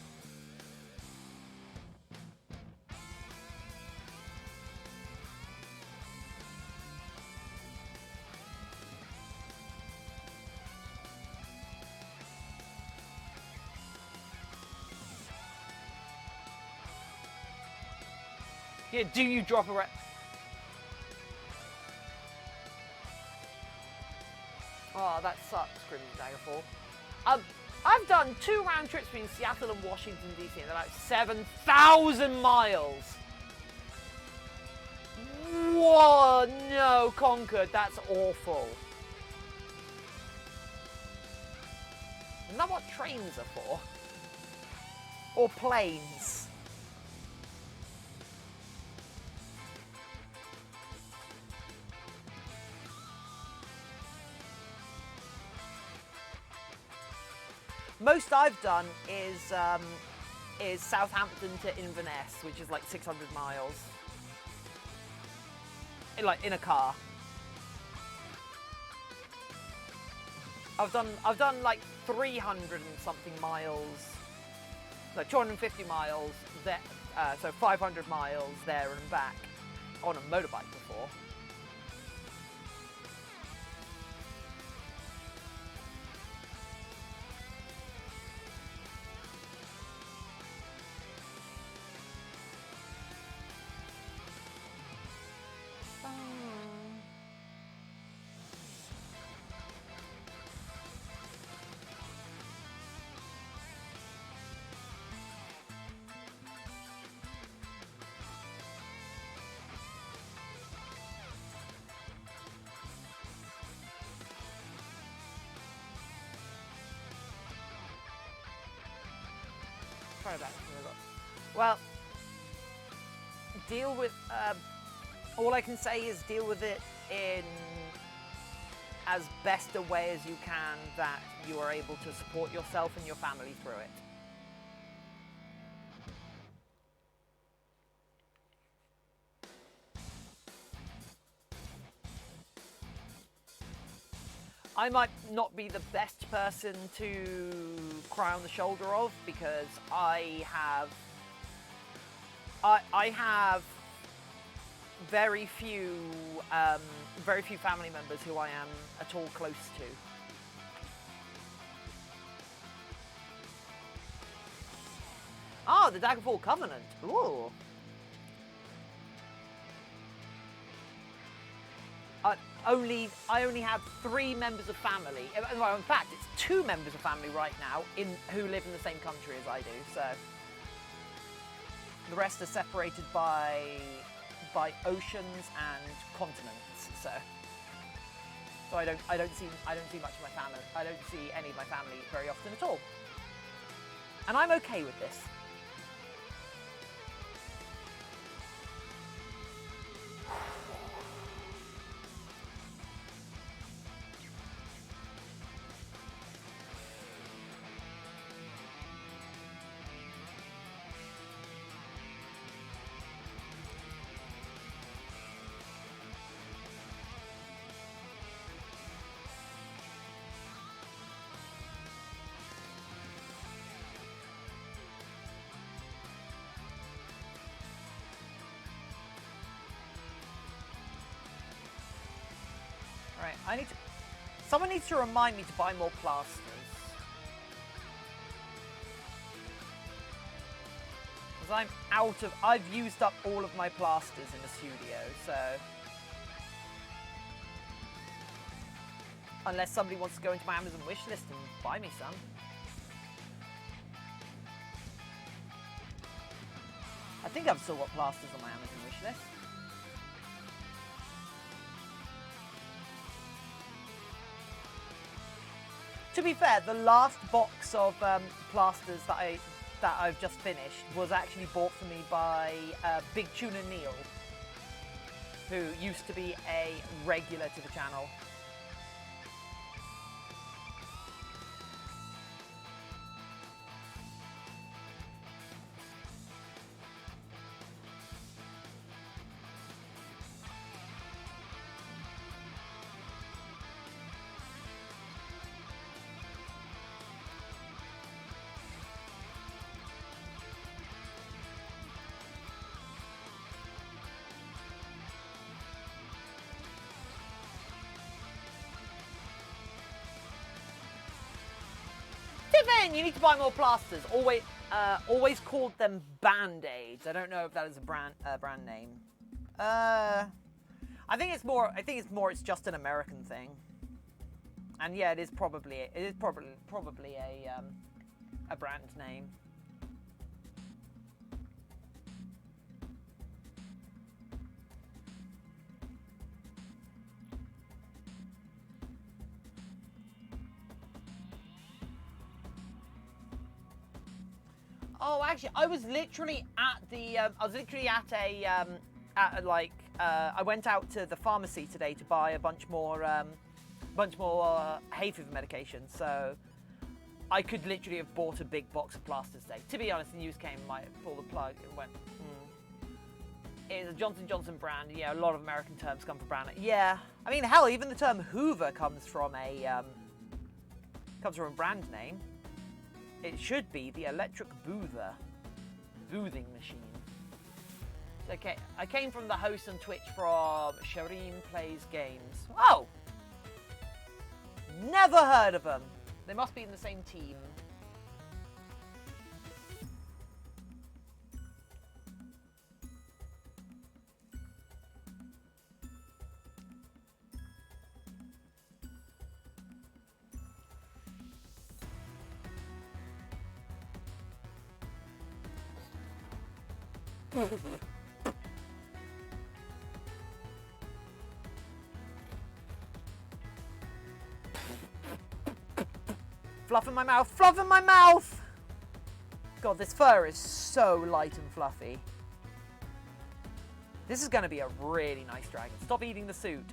Yeah, do you drop a Oh, that sucks, Crimson Daggerfall. I've done 2 round trips between Seattle and Washington, D.C. and they're like 7,000 miles. Whoa, no, Concord, that's awful. Isn't that what trains are for? Or planes? Most I've done is Southampton to Inverness, which is like 600 miles. In a car. I've done like 300 and something miles, like 250 miles there, so 500 miles there and back on a motorbike before. Well, deal with, all I can say is deal with it in as best a way as you can that you are able to support yourself and your family through it. I might not be the best person to cry on the shoulder of because I have very few family members who I am at all close to. Oh, the Daggerfall Covenant. Ooh. I only have 3 members of family. Well, in fact, it's 2 members of family right now who live in the same country as I do. So the rest are separated by oceans and continents. So So I don't see much of my family. I don't see any of my family very often at all. And I'm okay with this. Right, someone needs to remind me to buy more plasters. Because I've used up all of my plasters in the studio, so. Unless somebody wants to go into my Amazon wish list and buy me some. I think I've still got plasters on my Amazon wish list. To be fair, the last box of plasters that I've just finished was actually bought for me by Big Tuna Neil, who used to be a regular to the channel. Tiffin, you need to buy more plasters. Always called them Band-Aids. I don't know if that is a brand name. I think it's more. It's just an American thing. And yeah, it is probably a brand name. Oh, actually, I was literally at I went out to the pharmacy today to buy a bunch more hay fever medication. So I could literally have bought a big box of plasters today. To be honest, the news came, might pull the plug and went. It's a Johnson & Johnson brand. Yeah, a lot of American terms come from brand. Yeah, I mean, hell, even the term Hoover comes from a brand name. It should be the electric boothing machine. Okay, I came from the host on Twitch from Shireen Plays Games. Oh! Never heard of them. They must be in the same team. Fluff in my mouth, fluff in my mouth! God, this fur is so light and fluffy. This is going to be a really nice dragon. Stop eating the suit.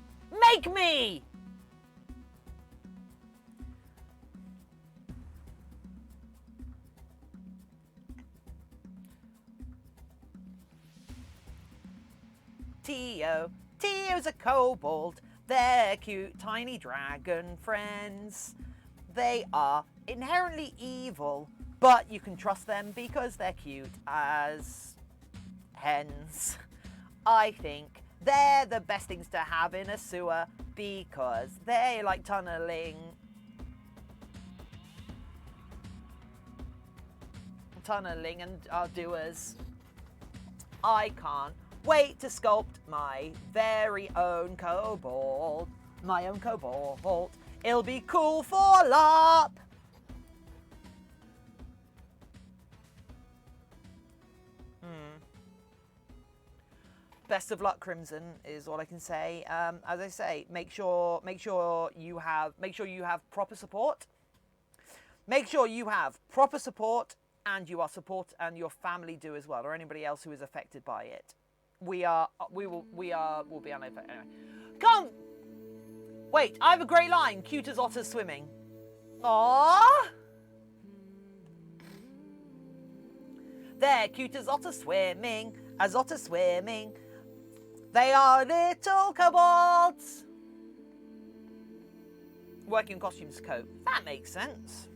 Make me! Tio's a kobold. They're cute, tiny dragon friends. They are inherently evil, but you can trust them because they're cute as hens. I think they're the best things to have in a sewer because they like tunneling and are doers. I can't wait to sculpt my very own kobold. My own kobold. It'll be cool for LARP. best of luck, Crimson, is all I can say. As I say, make sure you have proper support. Make sure you have proper support, and you are and your family do as well, or anybody else who is affected by it. We'll be unaffected anyway. Come. Wait, I have a great line. Cute as otters swimming. Aww. They're cute as otters swimming. As otters swimming. They are little kobolds. Working costumes coat. That makes sense.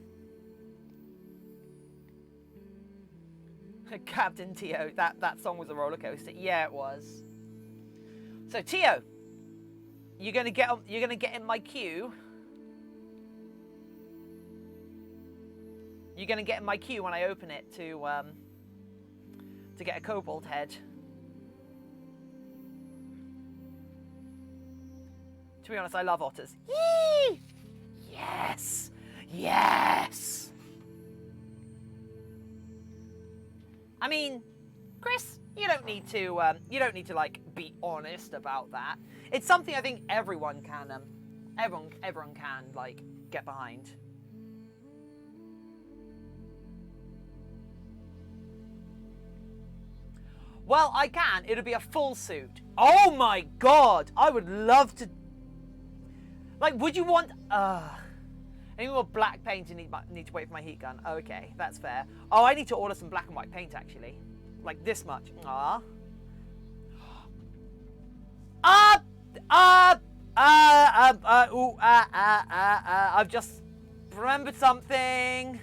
Captain Tio, that song was a roller coaster. Yeah, it was. So Tio, you're gonna get in my queue. You're gonna get in my queue when I open it to get a kobold head. To be honest, I love otters. Yee! Yes, yes. I mean, Chris, you don't need to like be honest about that. It's something I think everyone can like get behind. Well, I can. It'll be a full suit. Oh my god, I would love to. Like, would you want? Any more black paint? And need to wait for my heat gun. Okay, that's fair. Oh, I need to order some black and white paint actually, like this much. I've just remembered something.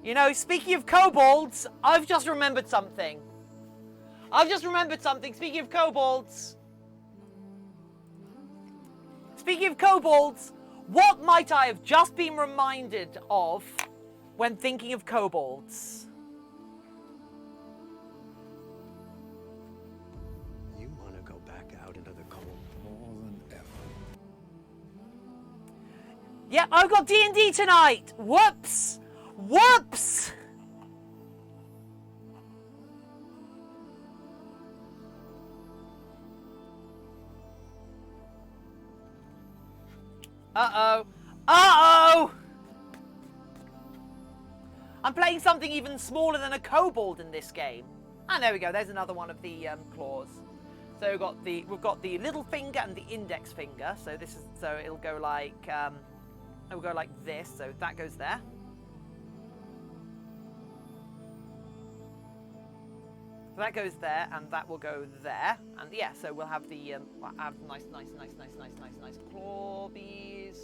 You know, speaking of kobolds, I've just remembered something. Speaking of kobolds. Speaking of kobolds, what might I have just been reminded of when thinking of kobolds? You want to go back out into the cold more than ever. Yep, I've got D&D tonight. Whoops. Whoops. Uh-oh. Uh-oh! I'm playing something even smaller than a kobold in this game. And there we go. There's another one of the claws. So we've got the little finger and the index finger. So it'll go like this. So that goes there. So that goes there, and that will go there, and yeah. So we'll have the nice clawbies.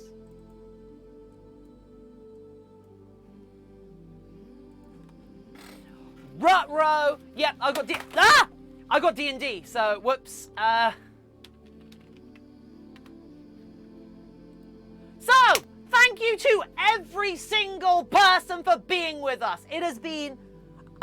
Ruh-roh! Yep, I got D&D. So whoops. So thank you to every single person for being with us. It has been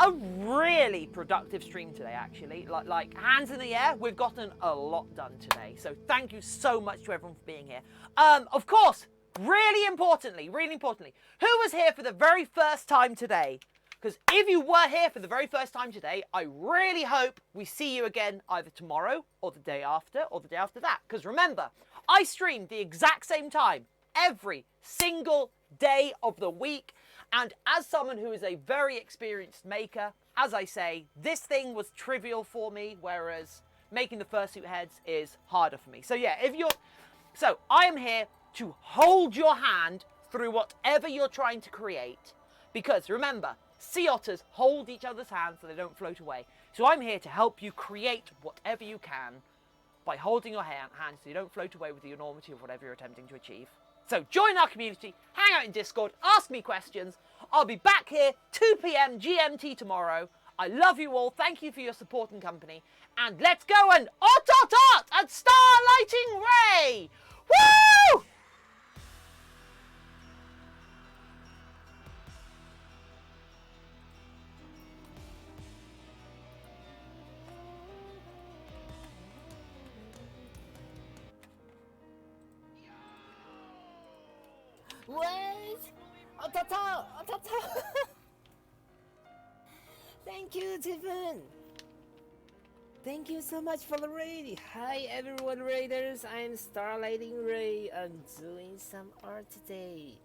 a really productive stream today, actually. Like hands in the air, we've gotten a lot done today. So thank you so much to everyone for being here. Of course, really importantly, who was here for the very first time today? Because if you were here for the very first time today, I really hope we see you again either tomorrow or the day after or the day after that. Because remember, I stream the exact same time every single day of the week. And as someone who is a very experienced maker, as I say, this thing was trivial for me, whereas making the fursuit heads is harder for me. So yeah, so I am here to hold your hand through whatever you're trying to create. Because remember, sea otters hold each other's hands so they don't float away. So I'm here to help you create whatever you can by holding your hand so you don't float away with the enormity of whatever you're attempting to achieve. So join our community, hang out in Discord, ask me questions. I'll be back here 2 p.m. GMT tomorrow. I love you all. Thank you for your support and company. And let's go and ot at Starlighting Ray! Woo! Wait! Thank you, Tiffin. Thank you so much for the raid. Hi everyone raiders, I'm Starlighting Ray. I'm doing some art today.